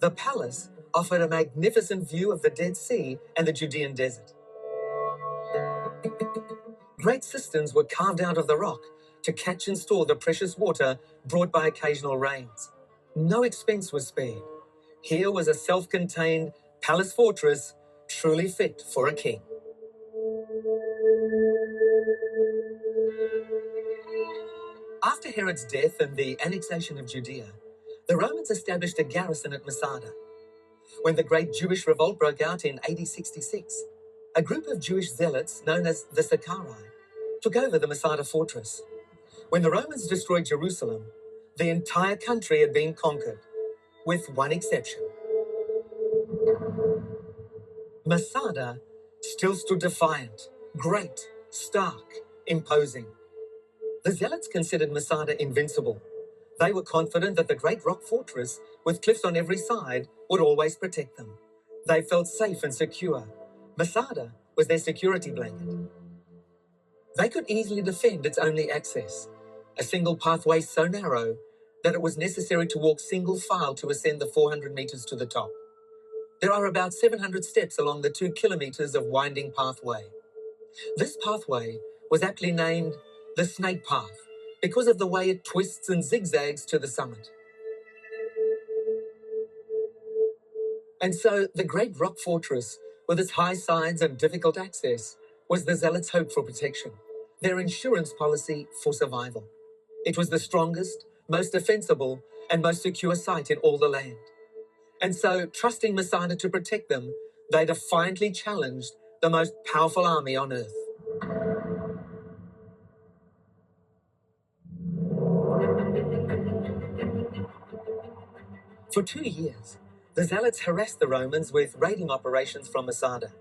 The palace offered a magnificent view of the Dead Sea and the Judean desert. Great cisterns were carved out of the rock to catch and store the precious water brought by occasional rains. No expense was spared. Here was a self-contained palace fortress truly fit for a king. After Herod's death and the annexation of Judea, the Romans established a garrison at Masada. When the Great Jewish Revolt broke out in AD 66, a group of Jewish zealots known as the Sicarii took over the Masada fortress. When the Romans destroyed Jerusalem, the entire country had been conquered, with one exception. Masada still stood defiant, great, stark, imposing. The zealots considered Masada invincible. They were confident that the great rock fortress, with cliffs on every side, would always protect them. They felt safe and secure. Masada was their security blanket. They could easily defend its only access, a single pathway so narrow that it was necessary to walk single file to ascend the 400 meters to the top. There are about 700 steps along the 2 kilometers of winding pathway. This pathway was aptly named the Snake Path because of the way it twists and zigzags to the summit. And so the great rock fortress, with its high sides and difficult access, was the zealots' hope for protection, their insurance policy for survival. It was the strongest, most defensible, and most secure site in all the land. And so, trusting Masada to protect them, they defiantly challenged the most powerful army on earth. For 2 years, the zealots harassed the Romans with raiding operations from Masada.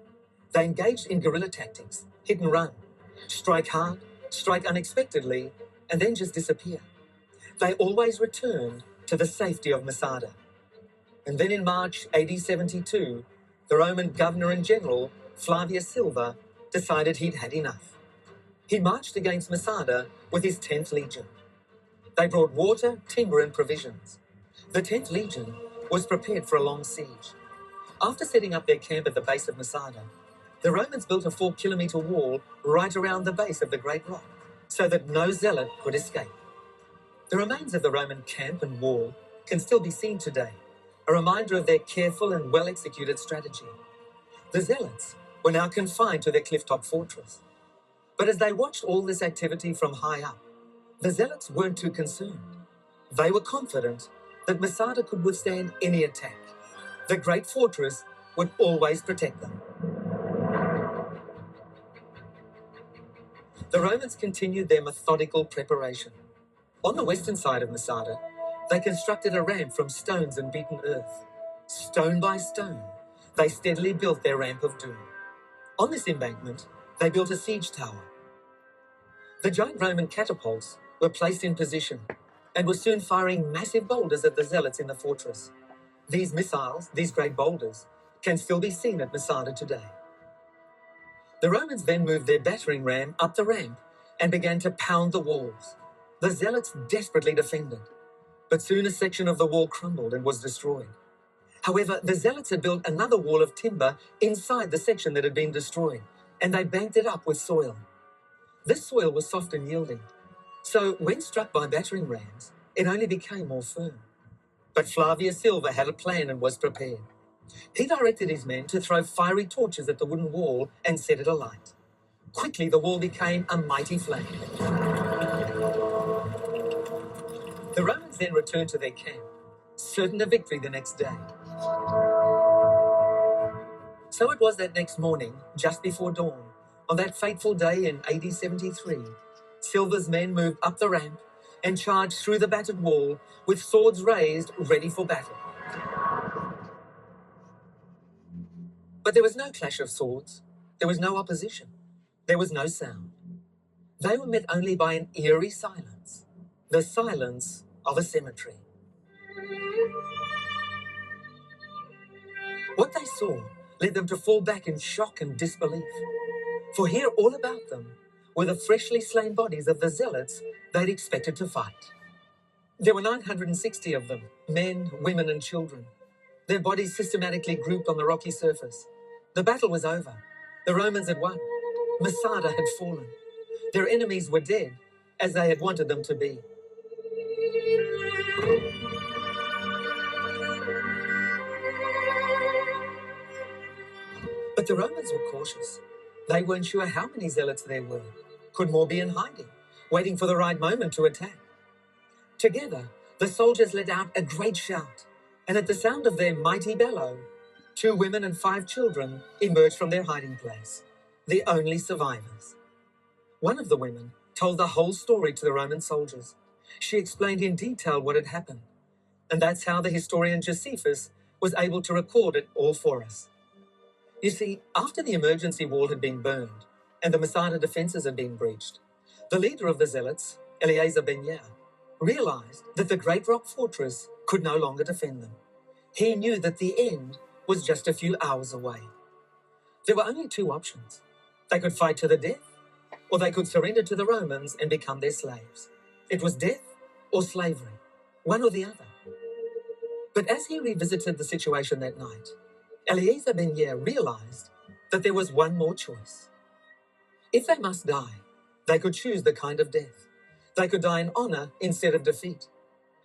They engaged in guerrilla tactics, hit and run, strike hard, strike unexpectedly, and then just disappear. They always returned to the safety of Masada. And then in March AD 72, the Roman governor-in-general, Flavius Silva, decided he'd had enough. He marched against Masada with his 10th Legion. They brought water, timber, and provisions. The 10th Legion was prepared for a long siege. After setting up their camp at the base of Masada, the Romans built a 4-kilometer wall right around the base of the Great Rock, so that no zealot could escape. The remains of the Roman camp and wall can still be seen today, a reminder of their careful and well-executed strategy. The zealots were now confined to their cliff-top fortress. But as they watched all this activity from high up, the zealots weren't too concerned. They were confident that Masada could withstand any attack. The great fortress would always protect them. The Romans continued their methodical preparation. On the western side of Masada, they constructed a ramp from stones and beaten earth. Stone by stone, they steadily built their ramp of doom. On this embankment, they built a siege tower. The giant Roman catapults were placed in position and were soon firing massive boulders at the zealots in the fortress. These missiles, these great boulders, can still be seen at Masada today. The Romans then moved their battering ram up the ramp and began to pound the walls. The zealots desperately defended, but soon a section of the wall crumbled and was destroyed. However, the zealots had built another wall of timber inside the section that had been destroyed, and they banked it up with soil. This soil was soft and yielding, so when struck by battering rams, it only became more firm. But Flavius Silva had a plan and was prepared. He directed his men to throw fiery torches at the wooden wall and set it alight. Quickly, the wall became a mighty flame. The Romans then returned to their camp, certain of victory the next day. So it was that next morning, just before dawn, on that fateful day in AD 73, Silva's men moved up the ramp and charged through the battered wall with swords raised, ready for battle. But there was no clash of swords. There was no opposition. There was no sound. They were met only by an eerie silence, the silence of a cemetery. What they saw led them to fall back in shock and disbelief. For here, all about them, were the freshly slain bodies of the zealots they'd expected to fight. There were 960 of them, men, women, and children. Their bodies systematically grouped on the rocky surface. The battle was over. The Romans had won. Masada had fallen. Their enemies were dead, as they had wanted them to be. But the Romans were cautious. They weren't sure how many zealots there were. Could more be in hiding, waiting for the right moment to attack? Together, the soldiers let out a great shout, and at the sound of their mighty bellow, 2 women and 5 children emerged from their hiding place. the only survivors. One of the women told the whole story to the Roman soldiers. She explained in detail what had happened, and that's how the historian Josephus was able to record it all for us. You see, after the emergency wall had been burned and the Masada defenses had been breached, the leader of the zealots, Eleazar ben Yair, realized that the great rock fortress could no longer defend them. He knew that the end was just a few hours away. There were only two options. They could fight to the death, or they could surrender to the Romans and become their slaves. It was death or slavery, one or the other. But as he revisited the situation that night, Eleazar ben Yair realized that there was one more choice. If they must die, they could choose the kind of death. They could die in honor instead of defeat.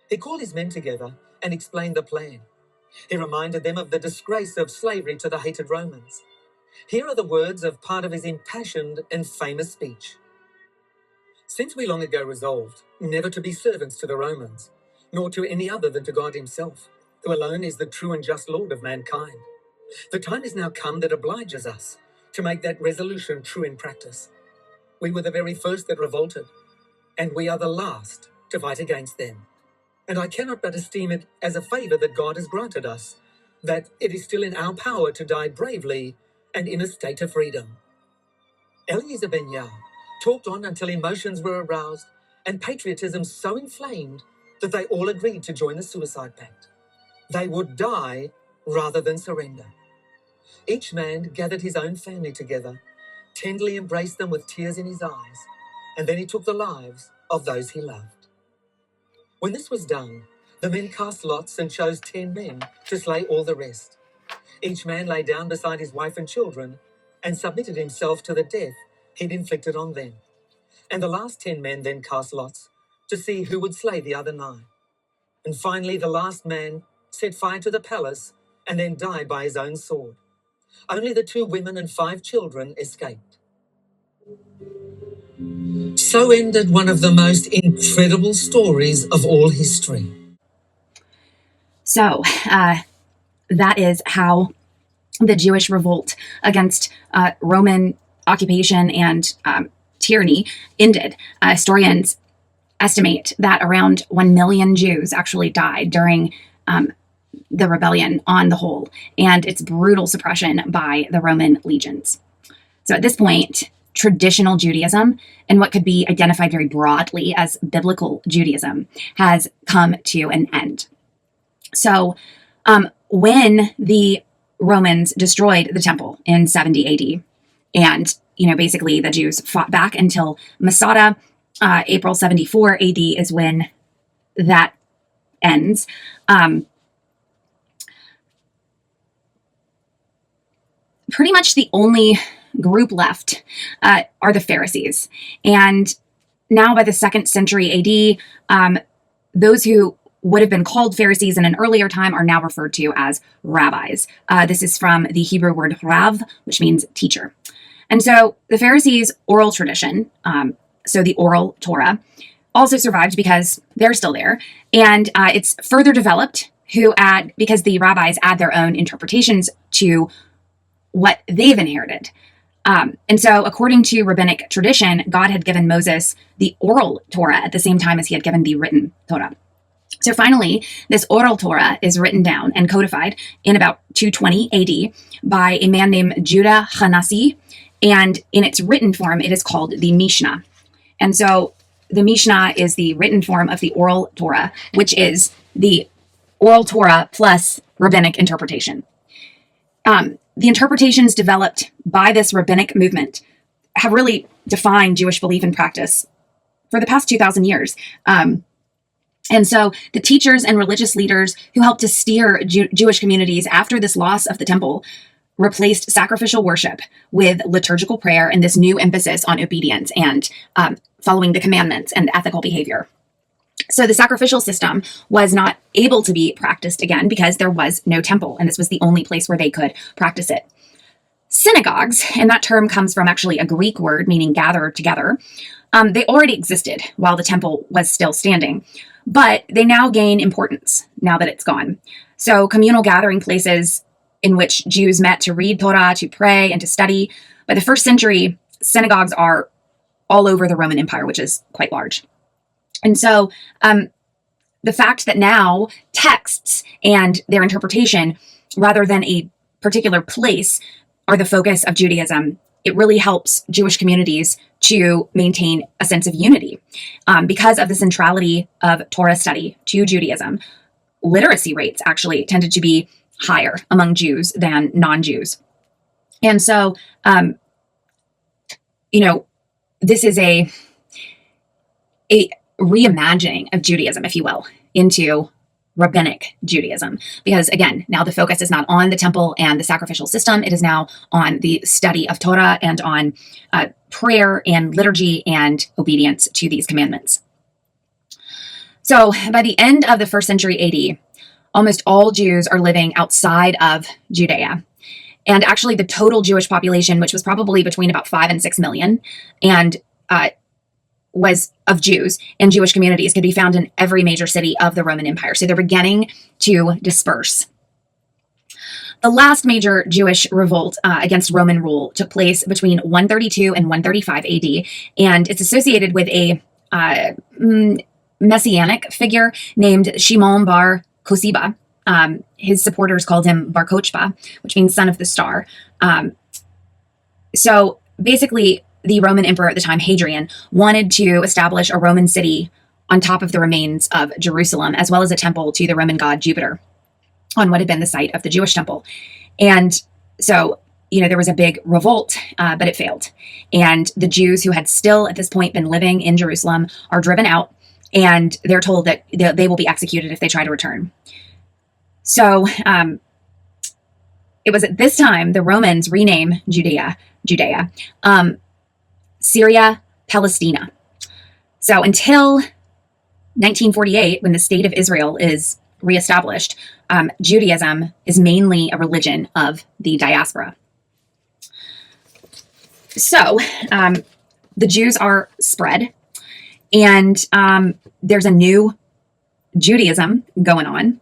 He called his men together and explained the plan. He reminded them of the disgrace of slavery to the hated Romans. Here are the words of part of his impassioned and famous speech. Since we long ago resolved never to be servants to the Romans, nor to any other than to God himself, who alone is the true and just Lord of mankind, the time is now come that obliges us to make that resolution true in practice. We were the very first that revolted, and we are the last to fight against them. And I cannot but esteem it as a favor that God has granted us, that it is still in our power to die bravely and in a state of freedom. Eleazar ben Yair talked on until emotions were aroused and patriotism so inflamed that they all agreed to join the suicide pact. They would die rather than surrender. Each man gathered his own family together, tenderly embraced them with tears in his eyes, and then he took the lives of those he loved. When this was done, the men cast lots and chose 10 men to slay all the rest. Each man lay down beside his wife and children and submitted himself to the death he'd inflicted on them. And the last 10 men then cast lots to see who would slay the other 9. And finally, the last man set fire to the palace and then died by his own sword. Only the 2 women and 5 children escaped. So ended one of the most incredible stories of all history. So that is how the Jewish revolt against Roman occupation and tyranny ended. Historians estimate that around 1 million Jews actually died during the rebellion on the whole, and its brutal suppression by the Roman legions. So at this point, traditional Judaism, and what could be identified very broadly as biblical Judaism, has come to an end. So when the Romans destroyed the temple in 70 AD, and basically the Jews fought back until Masada, April 74 AD is when that ends. Pretty much the only group left are the Pharisees. And now by the 2nd century AD, those who would have been called Pharisees in an earlier time are now referred to as rabbis. This is from the Hebrew word rav, which means teacher. And so the Pharisees' oral tradition, so the oral Torah, also survived because they're still there. And it's further developed because the rabbis add their own interpretations to what they've inherited. And so according to rabbinic tradition, God had given Moses the oral Torah at the same time as he had given the written Torah. So finally, this oral Torah is written down and codified in about 220 AD by a man named Judah Hanasi, and in its written form, it is called the Mishnah. And so the Mishnah is the written form of the oral Torah, which is the oral Torah plus rabbinic interpretation. The interpretations developed by this rabbinic movement have really defined Jewish belief and practice for the past 2,000 years. And so the teachers and religious leaders who helped to steer Jewish communities after this loss of the temple replaced sacrificial worship with liturgical prayer and this new emphasis on obedience and following the commandments and ethical behavior. So the sacrificial system was not able to be practiced again because there was no temple, and this was the only place where they could practice it. Synagogues, and that term comes from actually a Greek word meaning gather together, they already existed while the temple was still standing, but they now gain importance now that it's gone. So communal gathering places in which Jews met to read Torah, to pray, and to study. By the first century, synagogues are all over the Roman Empire, which is quite large. And so the fact that now texts and their interpretation, rather than a particular place, are the focus of Judaism, it really helps Jewish communities to maintain a sense of unity. Because of the centrality of Torah study to Judaism, literacy rates actually tended to be higher among Jews than non-Jews. And so, this is a reimagining of Judaism, if you will, into rabbinic Judaism. Because again, now the focus is not on the temple and the sacrificial system. It is now on the study of Torah and on prayer and liturgy and obedience to these commandments. So by the end of the first century AD, almost all Jews are living outside of Judea. And actually the total Jewish population, which was probably between about 5 and 6 million, and was of Jews and Jewish communities, could be found in every major city of the Roman Empire. So they're beginning to disperse. The last major Jewish revolt against Roman rule took place between 132 and 135 AD, and it's associated with a messianic figure named Shimon bar Kosiba. His supporters called him Bar Kochba, which means son of the star. So basically, the Roman emperor at the time, Hadrian, wanted to establish a Roman city on top of the remains of Jerusalem, as well as a temple to the Roman god Jupiter on what had been the site of the Jewish temple. And so, there was a big revolt, but it failed. And the Jews who had still at this point been living in Jerusalem are driven out, and they're told that they will be executed if they try to return. So it was at this time the Romans rename Judea, Syria, Palestina. So until 1948, when the state of Israel is reestablished, Judaism is mainly a religion of the diaspora. So the Jews are spread, and there's a new Judaism going on.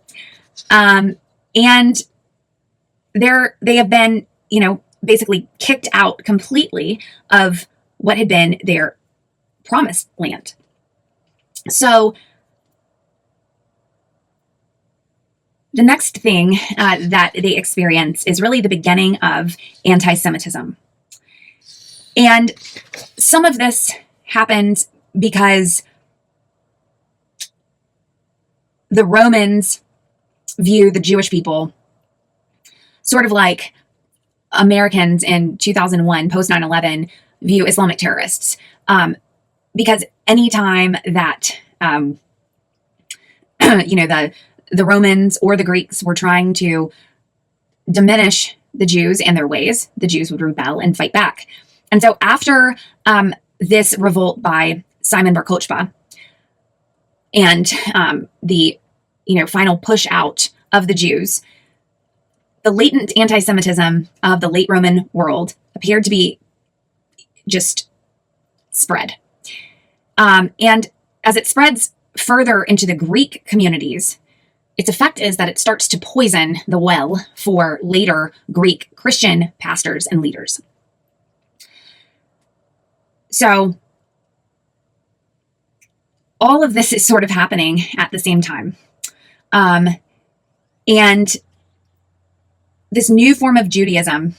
And they have been, basically kicked out completely of what had been their promised land. So the next thing that they experience is really the beginning of anti-Semitism. And some of this happened because the Romans view the Jewish people sort of like Americans in 2001, post 9/11, view Islamic terrorists. Because anytime that, the Romans or the Greeks were trying to diminish the Jews and their ways, the Jews would rebel and fight back. And so after this revolt by Simon bar Kochba and the final push out of the Jews, the latent anti-Semitism of the late Roman world appeared to be just spread. And as it spreads further into the Greek communities, its effect is that it starts to poison the well for later Greek Christian pastors and leaders. So all of this is sort of happening at the same time. And this new form of Judaism,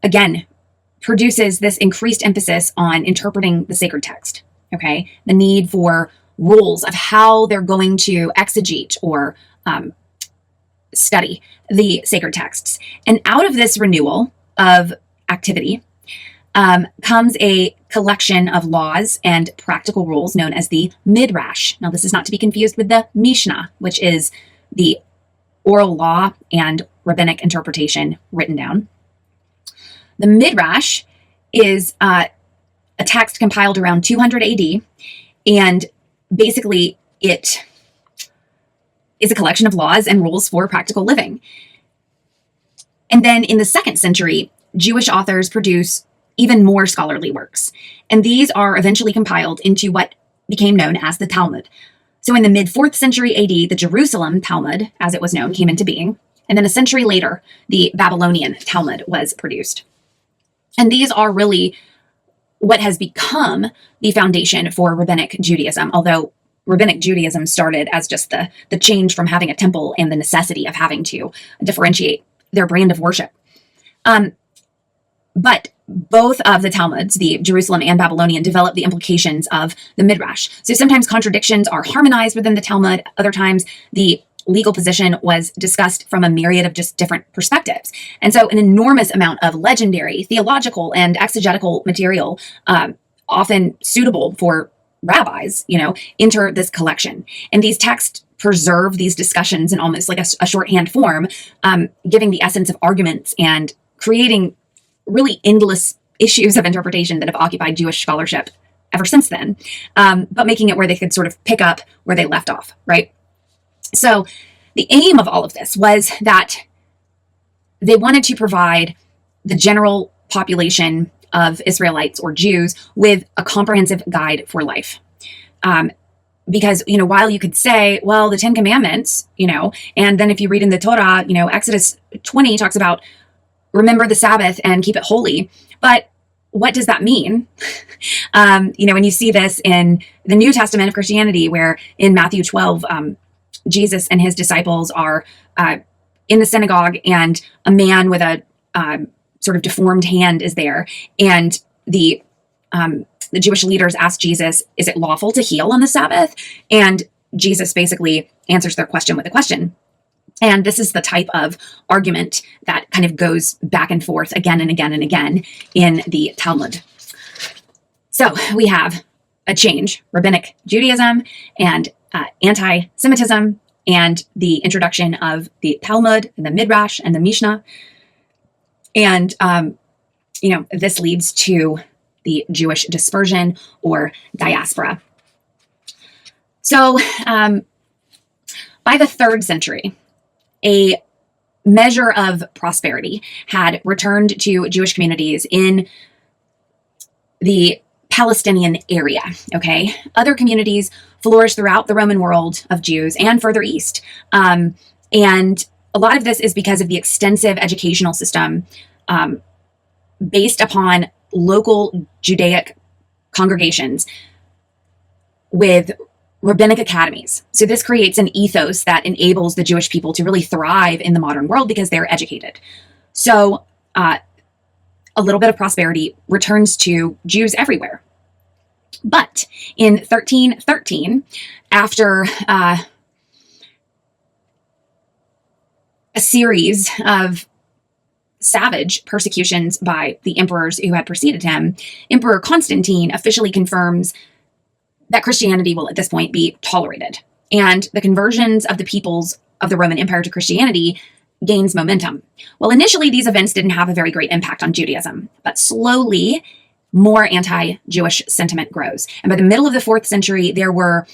again, produces this increased emphasis on interpreting the sacred text, okay? The need for rules of how they're going to exegete or study the sacred texts. And out of this renewal of activity comes a collection of laws and practical rules known as the Midrash. Now, this is not to be confused with the Mishnah, which is the oral law and rabbinic interpretation written down. The Midrash is a text compiled around 200 AD, and basically it is a collection of laws and rules for practical living. And then in the 2nd century, Jewish authors produce even more scholarly works, and these are eventually compiled into what became known as the Talmud. So in the mid-4th century AD, the Jerusalem Talmud, as it was known, came into being, And then a century later, the Babylonian Talmud was produced. And these are really what has become the foundation for Rabbinic Judaism, although Rabbinic Judaism started as just the change from having a temple and the necessity of having to differentiate their brand of worship. But both of the Talmuds, the Jerusalem and Babylonian, develop the implications of the Midrash. So sometimes contradictions are harmonized within the Talmud. Other times the legal position was discussed from a myriad of just different perspectives. And so an enormous amount of legendary, theological, and exegetical material, often suitable for rabbis, enter this collection. And these texts preserve these discussions in almost like a shorthand form, giving the essence of arguments and creating really endless issues of interpretation that have occupied Jewish scholarship ever since then, but making it where they could sort of pick up where they left off, right? So the aim of all of this was that they wanted to provide the general population of Israelites or Jews with a comprehensive guide for life. Because, while you could say, well, the 10 Commandments, and then if you read in the Torah, Exodus 20 talks about remember the Sabbath and keep it holy. But what does that mean? When you see this in the New Testament of Christianity, where in Matthew 12, Jesus and his disciples are in the synagogue, and a man with a sort of deformed hand is there. And the Jewish leaders ask Jesus, is it lawful to heal on the Sabbath? And Jesus basically answers their question with a question. And this is the type of argument that kind of goes back and forth again and again and again in the Talmud. So we have a change, Rabbinic Judaism and anti-Semitism, and the introduction of the Talmud and the Midrash and the Mishnah. And, this leads to the Jewish dispersion or diaspora. So by the 3rd century, a measure of prosperity had returned to Jewish communities in the Palestinian area, okay? Other communities flourished throughout the Roman world of Jews and further east. And a lot of this is because of the extensive educational system based upon local Judaic congregations with rabbinic academies. So this creates an ethos that enables the Jewish people to really thrive in the modern world because they're educated. So a little bit of prosperity returns to Jews everywhere. But in 1313, after a series of savage persecutions by the emperors who had preceded him, Emperor Constantine officially confirms that Christianity will at this point be tolerated. And the conversions of the peoples of the Roman Empire to Christianity gains momentum. Well, initially, these events didn't have a very great impact on Judaism, but slowly, more anti-Jewish sentiment grows. And by the middle of the 4th century, there were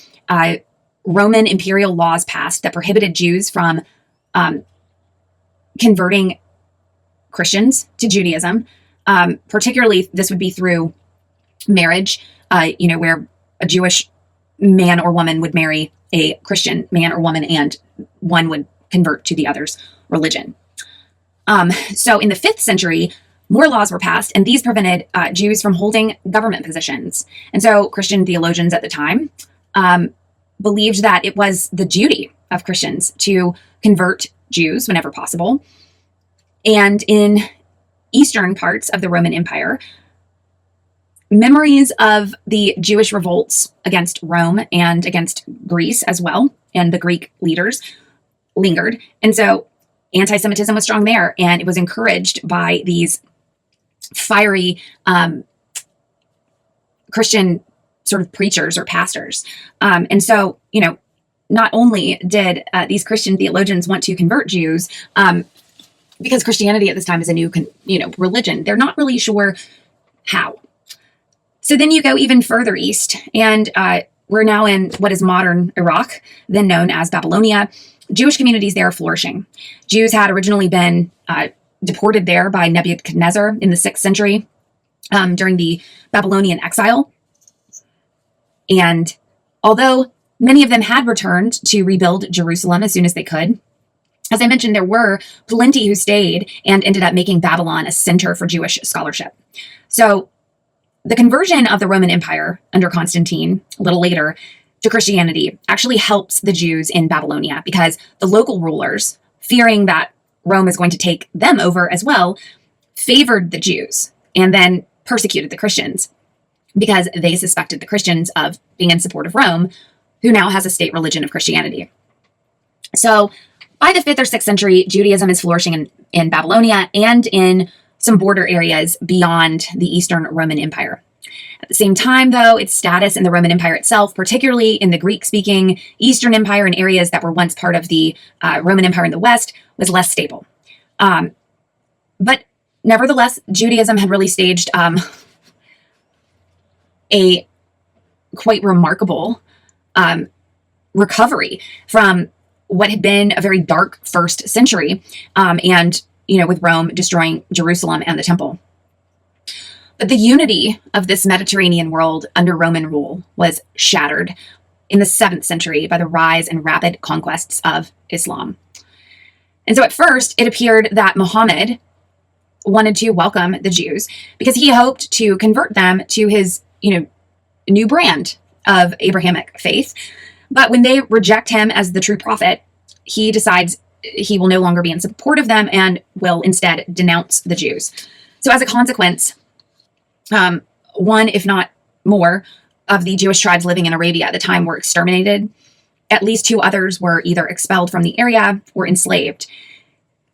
Roman imperial laws passed that prohibited Jews from converting Christians to Judaism. Particularly, this would be through marriage, where a Jewish man or woman would marry a Christian man or woman, and one would convert to the other's religion. So in the 5th century, more laws were passed, and these prevented Jews from holding government positions. And so Christian theologians at the time believed that it was the duty of Christians to convert Jews whenever possible. And in eastern parts of the Roman Empire, memories of the Jewish revolts against Rome and against Greece as well, and the Greek leaders, lingered. And so anti-Semitism was strong there, and it was encouraged by these fiery Christian sort of preachers or pastors. And so, not only did these Christian theologians want to convert Jews, because Christianity at this time is a new, religion, they're not really sure how. So then you go even further east, and we're now in what is modern Iraq, then known as Babylonia. Jewish communities there are flourishing. Jews had originally been deported there by Nebuchadnezzar in the 6th century during the Babylonian exile. And although many of them had returned to rebuild Jerusalem as soon as they could, As I mentioned, there were plenty who stayed and ended up making Babylon a center for Jewish scholarship. So the conversion of the Roman Empire under Constantine, a little later, to Christianity actually helps the Jews in Babylonia, because the local rulers, fearing that Rome is going to take them over as well, favored the Jews and then persecuted the Christians because they suspected the Christians of being in support of Rome, who now has a state religion of Christianity. So by the 5th or 6th century, Judaism is flourishing in Babylonia and in some border areas beyond the Eastern Roman Empire. At the same time, though, its status in the Roman Empire itself, particularly in the Greek-speaking Eastern Empire and areas that were once part of the Roman Empire in the West, was less stable. But nevertheless, Judaism had really staged a quite remarkable recovery from what had been a very dark first century, and, with Rome destroying Jerusalem and the temple. But the unity of this Mediterranean world under Roman rule was shattered in the 7th century by the rise and rapid conquests of Islam. And so at first, it appeared that Muhammad wanted to welcome the Jews because he hoped to convert them to his, new brand of Abrahamic faith. But when they reject him as the true prophet, he decides he will no longer be in support of them and will instead denounce the Jews. So as a consequence, one, if not more, of the Jewish tribes living in Arabia at the time were exterminated. At least 2 others were either expelled from the area or enslaved.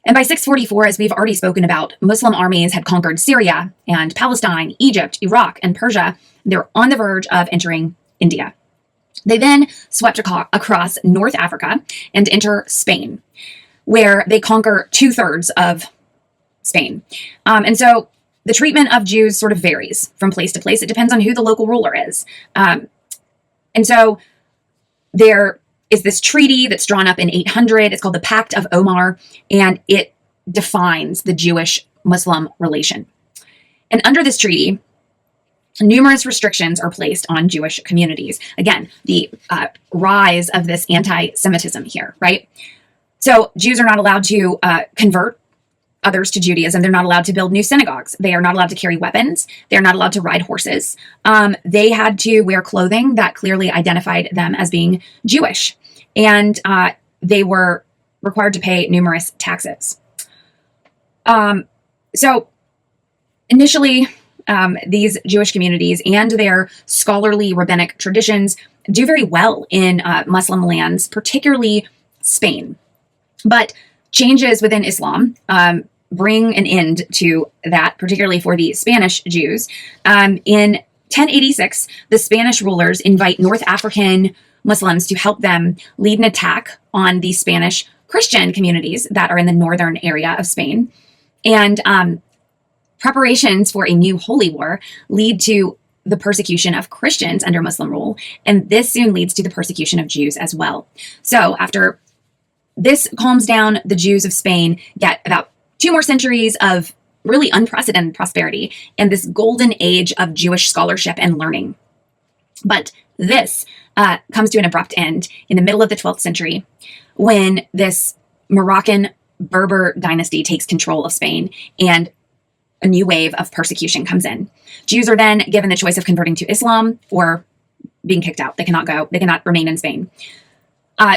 And by 644, as we've already spoken about, Muslim armies had conquered Syria and Palestine, Egypt, Iraq, and Persia. They were on the verge of entering India. They then swept across North Africa and enter Spain, where they conquer 2/3 of Spain. And so the treatment of Jews sort of varies from place to place. It depends on who the local ruler is. And so there is this treaty that's drawn up in 800. It's called the Pact of Omar, and it defines the Jewish-Muslim relation. And under this treaty, numerous restrictions are placed on Jewish communities. Again, the rise of this anti-Semitism here, right? So Jews are not allowed to convert others to Judaism. They're not allowed to build new synagogues. They are not allowed to carry weapons. They're not allowed to ride horses. They had to wear clothing that clearly identified them as being Jewish. And they were required to pay numerous taxes. So initially, these Jewish communities and their scholarly rabbinic traditions do very well in Muslim lands, particularly Spain. But changes within Islam bring an end to that, particularly for the Spanish Jews. In 1086, the Spanish rulers invite North African Muslims to help them lead an attack on the Spanish Christian communities that are in the northern area of Spain. And preparations for a new holy war lead to the persecution of Christians under Muslim rule, and this soon leads to the persecution of Jews as well. So after this calms down, the Jews of Spain get about 2 more centuries of really unprecedented prosperity and this golden age of Jewish scholarship and learning. But this comes to an abrupt end in the middle of the 12th century when this Moroccan Berber dynasty takes control of Spain and a new wave of persecution comes in. Jews are then given the choice of converting to Islam or being kicked out. They cannot remain in Spain.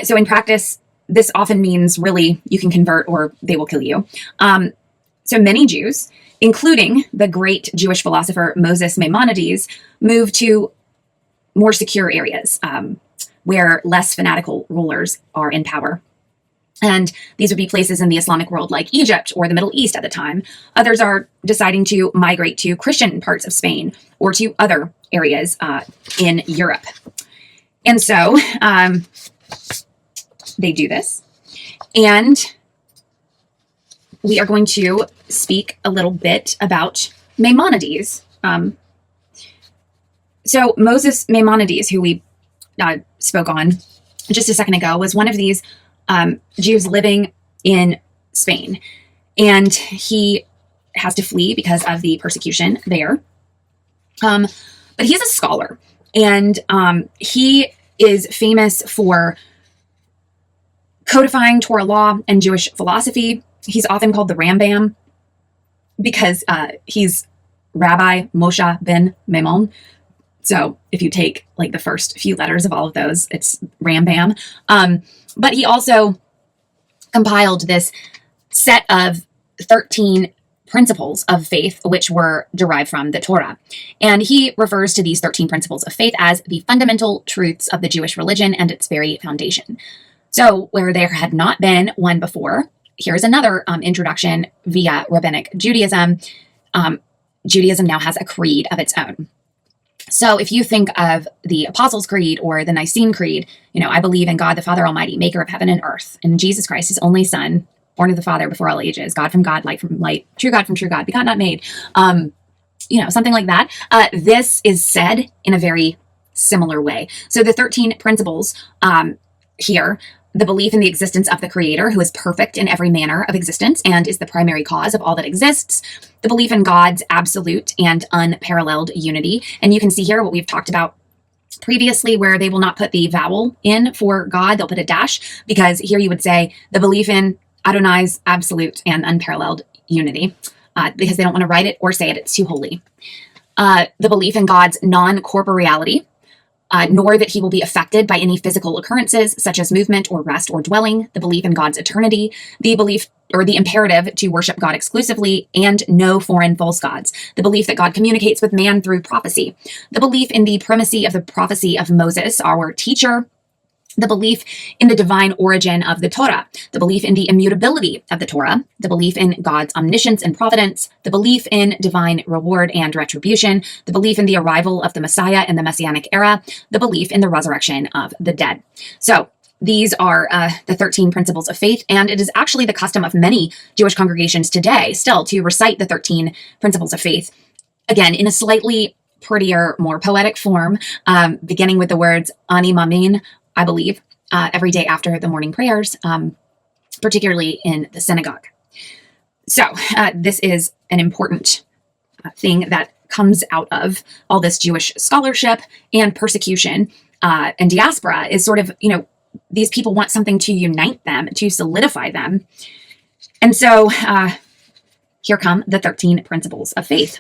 So in practice, this often means really you can convert or they will kill you. So many Jews, including the great Jewish philosopher Moses Maimonides, move to more secure areas where less fanatical rulers are in power. And these would be places in the Islamic world like Egypt or the Middle East at the time. Others are deciding to migrate to Christian parts of Spain or to other areas in Europe. And so they do this. And we are going to speak a little bit about Maimonides. So Moses Maimonides, who we spoke on just a second ago, was one of these Jews living in Spain. And he has to flee because of the persecution there. But he's a scholar. And he is famous for codifying Torah law and Jewish philosophy. He's often called the Rambam because he's Rabbi Moshe ben Maimon. So if you take like the first few letters of all of those, it's Rambam. But he also compiled this set of 13 principles of faith, which were derived from the Torah. And he refers to these 13 principles of faith as the fundamental truths of the Jewish religion and its very foundation. So where there had not been one before, here's another introduction via rabbinic Judaism. Judaism now has a creed of its own. So if you think of the Apostles' Creed or the Nicene Creed, I believe in God the Father Almighty, maker of heaven and earth, and Jesus Christ, his only Son, born of the Father before all ages, God from God, light from light, true God from true God, begot not made, something like that. This is said in a very similar way. So the 13 principles here, the belief in the existence of the Creator, who is perfect in every manner of existence and is the primary cause of all that exists, the belief in God's absolute and unparalleled unity. And you can see here what we've talked about previously, where they will not put the vowel in for God, they'll put a dash, because here you would say the belief in Adonai's absolute and unparalleled unity, because they don't want to write it or say it, it's too holy. The belief in God's non-corporeality, nor that he will be affected by any physical occurrences such as movement or rest or dwelling, the belief in God's eternity, the belief or the imperative to worship God exclusively and no foreign false gods, the belief that God communicates with man through prophecy, the belief in the primacy of the prophecy of Moses, our teacher, the belief in the divine origin of the Torah, the belief in the immutability of the Torah, the belief in God's omniscience and providence, the belief in divine reward and retribution, the belief in the arrival of the Messiah in the Messianic era, the belief in the resurrection of the dead. So these are the 13 principles of faith, and it is actually the custom of many Jewish congregations today still to recite the 13 principles of faith, again, in a slightly prettier, more poetic form, beginning with the words Ani Mamin, I believe, every day after the morning prayers, particularly in the synagogue. So this is an important thing that comes out of all this Jewish scholarship and persecution and diaspora is sort of, these people want something to unite them, to solidify them. And so here come the 13 principles of faith.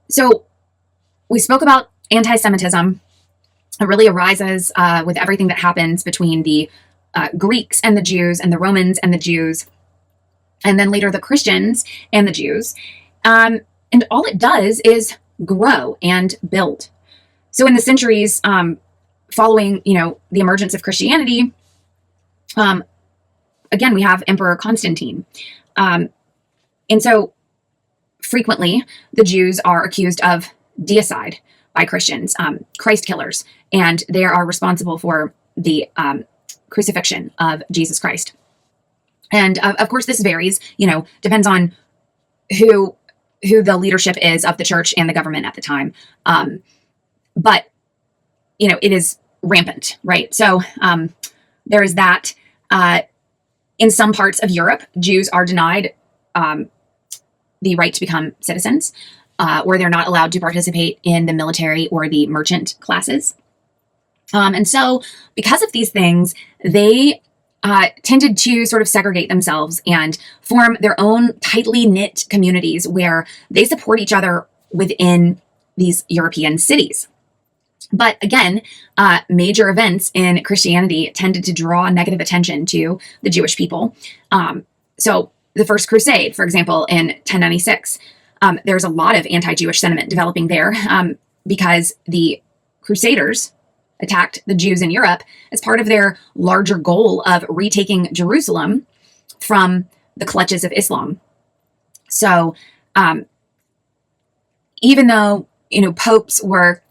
So we spoke about anti-Semitism. It really arises with everything that happens between the Greeks and the Jews and the Romans and the Jews, and then later the Christians and the Jews. And all it does is grow and build. So in the centuries following, the emergence of Christianity, again, we have Emperor Constantine. And so frequently, the Jews are accused of deicide by Christians, Christ killers, and they are responsible for the crucifixion of Jesus Christ. And of course, this varies, depends on who the leadership is of the church and the government at the time. But, it is rampant, right? So there is that. In some parts of Europe, Jews are denied the right to become citizens, or they're not allowed to participate in the military or the merchant classes. And so because of these things, they tended to sort of segregate themselves and form their own tightly knit communities where they support each other within these European cities. But again, major events in Christianity tended to draw negative attention to the Jewish people. So the First Crusade, for example, in 1096, there's a lot of anti-Jewish sentiment developing there because the Crusaders attacked the Jews in Europe as part of their larger goal of retaking Jerusalem from the clutches of Islam. So even though, popes were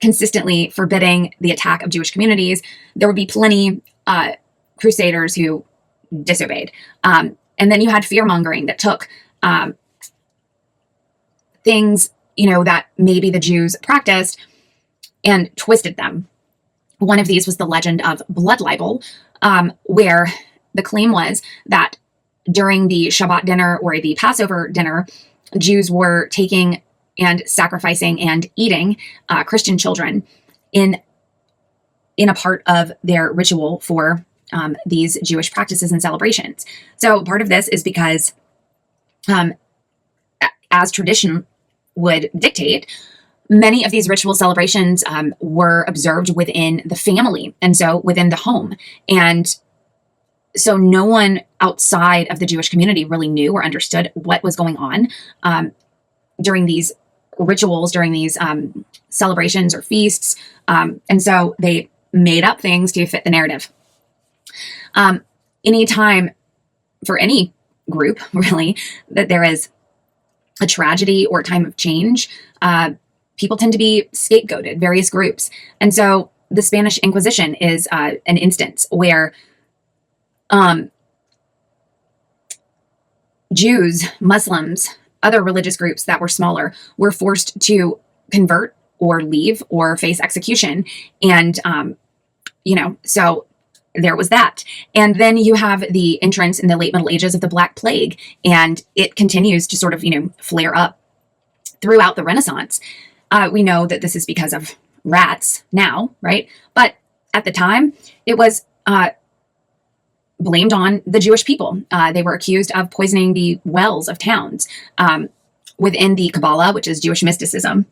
consistently forbidding the attack of Jewish communities, there would be plenty Crusaders who disobeyed. And then you had fear-mongering that took things, that maybe the Jews practiced and twisted them. One of these was the legend of blood libel, where the claim was that during the Shabbat dinner or the Passover dinner, Jews were taking, and sacrificing and eating Christian children in a part of their ritual for these Jewish practices and celebrations. So part of this is because, as tradition would dictate, many of these ritual celebrations were observed within the family, and so within the home. And so no one outside of the Jewish community really knew or understood what was going on during these rituals, during these celebrations or feasts. And so they made up things to fit the narrative. Anytime for any group, really, that there is a tragedy or a time of change, people tend to be scapegoated, various groups. And so the Spanish Inquisition is an instance where Jews, Muslims, other religious groups that were smaller were forced to convert or leave or face execution. And, so there was that. And then you have the entrance in the late Middle Ages of the Black Plague, and it continues to sort of, flare up throughout the Renaissance. We know that this is because of rats now, right? But at the time, it was blamed on the Jewish people. They were accused of poisoning the wells of towns. Within the Kabbalah, which is Jewish mysticism,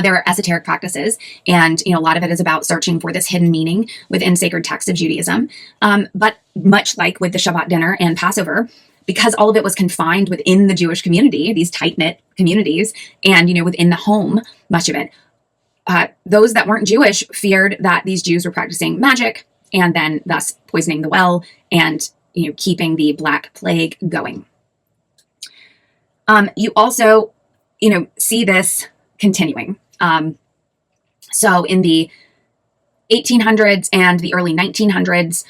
there are esoteric practices, and a lot of it is about searching for this hidden meaning within sacred texts of Judaism. But much like with the Shabbat dinner and Passover, because all of it was confined within the Jewish community, these tight-knit communities, and within the home, much of it, those that weren't Jewish feared that these Jews were practicing magic and then thus poisoning the well and keeping the Black Plague going. You also see this continuing. So in the 1800s and the early 1900s,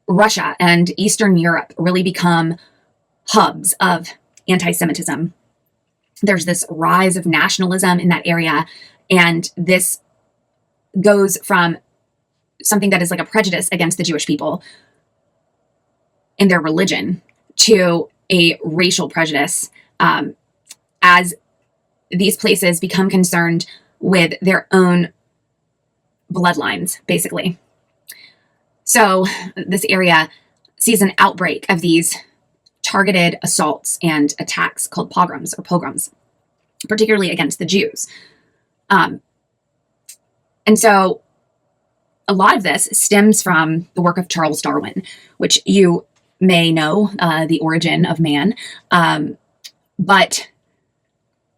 Russia and Eastern Europe really become hubs of anti-Semitism. There's this rise of nationalism in that area, and this goes from something that is like a prejudice against the Jewish people in their religion to a racial prejudice as these places become concerned with their own bloodlines, basically. So this area sees an outbreak of these targeted assaults and attacks called pogroms, particularly against the Jews. And so a lot of this stems from the work of Charles Darwin, which you may know, The Origin of Man. But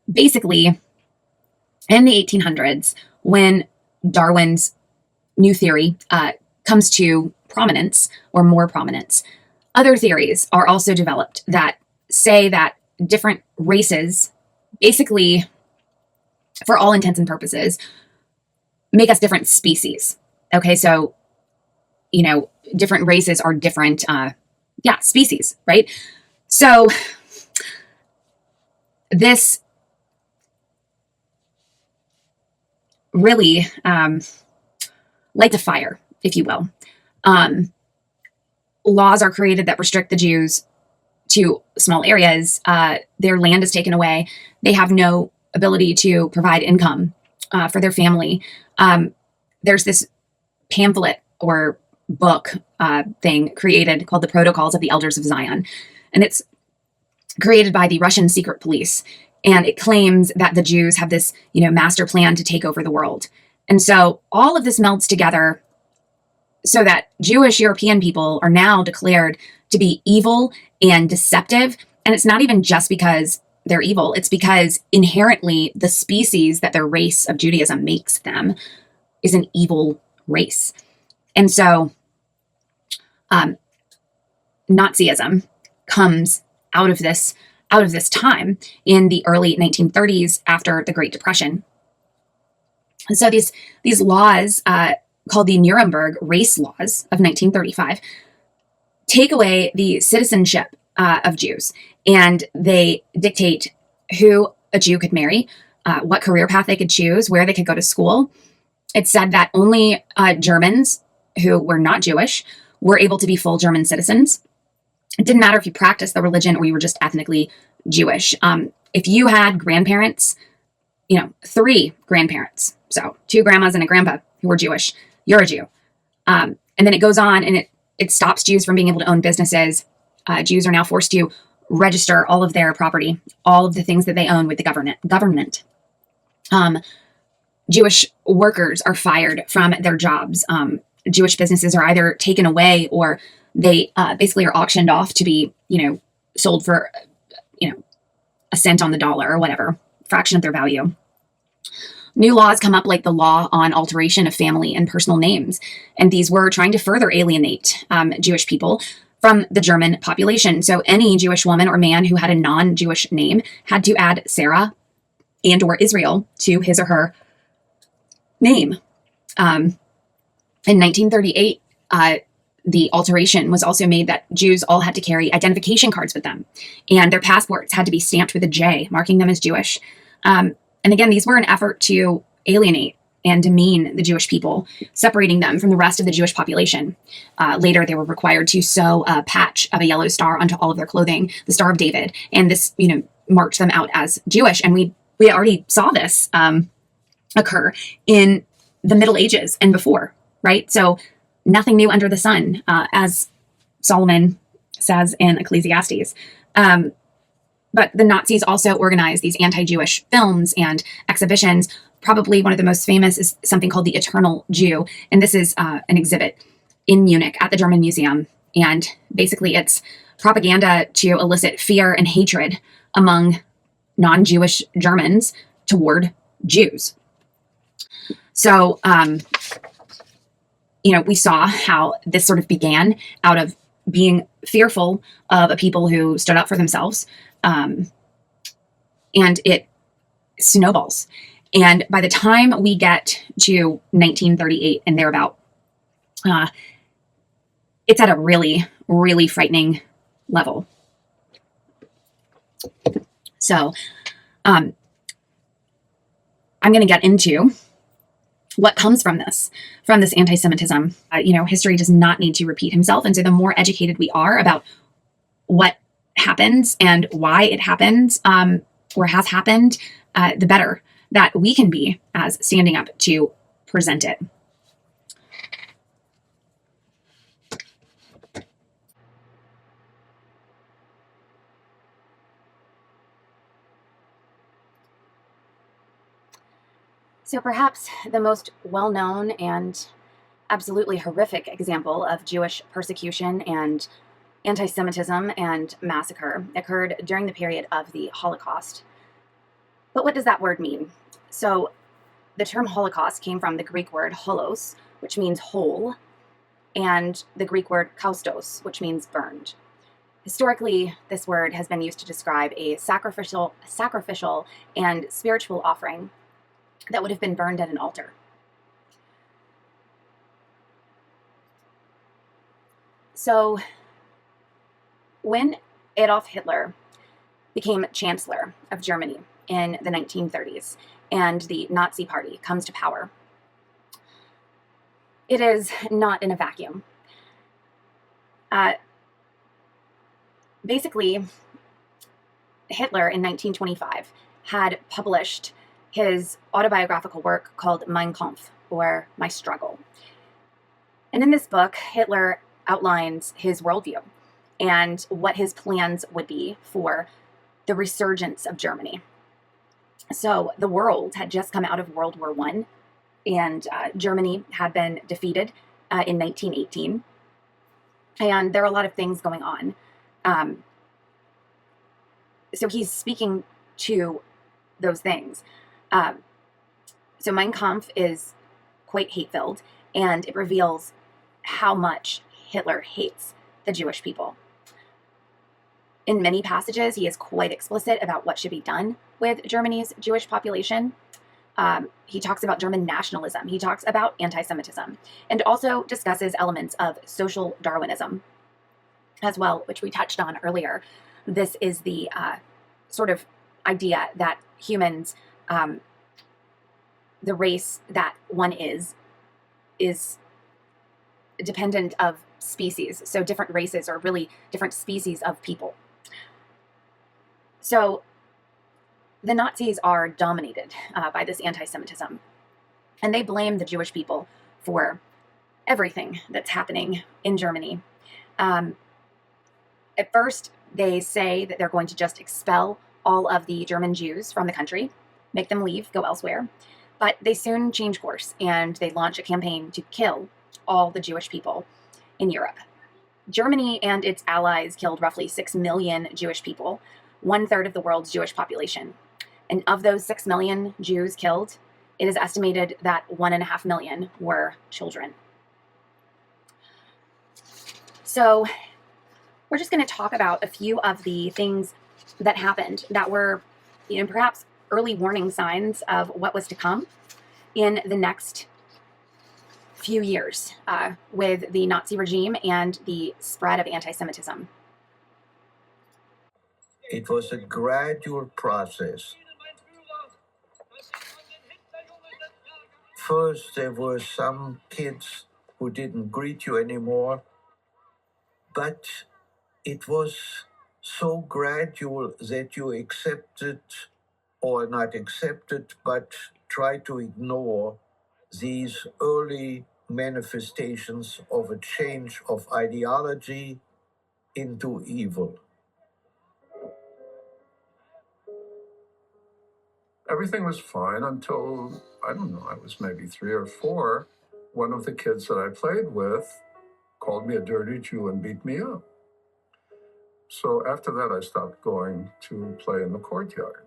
basically, in the 1800s, when Darwin's new theory comes to prominence, or more prominence, other theories are also developed that say that different races, basically, for all intents and purposes, make us different species. Okay, so, different races are different, species, right? So this really lights a fire, if you will. Laws are created that restrict the Jews to small areas. Their land is taken away. They have no ability to provide income for their family. There's this pamphlet or book thing created called the Protocols of the Elders of Zion. And it's created by the Russian secret police. And it claims that the Jews have this, master plan to take over the world. And so all of this melds together so that Jewish European people are now declared to be evil and deceptive. And it's not even just because they're evil. It's because inherently the species that their race of Judaism makes them is an evil race. And so Nazism comes out of this time in the early 1930s after the Great Depression. And so these laws called the Nuremberg Race Laws of 1935 take away the citizenship of Jews, and they dictate who a Jew could marry, what career path they could choose, where they could go to school. It said that only Germans who were not Jewish were able to be full German citizens. It didn't matter if you practiced the religion or you were just ethnically Jewish. If you had grandparents, 3 grandparents, so 2 grandmas and a grandpa who were Jewish, you're a Jew. And then it goes on and it stops Jews from being able to own businesses. Jews are now forced to register all of their property, all of the things that they own with the government. Jewish workers are fired from their jobs. Jewish businesses are either taken away or they basically are auctioned off to be, sold for, a cent on the dollar or whatever, fraction of their value. New laws come up like the law on alteration of family and personal names. And these were trying to further alienate Jewish people from the German population. So any Jewish woman or man who had a non-Jewish name had to add Sarah and or Israel to his or her name. In 1938, the alteration was also made that Jews all had to carry identification cards with them, and their passports had to be stamped with a J, marking them as Jewish. And again, these were an effort to alienate and demean the Jewish people, separating them from the rest of the Jewish population. Later, they were required to sew a patch of a yellow star onto all of their clothing, the Star of David, and this, marked them out as Jewish. And we already saw this occur in the Middle Ages and before, right? So nothing new under the sun, as Solomon says in Ecclesiastes. But the Nazis also organized these anti-Jewish films and exhibitions. Probably one of the most famous is something called The Eternal Jew. And this is an exhibit in Munich at the German Museum. And basically it's propaganda to elicit fear and hatred among non-Jewish Germans toward Jews. So, we saw how this sort of began out of being fearful of a people who stood up for themselves. And it snowballs. And by the time we get to 1938 and thereabout, it's at a really, really frightening level. So I'm going to get into what comes from this anti-Semitism. History does not need to repeat himself. And so the more educated we are about what happens and why it happens or has happened, the better that we can be as standing up to present it. So perhaps the most well-known and absolutely horrific example of Jewish persecution and anti-Semitism and massacre occurred during the period of the Holocaust. But what does that word mean? So the term Holocaust came from the Greek word holos, which means whole, and the Greek word kaustos, which means burned. Historically, this word has been used to describe a sacrificial and spiritual offering that would have been burned at an altar. So when Adolf Hitler became Chancellor of Germany in the 1930s and the Nazi Party comes to power, it is not in a vacuum. Basically, Hitler in 1925 had published his autobiographical work called Mein Kampf, or My Struggle. And in this book, Hitler outlines his worldview and what his plans would be for the resurgence of Germany. So the world had just come out of World War I, and Germany had been defeated in 1918. And there are a lot of things going on. So he's speaking to those things. So Mein Kampf is quite hate-filled, and it reveals how much Hitler hates the Jewish people. In many passages, he is quite explicit about what should be done with Germany's Jewish population. He talks about German nationalism. He talks about anti-Semitism, and also discusses elements of social Darwinism as well, which we touched on earlier. This is the sort of idea that humans, the race that one is dependent of species. So different races are really different species of people. So the Nazis are dominated by this anti-Semitism, and they blame the Jewish people for everything that's happening in Germany. At first, they say that they're going to just expel all of the German Jews from the country, make them leave, go elsewhere. But they soon change course, and they launch a campaign to kill all the Jewish people in Europe. Germany and its allies killed roughly 6 million Jewish people, 1/3 of the world's Jewish population. And of those 6 million Jews killed, it is estimated that 1.5 million were children. So we're just going to talk about a few of the things that happened that were, perhaps early warning signs of what was to come in the next few years with the Nazi regime and the spread of anti-Semitism. It was a gradual process. First, there were some kids who didn't greet you anymore, but it was so gradual that you accepted, or not accepted, but try to ignore these early manifestations of a change of ideology into evil. Everything was fine until, I don't know, I was maybe 3 or 4. One of the kids that I played with called me a dirty Jew and beat me up. So after that, I stopped going to play in the courtyard.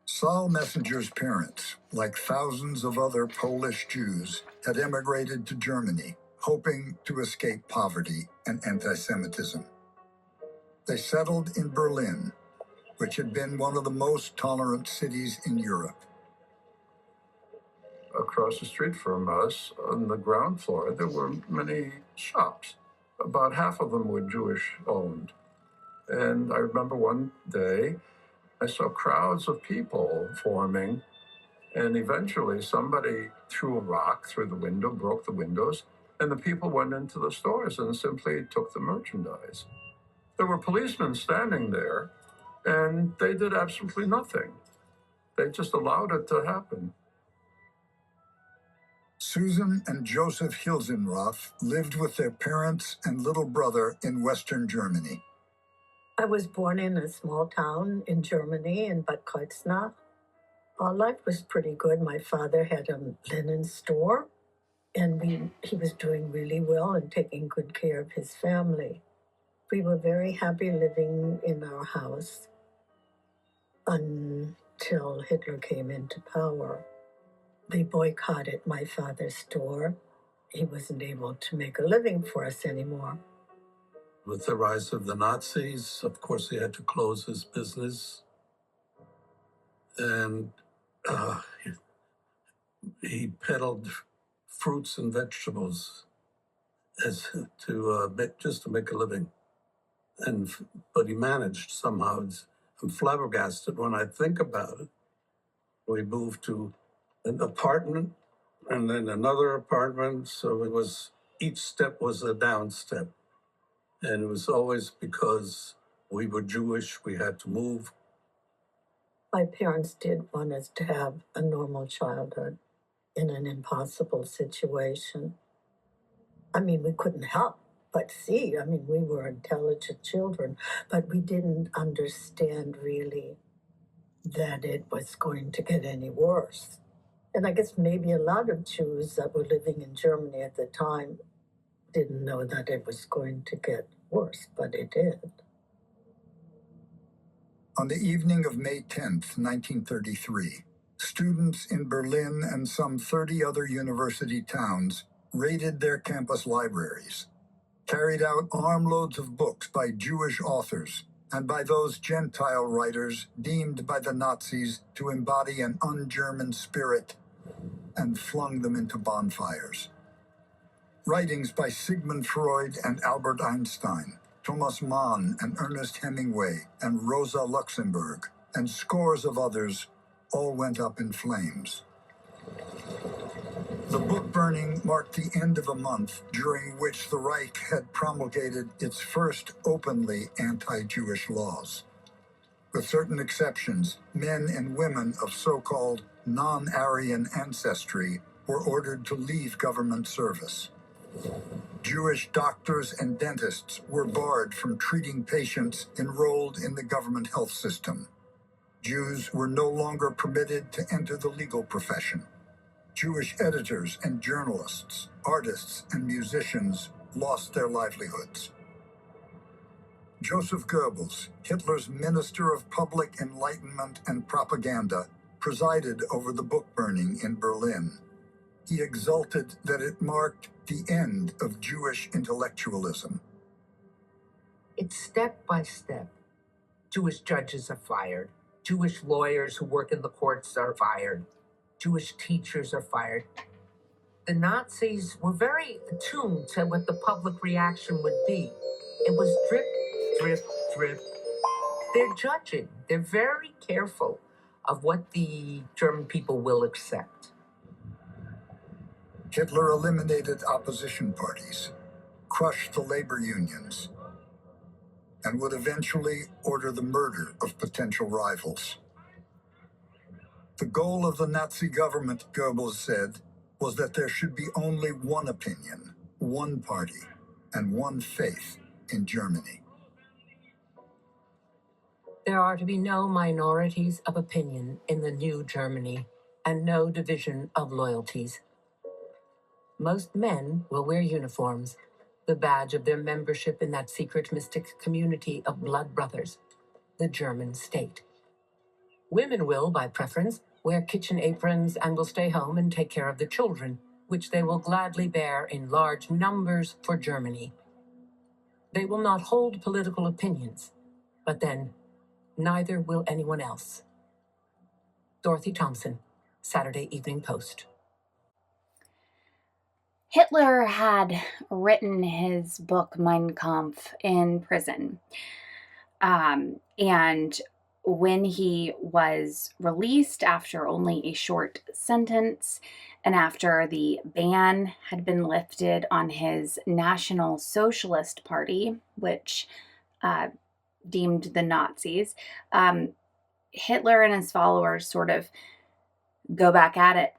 Saul Messenger's parents, like thousands of other Polish Jews, had emigrated to Germany, hoping to escape poverty and anti-Semitism. They settled in Berlin, which had been one of the most tolerant cities in Europe. Across the street from us, on the ground floor, there were many shops. About half of them were Jewish-owned. And I remember one day, I saw crowds of people forming, and eventually somebody threw a rock through the window, broke the windows, and the people went into the stores and simply took the merchandise. There were policemen standing there, and they did absolutely nothing. They just allowed it to happen. Susan and Joseph Hilsenroth lived with their parents and little brother in Western Germany. I was born in a small town in Germany, in Bad Kreuznach. Our life was pretty good. My father had a linen store, and he was doing really well and taking good care of his family. We were very happy living in our house until Hitler came into power. They boycotted my father's store. He wasn't able to make a living for us anymore. With the rise of the Nazis, of course, he had to close his business. And he peddled fruits and vegetables just to make a living. But he managed somehow. I'm flabbergasted when I think about it. We moved to an apartment and then another apartment. So each step was a down step. And it was always because we were Jewish, we had to move. My parents did want us to have a normal childhood in an impossible situation. I mean, we couldn't help but see. I mean, we were intelligent children, but we didn't understand really that it was going to get any worse. And I guess maybe a lot of Jews that were living in Germany at the time didn't know that it was going to get worse, but it did. On the evening of May 10th, 1933, students in Berlin and some 30 other university towns raided their campus libraries, carried out armloads of books by Jewish authors and by those Gentile writers deemed by the Nazis to embody an un-German spirit, and flung them into bonfires. Writings by Sigmund Freud and Albert Einstein, Thomas Mann and Ernest Hemingway and Rosa Luxemburg, and scores of others all went up in flames. The book burning marked the end of a month during which the Reich had promulgated its first openly anti-Jewish laws. With certain exceptions, men and women of so-called non-Aryan ancestry were ordered to leave government service. Jewish doctors and dentists were barred from treating patients enrolled in the government health system. Jews were no longer permitted to enter the legal profession. Jewish editors and journalists, artists and musicians lost their livelihoods. Joseph Goebbels, Hitler's Minister of Public Enlightenment and Propaganda, presided over the book burning in Berlin. He exulted that it marked the end of Jewish intellectualism. It's step by step. Jewish judges are fired. Jewish lawyers who work in the courts are fired. Jewish teachers are fired. The Nazis were very attuned to what the public reaction would be. It was drip, drip, drip. They're judging. They're very careful of what the German people will accept. Hitler eliminated opposition parties, crushed the labor unions, and would eventually order the murder of potential rivals. The goal of the Nazi government, Goebbels said, was that there should be only one opinion, one party, and one faith in Germany. There are to be no minorities of opinion in the new Germany, and no division of loyalties. Most men will wear uniforms, the badge of their membership in that secret mystic community of blood brothers, the German state. Women will, by preference, wear kitchen aprons and will stay home and take care of the children, which they will gladly bear in large numbers for Germany. They will not hold political opinions, but then neither will anyone else. Dorothy Thompson, Saturday Evening Post. Hitler had written his book Mein Kampf in prison. And when he was released after only a short sentence, and after the ban had been lifted on his National Socialist Party, which deemed the Nazis, Hitler and his followers sort of go back at it.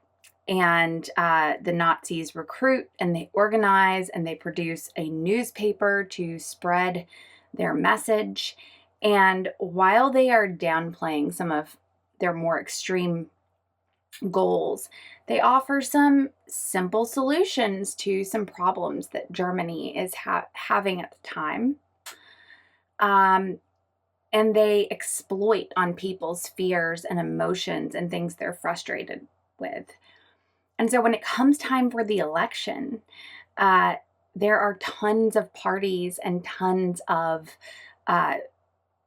And the Nazis recruit and they organize and they produce a newspaper to spread their message. And while they are downplaying some of their more extreme goals, they offer some simple solutions to some problems that Germany is having at the time. And they exploit on people's fears and emotions and things they're frustrated with. And so when it comes time for the election, there are tons of parties and tons of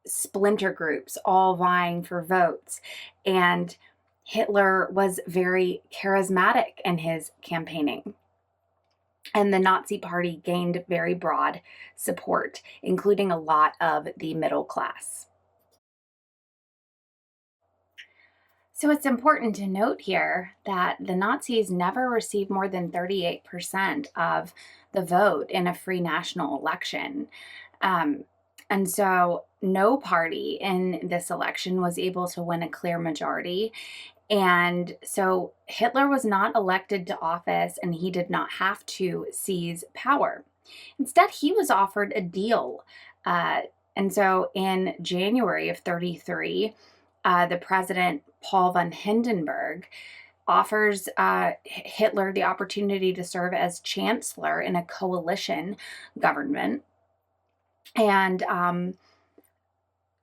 splinter groups all vying for votes. And Hitler was very charismatic in his campaigning. And the Nazi Party gained very broad support, including a lot of the middle class. So it's important to note here that the Nazis never received more than 38% of the vote in a free national election. And so no party in this election was able to win a clear majority. And so Hitler was not elected to office and he did not have to seize power. Instead, he was offered a deal. And so in January of 1933, the president, Paul von Hindenburg, offers Hitler the opportunity to serve as chancellor in a coalition government. And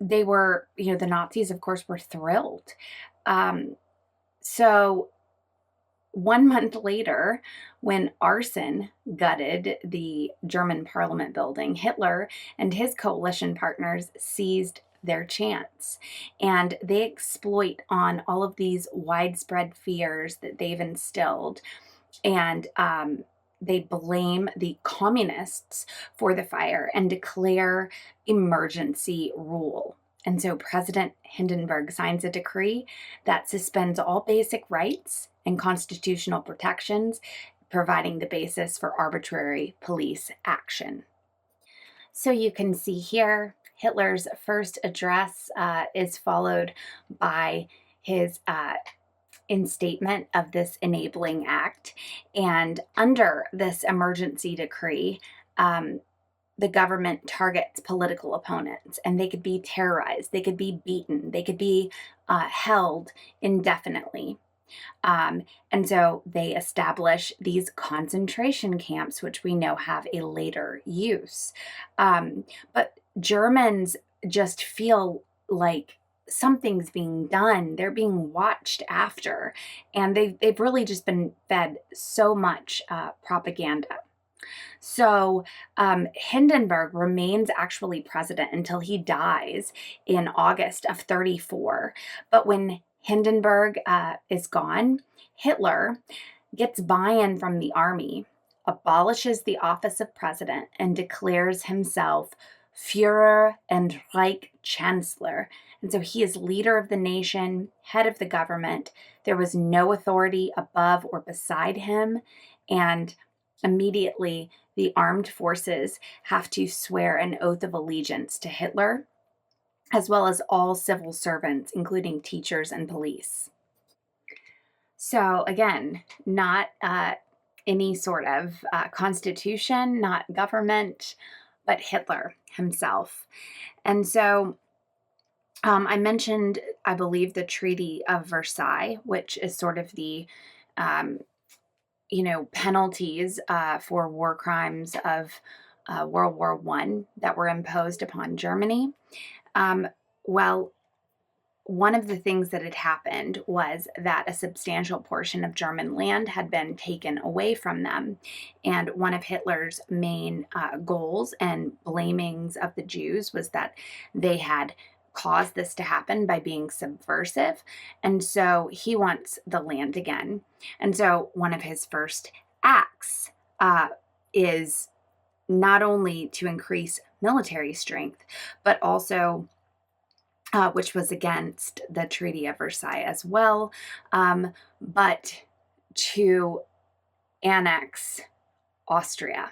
they were, the Nazis, of course, were thrilled. So 1 month later, when arson gutted the German parliament building, Hitler and his coalition partners seized their chance. And they exploit on all of these widespread fears that they've instilled. And they blame the communists for the fire and declare emergency rule. And so President Hindenburg signs a decree that suspends all basic rights and constitutional protections, providing the basis for arbitrary police action. So you can see here, Hitler's first address is followed by his instatement of this enabling act. And under this emergency decree, the government targets political opponents, and they could be terrorized, they could be beaten, they could be held indefinitely. And so they establish these concentration camps, which we know have a later use. But Germans just feel like something's being done. They're being watched after, and they've really just been fed so much propaganda. So Hindenburg remains actually president until he dies in August of 34. But when Hindenburg is gone, Hitler gets buy-in from the army, abolishes the office of president, and declares himself Führer and Reich Chancellor. And so he is leader of the nation, head of the government. There was no authority above or beside him. And immediately, the armed forces have to swear an oath of allegiance to Hitler, as well as all civil servants, including teachers and police. So again, not any sort of constitution, not government, but Hitler himself. And so I mentioned, I believe, the Treaty of Versailles, which is sort of the penalties for war crimes of World War I that were imposed upon Germany. Well, one of the things that had happened was that a substantial portion of German land had been taken away from them. And one of Hitler's main goals and blamings of the Jews was that they had caused this to happen by being subversive. And so he wants the land again. And so one of his first acts is not only to increase military strength, but also which was against the Treaty of Versailles as well, but to annex Austria.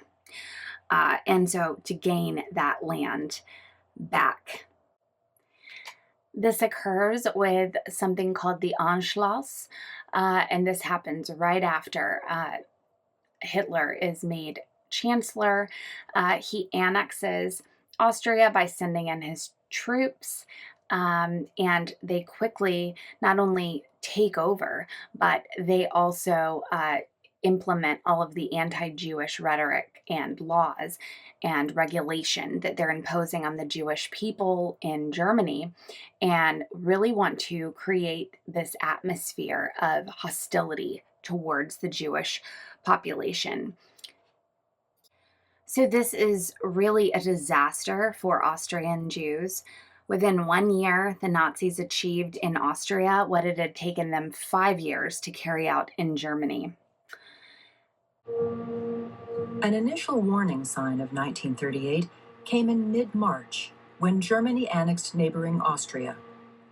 And so to gain that land back. This occurs with something called the Anschluss, and this happens right after Hitler is made chancellor. He annexes Austria by sending in his troops. And they quickly not only take over, but they also implement all of the anti-Jewish rhetoric and laws and regulation that they're imposing on the Jewish people in Germany, and really want to create this atmosphere of hostility towards the Jewish population. So this is really a disaster for Austrian Jews. Within 1 year, the Nazis achieved in Austria what it had taken them 5 years to carry out in Germany. An initial warning sign of 1938 came in mid-March when Germany annexed neighboring Austria,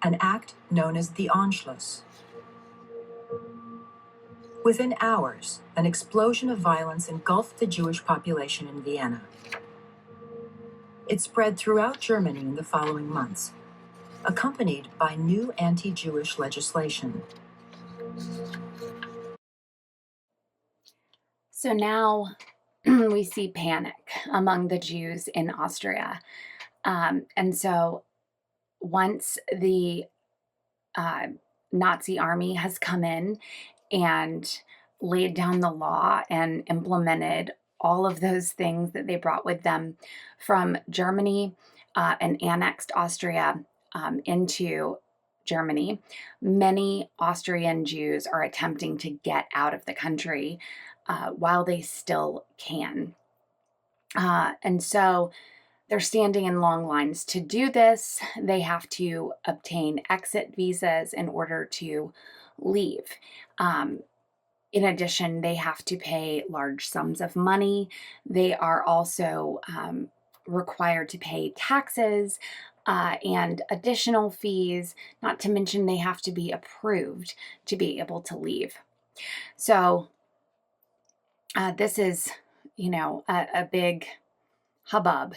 an act known as the Anschluss. Within hours, an explosion of violence engulfed the Jewish population in Vienna. It spread throughout Germany in the following months, accompanied by new anti-Jewish legislation. So now we see panic among the Jews in Austria. And so once the Nazi army has come in and laid down the law and implemented all of those things that they brought with them from Germany and annexed Austria into Germany, many Austrian Jews are attempting to get out of the country while they still can. And so they're standing in long lines to do this. They have to obtain exit visas in order to leave. In addition, they have to pay large sums of money. They are also required to pay taxes and additional fees, not to mention they have to be approved to be able to leave. So this is, a big hubbub.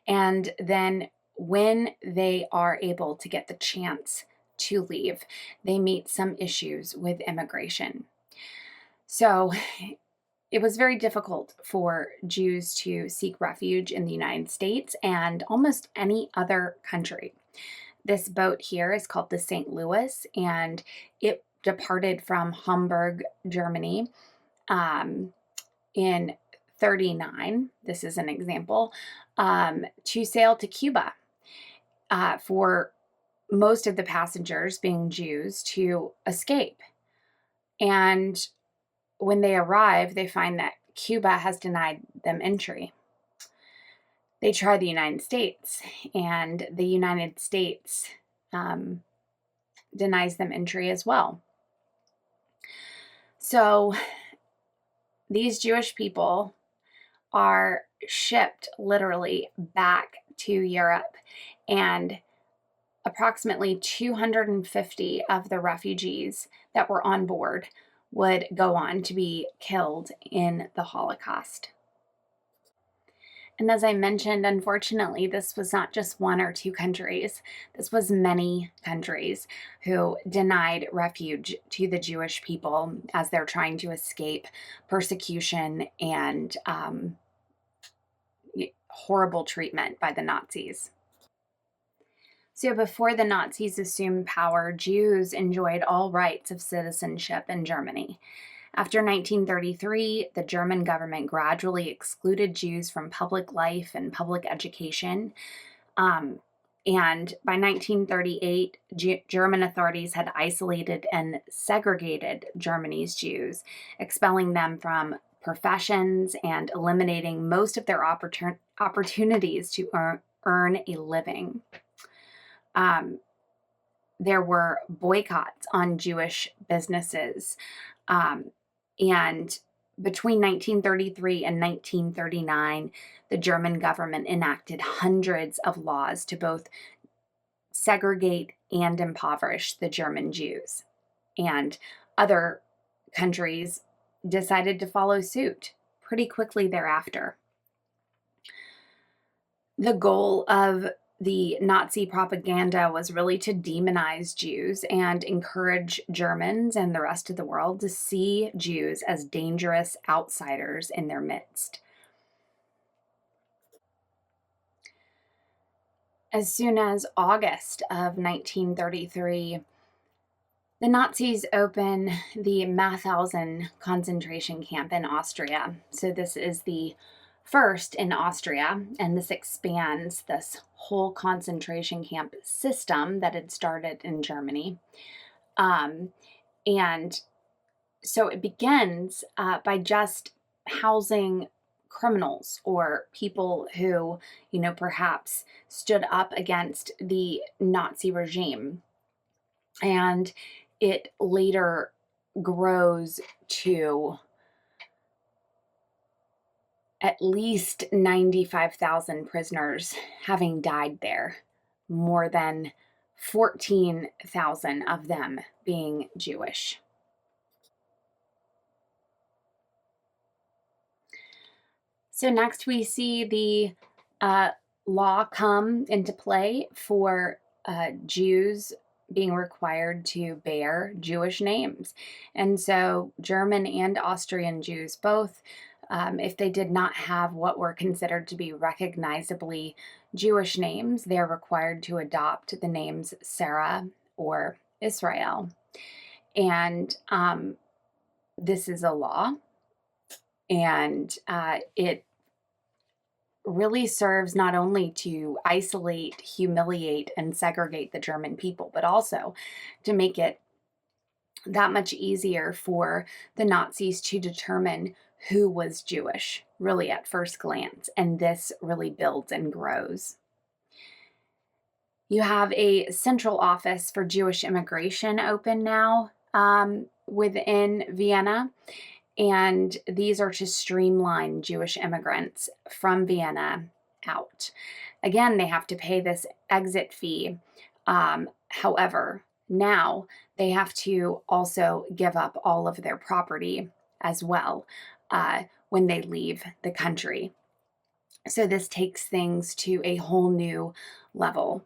And then when they are able to get the chance to leave, they meet some issues with immigration. So it was very difficult for Jews to seek refuge in the United States and almost any other country. This boat here is called the St. Louis, and it departed from Hamburg, Germany, in 39. This is an example, to sail to Cuba, for most of the passengers being Jews to escape. And when they arrive, they find that Cuba has denied them entry. They try the United States, and the United States denies them entry as well. So these Jewish people are shipped literally back to Europe, and approximately 250 of the refugees that were on board would go on to be killed in the Holocaust. And as I mentioned, unfortunately, this was not just one or two countries. This was many countries who denied refuge to the Jewish people as they're trying to escape persecution and horrible treatment by the Nazis. So before the Nazis assumed power, Jews enjoyed all rights of citizenship in Germany. After 1933, the German government gradually excluded Jews from public life and public education. And by 1938, German authorities had isolated and segregated Germany's Jews, expelling them from professions and eliminating most of their opportunities to earn a living. There were boycotts on Jewish businesses. And between 1933 and 1939, the German government enacted hundreds of laws to both segregate and impoverish the German Jews. And other countries decided to follow suit pretty quickly thereafter. The goal of the Nazi propaganda was really to demonize Jews and encourage Germans and the rest of the world to see Jews as dangerous outsiders in their midst. As soon as August of 1933, the Nazis open the Mauthausen concentration camp in Austria. So this is the first in Austria, and this expands this whole concentration camp system that had started in Germany. And so it begins by just housing criminals or people who, perhaps stood up against the Nazi regime. And it later grows to at least 95,000 prisoners having died there, more than 14,000 of them being Jewish. So next we see the law come into play for Jews being required to bear Jewish names. And so German and Austrian Jews both, if they did not have what were considered to be recognizably Jewish names, they're required to adopt the names Sarah or Israel. And this is a law, and it really serves not only to isolate, humiliate, and segregate the German people, but also to make it that much easier for the Nazis to determine who was Jewish, really at first glance, and this really builds and grows. You have a central office for Jewish immigration open now within Vienna, and these are to streamline Jewish immigrants from Vienna out. Again, they have to pay this exit fee. However, now they have to also give up all of their property as well when they leave the country. So this takes things to a whole new level.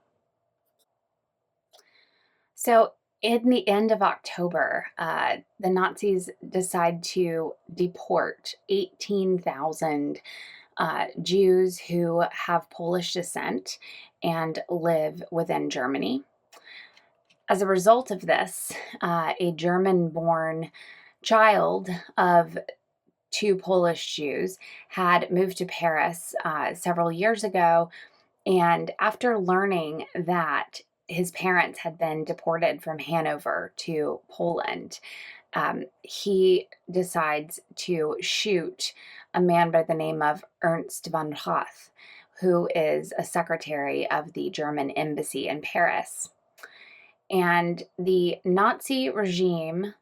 So in the end of October, the Nazis decide to deport 18,000 Jews who have Polish descent and live within Germany. As a result of this, a German-born child of two Polish Jews had moved to Paris several years ago, and after learning that his parents had been deported from Hanover to Poland, he decides to shoot a man by the name of Ernst von Rath, who is a secretary of the German embassy in Paris. And the Nazi regime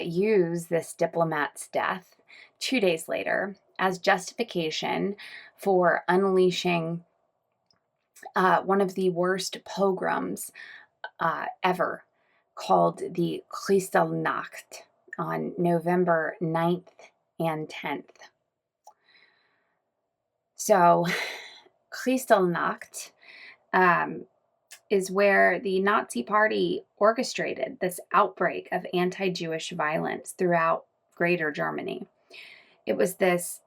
used this diplomat's death 2 days later as justification for unleashing one of the worst pogroms ever, called the Kristallnacht on November 9th and 10th. So, Kristallnacht is where the Nazi Party orchestrated this outbreak of anti-Jewish violence throughout Greater Germany. It was this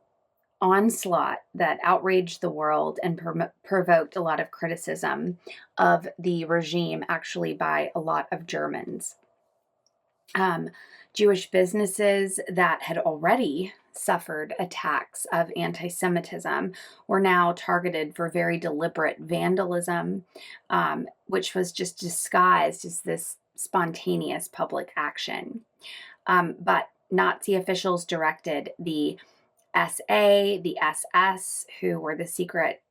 onslaught that outraged the world and provoked a lot of criticism of the regime, actually by a lot of Germans. Jewish businesses that had already suffered attacks of anti-Semitism were now targeted for very deliberate vandalism, which was just disguised as this spontaneous public action. But Nazi officials directed the SA, the SS, who were the secret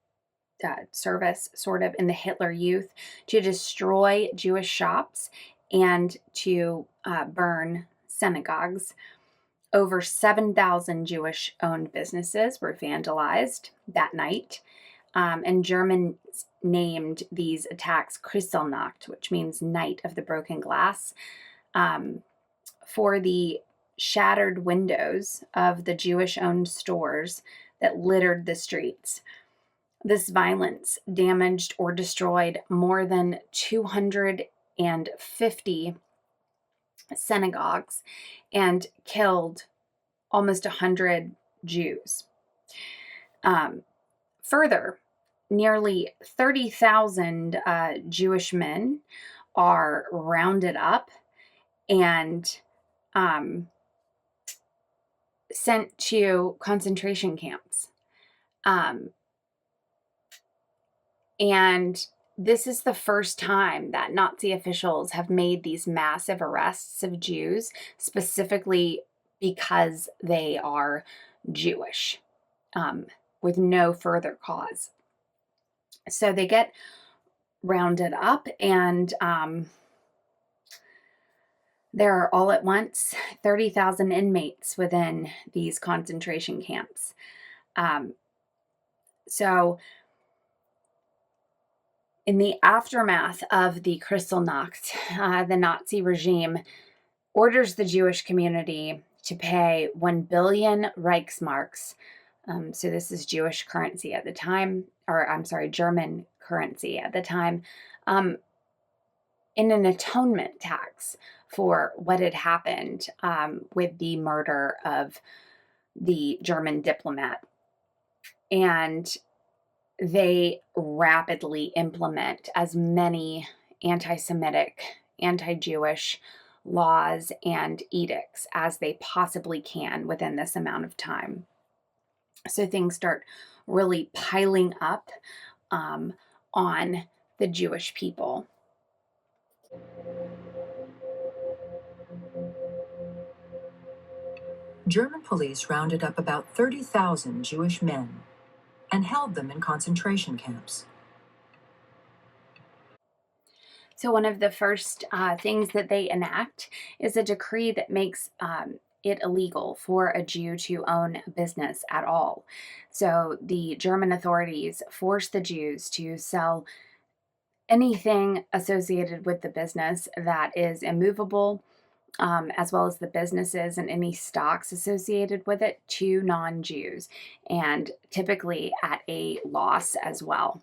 service sort of in the Hitler Youth, to destroy Jewish shops and to burn synagogues. Over 7,000 Jewish-owned businesses were vandalized that night, and Germans named these attacks Kristallnacht, which means Night of the Broken Glass, for the shattered windows of the Jewish-owned stores that littered the streets. This violence damaged or destroyed more than 250 synagogues and killed almost 100 Jews. Further, nearly 30,000 Jewish men are rounded up and sent to concentration camps. And this is the first time that Nazi officials have made these massive arrests of Jews, specifically because they are Jewish, with no further cause. So they get rounded up, and there are all at once 30,000 inmates within these concentration camps. So in the aftermath of the Kristallnacht, the Nazi regime orders the Jewish community to pay 1 billion Reichsmarks. So this is Jewish currency at the time, or I'm sorry, German currency at the time, in an atonement tax for what had happened with the murder of the German diplomat. And they rapidly implement as many anti-Semitic, anti-Jewish laws and edicts as they possibly can within this amount of time. So things start really piling up on the Jewish people. German police rounded up about 30,000 Jewish men and held them in concentration camps. So one of the first things that they enact is a decree that makes it illegal for a Jew to own a business at all. So the German authorities force the Jews to sell anything associated with the business that is immovable as well as the businesses and any stocks associated with it, to non-Jews, and typically at a loss as well.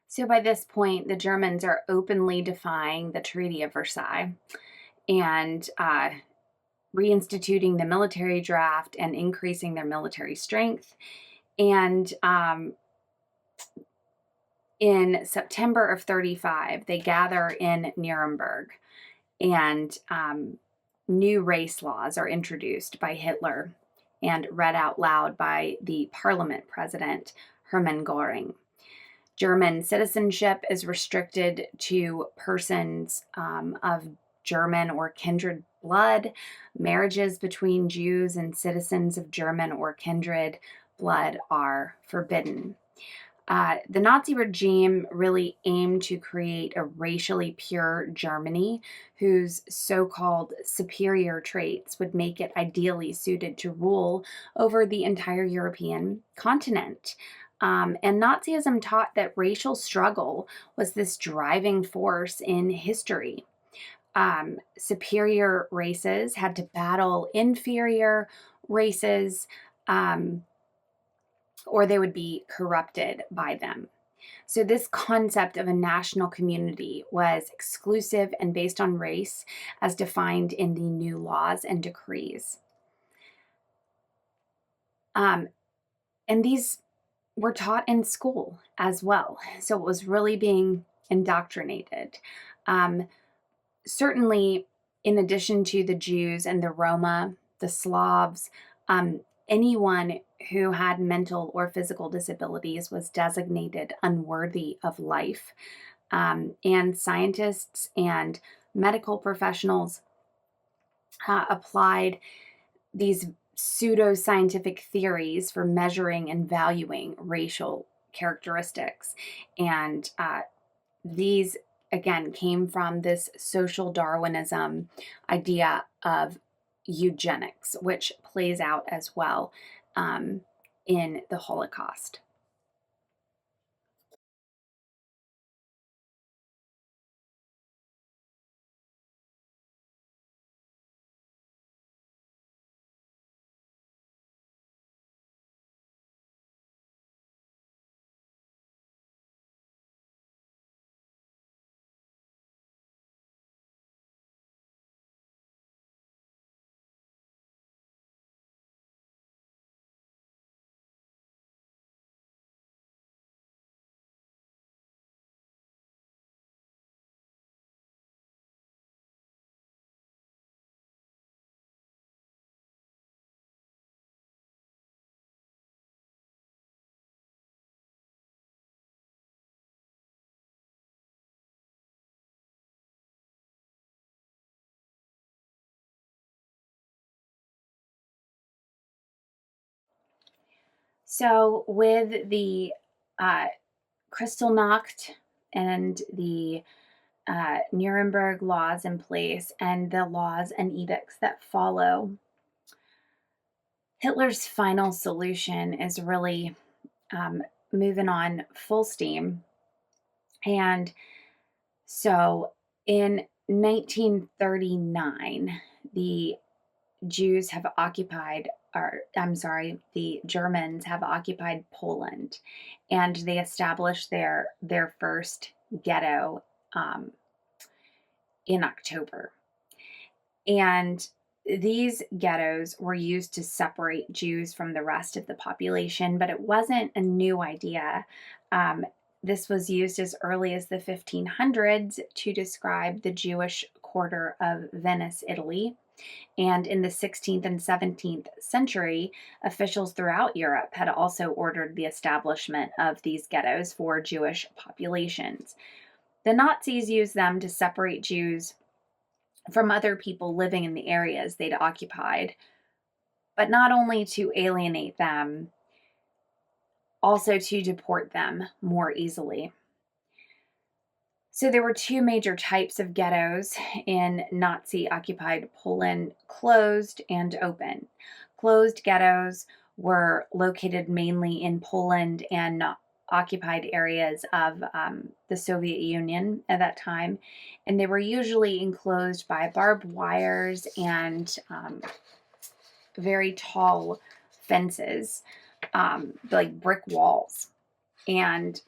So by this point, the Germans are openly defying the Treaty of Versailles and reinstituting the military draft and increasing their military strength. And in September of 35, they gather in Nuremberg, and new race laws are introduced by Hitler and read out loud by the parliament president, Hermann Göring. German citizenship is restricted to persons of German or kindred blood. Marriages between Jews and citizens of German or kindred blood are forbidden. The Nazi regime really aimed to create a racially pure Germany whose so-called superior traits would make it ideally suited to rule over the entire European continent. And Nazism taught that racial struggle was this driving force in history. Superior races had to battle inferior races, or they would be corrupted by them. So this concept of a national community was exclusive and based on race as defined in the new laws and decrees. And these were taught in school as well. So it was really being indoctrinated. Certainly, in addition to the Jews and the Roma, the Slavs, anyone who had mental or physical disabilities was designated unworthy of life. And scientists and medical professionals applied these pseudo-scientific theories for measuring and valuing racial characteristics. And these, again, came from this social Darwinism idea of eugenics, which plays out as well in the Holocaust. So with the Kristallnacht and the Nuremberg laws in place and the laws and edicts that follow, Hitler's final solution is really moving on full steam. And so in 1939, the Jews have occupied, or I'm sorry, the Germans have occupied Poland, and they established their first ghetto in October. And these ghettos were used to separate Jews from the rest of the population, but it wasn't a new idea. This was used as early as the 1500s to describe the Jewish quarter of Venice, Italy. And in the 16th and 17th century, officials throughout Europe had also ordered the establishment of these ghettos for Jewish populations. The Nazis used them to separate Jews from other people living in the areas they'd occupied, but not only to alienate them, also to deport them more easily. So there were two major types of ghettos in Nazi-occupied Poland: closed and open. Closed ghettos were located mainly in Poland and occupied areas of the Soviet Union at that time, and they were usually enclosed by barbed wires and very tall fences, like brick walls. And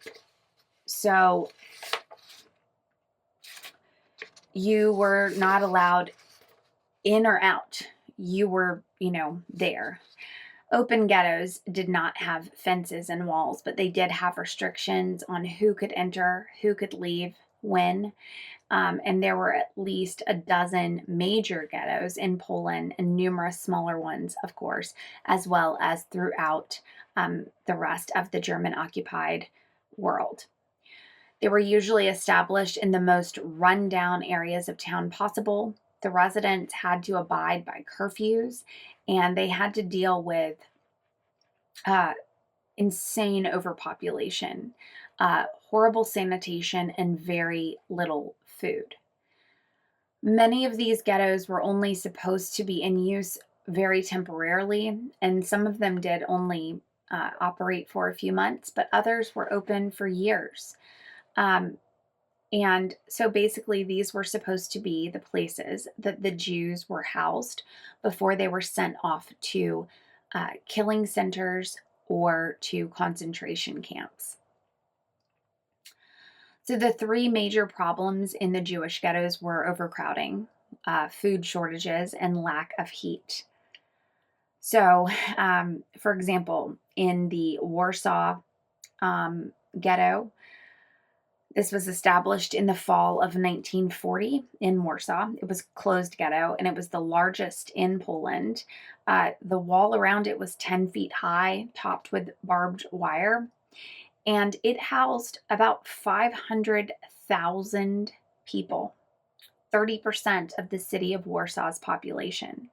so you were not allowed in or out. You were, there. Open ghettos did not have fences and walls, but they did have restrictions on who could enter, who could leave, when. And there were at least a dozen major ghettos in Poland and numerous smaller ones, of course, as well as throughout the rest of the German-occupied world. They were usually established in the most run-down areas of town possible. The residents had to abide by curfews, and they had to deal with insane overpopulation, horrible sanitation, and very little food. Many of these ghettos were only supposed to be in use very temporarily, and some of them did only operate for a few months, but others were open for years. And so basically, these were supposed to be the places that the Jews were housed before they were sent off to killing centers or to concentration camps. So the three major problems in the Jewish ghettos were overcrowding, food shortages, and lack of heat. So, for example, in the Warsaw ghetto, this was established in the fall of 1940 in Warsaw. It was a closed ghetto, and it was the largest in Poland. The wall around it was 10 feet high, topped with barbed wire, and it housed about 500,000 people, 30% of the city of Warsaw's population.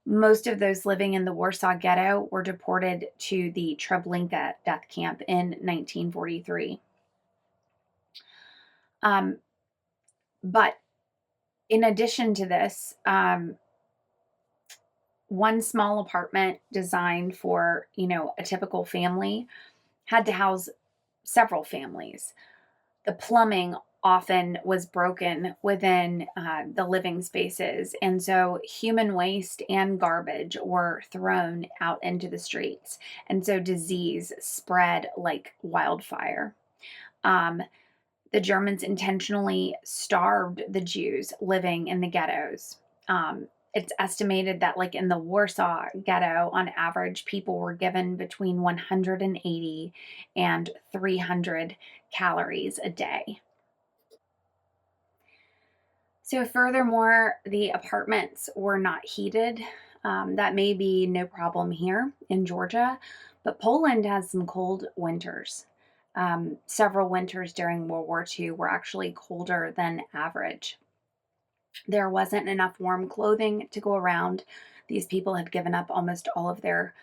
Most of those living in the Warsaw ghetto were deported to the Treblinka death camp in 1943. But in addition to this, one small apartment designed for, a typical family had to house several families. The plumbing often was broken within the living spaces, and so human waste and garbage were thrown out into the streets, and so disease spread like wildfire. The Germans intentionally starved the Jews living in the ghettos. It's estimated that, like in the Warsaw ghetto, on average, people were given between 180 and 300 calories a day. So furthermore, the apartments were not heated. That may be no problem here in Georgia, but Poland has some cold winters. Several winters during World War II were actually colder than average. There wasn't enough warm clothing to go around. These people had given up almost all of their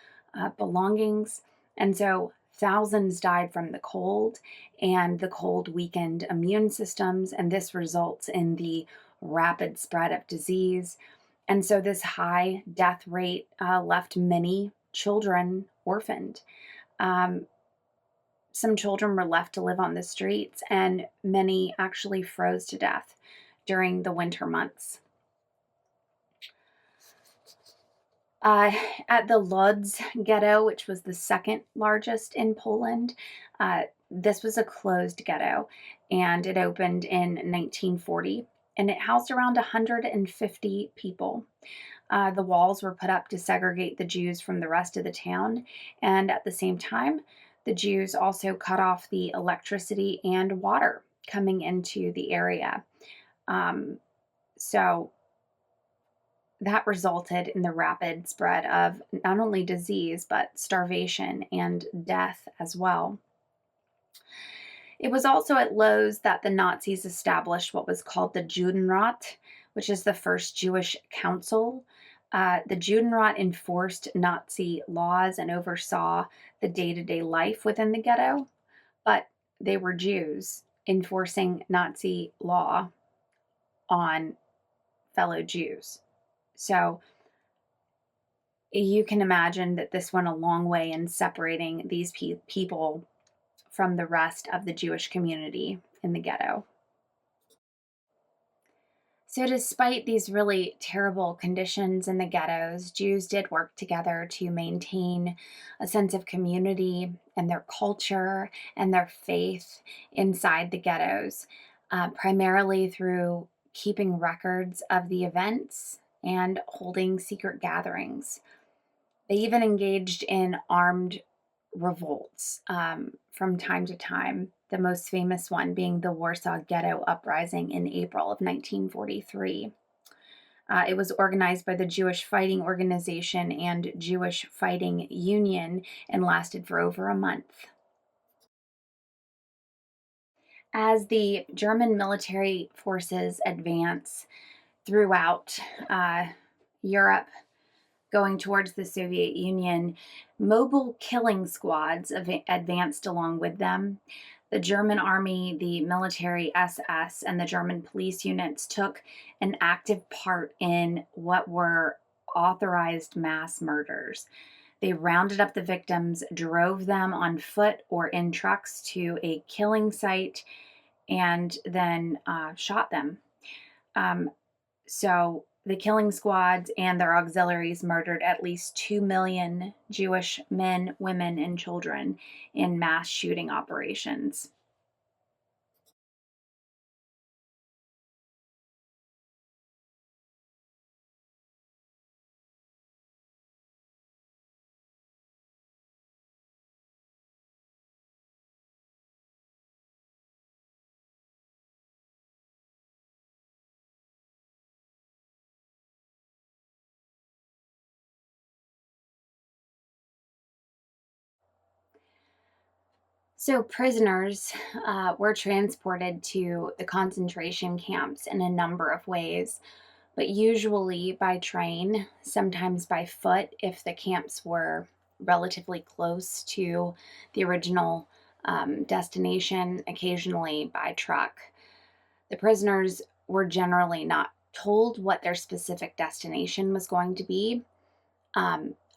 belongings, and so thousands died from the cold, and the cold weakened immune systems, and this results in the rapid spread of disease. And so this high death rate left many children orphaned. Some children were left to live on the streets, and many actually froze to death during the winter months. At the Lodz ghetto, which was the second largest in Poland, this was a closed ghetto, and it opened in 1940, and it housed around 150 people. The walls were put up to segregate the Jews from the rest of the town, and at the same time, the Jews also cut off the electricity and water coming into the area. So that resulted in the rapid spread of not only disease, but starvation and death as well. It was also at Lodz that the Nazis established what was called the Judenrat, which is the first Jewish council. The Judenrat enforced Nazi laws and oversaw the day-to-day life within the ghetto, but they were Jews enforcing Nazi law on fellow Jews. So You can imagine that this went a long way in separating these people from the rest of the Jewish community in the ghetto. So, despite these really terrible conditions in the ghettos, Jews did work together to maintain a sense of community and their culture and their faith inside the ghettos, primarily through keeping records of the events and holding secret gatherings. They even engaged in armed revolts from time to time, the most famous one being the Warsaw Ghetto Uprising in April of 1943. It was organized by the Jewish Fighting Organization and Jewish Fighting Union and lasted for over a month. As the German military forces advance throughout Europe, going towards the Soviet Union, mobile killing squads advanced along with them. The German army, the military SS, and the German police units took an active part in what were authorized mass murders. They rounded up the victims, drove them on foot or in trucks to a killing site, and then shot them. So the killing squads and their auxiliaries murdered at least 2 million Jewish men, women, and children in mass shooting operations. So prisoners were transported to the concentration camps in a number of ways, but usually by train, sometimes by foot if the camps were relatively close to the original destination, occasionally by truck. The prisoners were generally not told what their specific destination was going to be,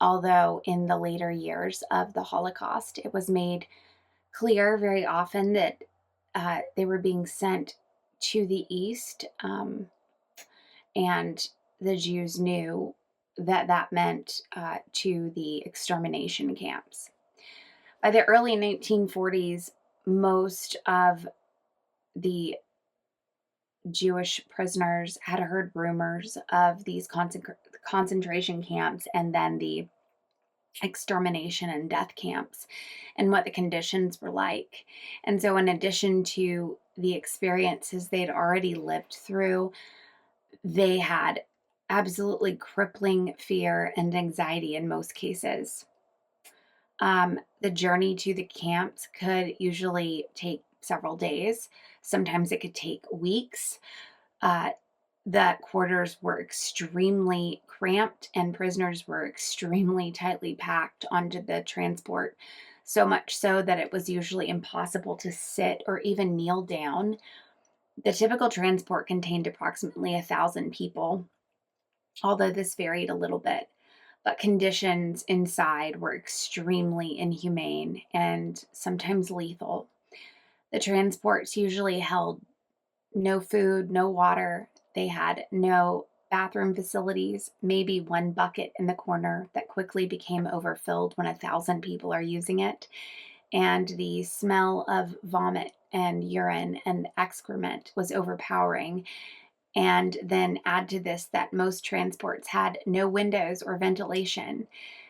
although in the later years of the Holocaust, it was made clear very often that they were being sent to the east, and the Jews knew that that meant to the extermination camps. By the early 1940s, most of the Jewish prisoners had heard rumors of these concentration camps and then the extermination and death camps and what the conditions were like. And so, in addition to the experiences they'd already lived through, they had absolutely crippling fear and anxiety in most cases. The journey to the camps could usually take several days. Sometimes it could take weeks. The quarters were extremely cramped and prisoners were extremely tightly packed onto the transport, so much so that it was usually impossible to sit or even kneel down. The typical transport contained approximately 1,000 people, although this varied a little bit. But conditions inside were extremely inhumane and sometimes lethal. The transports usually held no food, no water. They had no bathroom facilities, maybe one bucket in the corner that quickly became overfilled when 1,000 people are using it. And the smell of vomit and urine and excrement was overpowering. And then add to this that most transports had no windows or ventilation.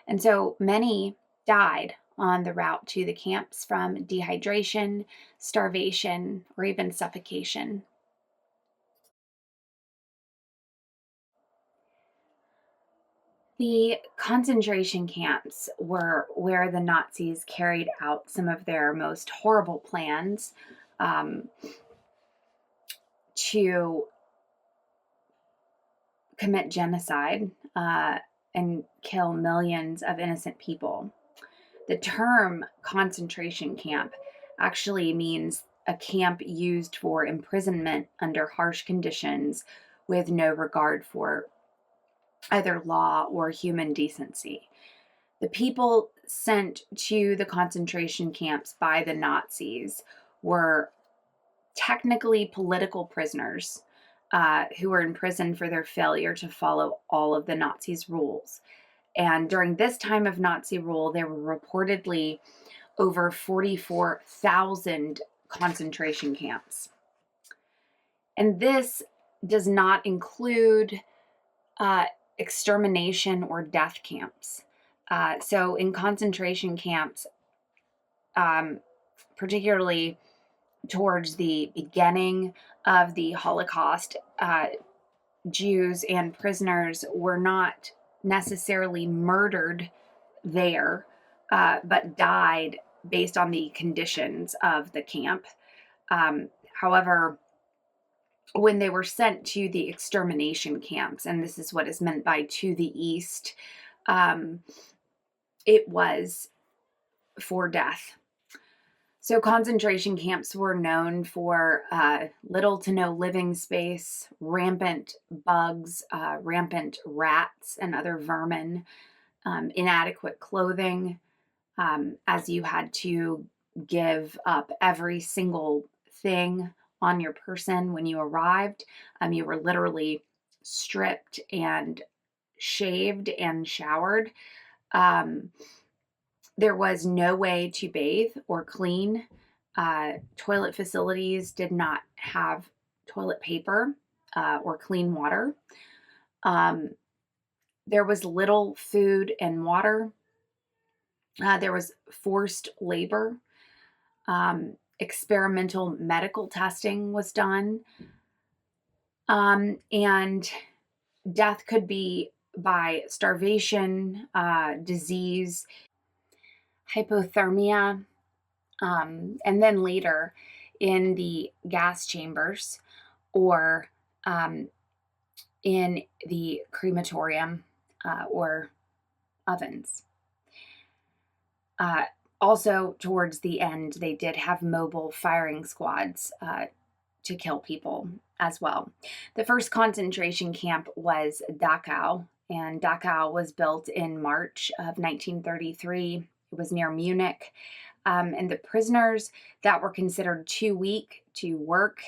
And so many died on the route to the camps from dehydration, starvation, or even suffocation. The concentration camps were where the Nazis carried out some of their most horrible plans to commit genocide and kill millions of innocent people. The term concentration camp actually means a camp used for imprisonment under harsh conditions with no regard for either law or human decency. The people sent to the concentration camps by the Nazis were technically political prisoners who were imprisoned for their failure to follow all of the Nazis' rules. And during this time of Nazi rule, there were reportedly over 44,000 concentration camps. And this does not include extermination or death camps. So in concentration camps, particularly towards the beginning of the Holocaust, Jews and prisoners were not necessarily murdered there, but died based on the conditions of the camp. However, when they were sent to the extermination camps, and this is what is meant by to the east, it was for death. So concentration camps were known for little to no living space, rampant bugs, rampant rats and other vermin, inadequate clothing, as you had to give up every single thing on your person when you arrived. You were literally stripped and shaved and showered. There was no way to bathe or clean. Toilet facilities did not have toilet paper or clean water. There was little food and water. There was forced labor. Experimental medical testing was done. And death could be by starvation, disease, hypothermia, and then later in the gas chambers or in the crematorium or ovens. Also, towards the end, they did have mobile firing squads to kill people as well. The first concentration camp was Dachau, and Dachau was built in March of 1933. It was near Munich. And the prisoners that were considered too weak to work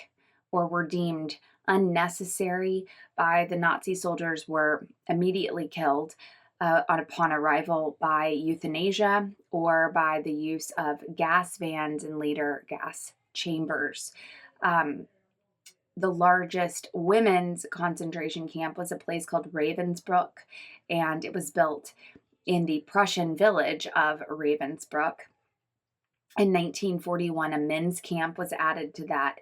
or were deemed unnecessary by the Nazi soldiers were immediately killed upon arrival by euthanasia or by the use of gas vans and later gas chambers. The largest women's concentration camp was a place called Ravensbrück, and it was built in the Prussian village of Ravensbrück. In 1941, a men's camp was added to that,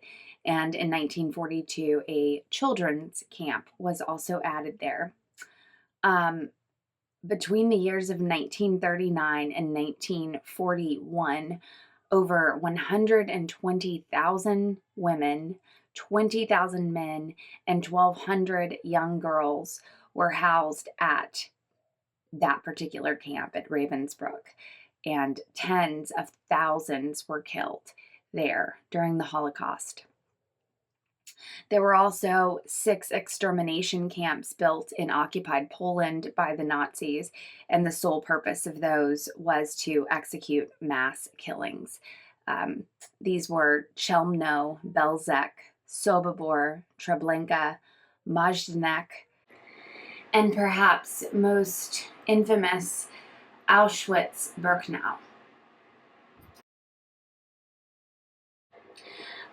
and in 1942, a children's camp was also added there. Between the years of 1939 and 1941, over 120,000 women, 20,000 men, and 1,200 young girls were housed at that particular camp at Ravensbrück, and tens of thousands were killed there during the Holocaust. There were also 6 extermination camps built in occupied Poland by the Nazis, and the sole purpose of those was to execute mass killings. These were Chelmno, Belzec, Sobibor, Treblinka, Majdanek, and perhaps most infamous, Auschwitz-Birkenau.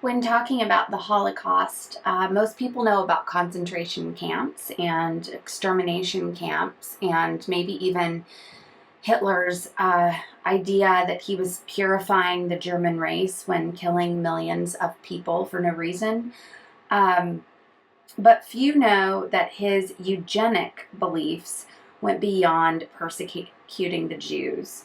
When talking about the Holocaust, most people know about concentration camps and extermination camps, and maybe even Hitler's idea that he was purifying the German race when killing millions of people for no reason. But few know that his eugenic beliefs went beyond persecuting the Jews.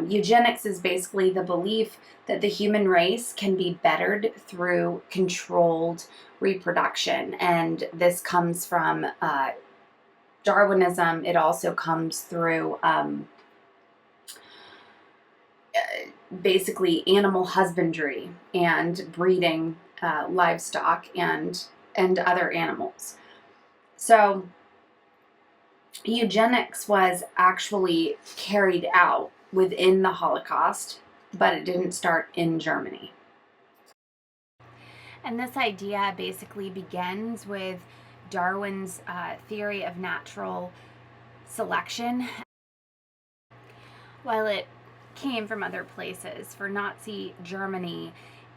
Eugenics is basically the belief that the human race can be bettered through controlled reproduction. And this comes from Darwinism. It also comes through basically animal husbandry and breeding livestock and other animals. So Eugenics was actually carried out within the Holocaust, but it didn't start in Germany. And this idea basically begins with Darwin's theory of natural selection. While it came from other places, for Nazi Germany,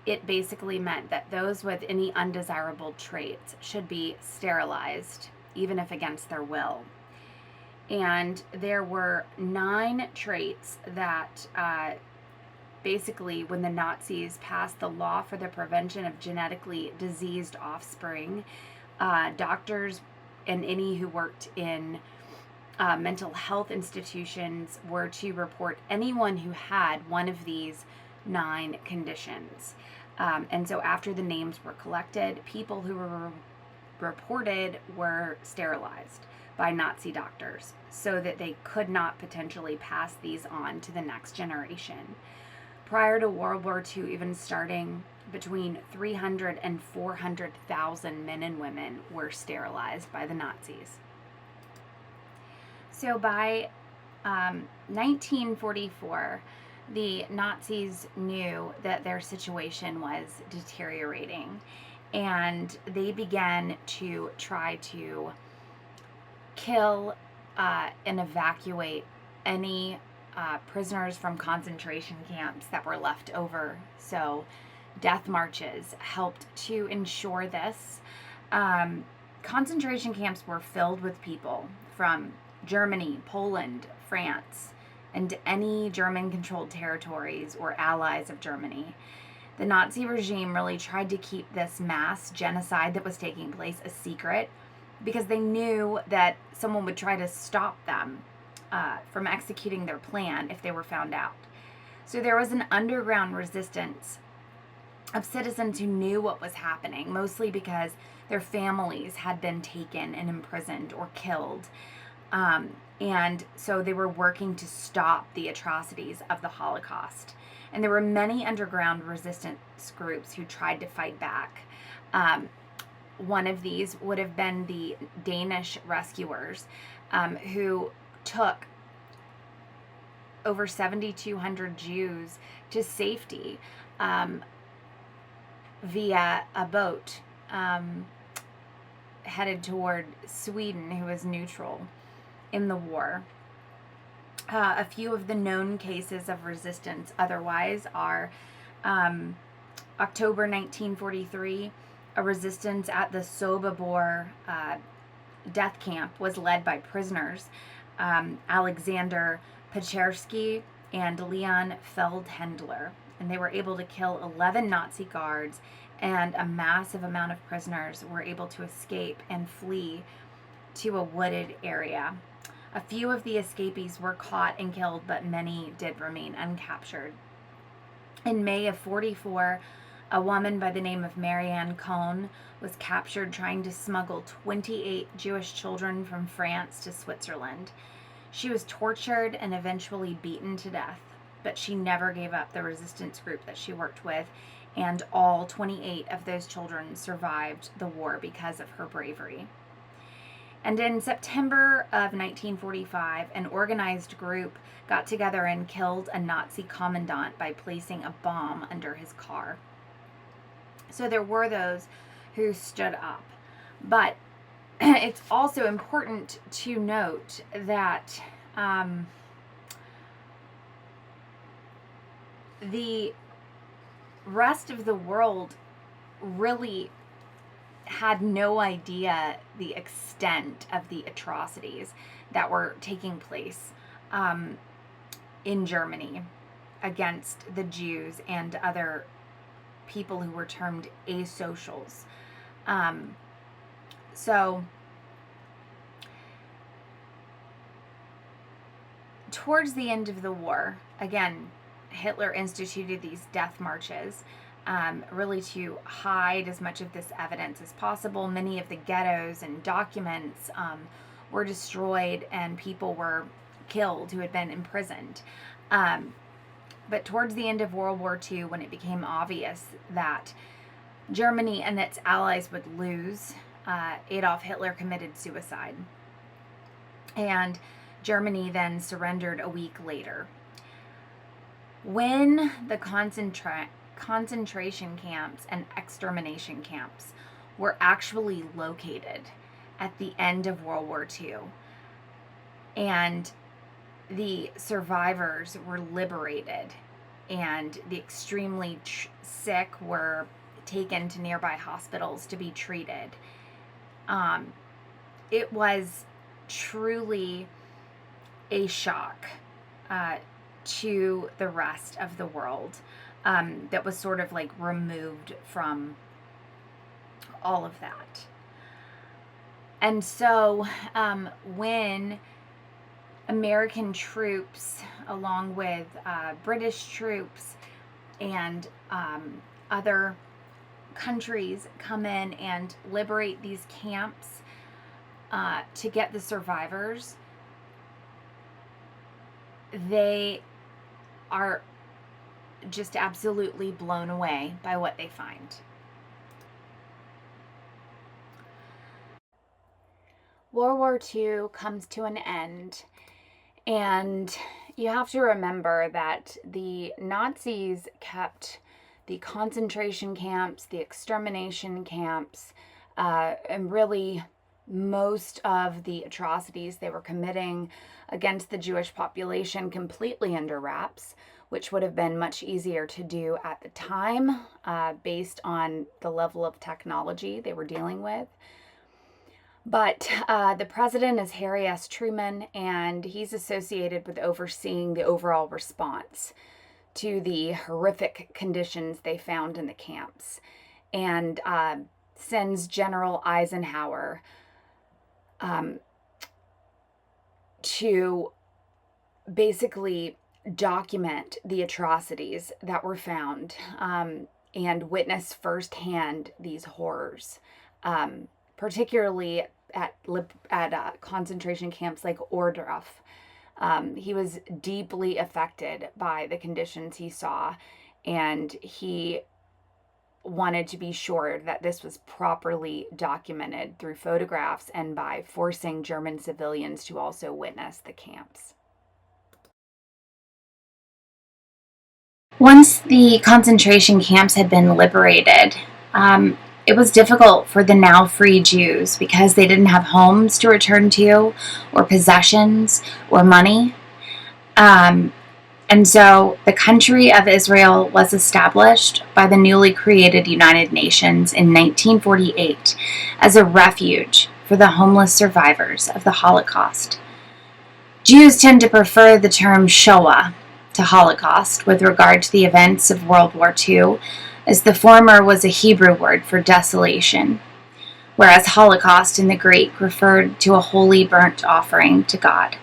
it basically meant that those with any undesirable traits should be sterilized, even if against their will. And there were 9 traits that basically, when the Nazis passed the law for the prevention of genetically diseased offspring, doctors and any who worked in mental health institutions were to report anyone who had one of these 9 conditions. And so after the names were collected, people who were reported were sterilized by Nazi doctors so that they could not potentially pass these on to the next generation. Prior to World War II even starting, between 300 and 400,000 men and women were sterilized by the Nazis. So by 1944, the Nazis knew that their situation was deteriorating, and they began to try to kill and evacuate any prisoners from concentration camps that were left over. So death marches helped to ensure this. Concentration camps were filled with people from Germany, Poland, France, and any German-controlled territories or allies of Germany. The Nazi regime really tried to keep this mass genocide that was taking place a secret because they knew that someone would try to stop them from executing their plan if they were found out. So there was an underground resistance of citizens who knew what was happening, mostly because their families had been taken and imprisoned or killed. And so they were working to stop the atrocities of the Holocaust. And there were many underground resistance groups who tried to fight back. One of these would have been the Danish rescuers, who took over 7,200 Jews to safety via a boat headed toward Sweden, who was neutral in the war. A few of the known cases of resistance otherwise are October 1943, a resistance at the Sobibor death camp was led by prisoners Alexander Pechersky and Leon Feldhendler, and they were able to kill 11 Nazi guards, and a massive amount of prisoners were able to escape and flee to a wooded area. A few of the escapees were caught and killed, but many did remain uncaptured. In May of 44, a woman by the name of Marianne Cohn was captured trying to smuggle 28 Jewish children from France to Switzerland. She was tortured and eventually beaten to death, but she never gave up the resistance group that she worked with, and all 28 of those children survived the war because of her bravery. And in September of 1945, an organized group got together and killed a Nazi commandant by placing a bomb under his car. So there were those who stood up. But it's also important to note that the rest of the world really had no idea the extent of the atrocities that were taking place in Germany against the Jews and other people who were termed asocials. So towards the end of the war, again, Hitler instituted these death marches, really to hide as much of this evidence as possible. Many of the ghettos and documents were destroyed, and people were killed who had been imprisoned. But towards the end of World War II, when it became obvious that Germany and its allies would lose, Adolf Hitler committed suicide. and Germany then surrendered a week later. When the concentration camps and extermination camps were actually located at the end of World War II, and the survivors were liberated, and the extremely sick were taken to nearby hospitals to be treated, it was truly a shock to the rest of the world, that was sort of like removed from all of that. And so when American troops, along with British troops and other countries, come in and liberate these camps to get the survivors, they are just absolutely blown away by what they find. World War II comes to an end, and you have to remember that the Nazis kept the concentration camps, the extermination camps, and really most of the atrocities they were committing against the Jewish population completely under wraps, which would have been much easier to do at the time, based on the level of technology they were dealing with. But the president is Harry S. Truman, and he's associated with overseeing the overall response to the horrific conditions they found in the camps, and sends General Eisenhower to basically document the atrocities that were found, and witness firsthand these horrors, particularly at concentration camps like Ohrdruf. He was deeply affected by the conditions he saw, and he wanted to be sure that this was properly documented through photographs and by forcing German civilians to also witness the camps. Once the concentration camps had been liberated, it was difficult for the now free Jews because they didn't have homes to return to, or possessions, or money. And so the country of Israel was established by the newly created United Nations in 1948 as a refuge for the homeless survivors of the Holocaust. Jews tend to prefer the term Shoah to Holocaust with regard to the events of World War II, as the former was a Hebrew word for desolation, whereas Holocaust in the Greek referred to a holy burnt offering to God.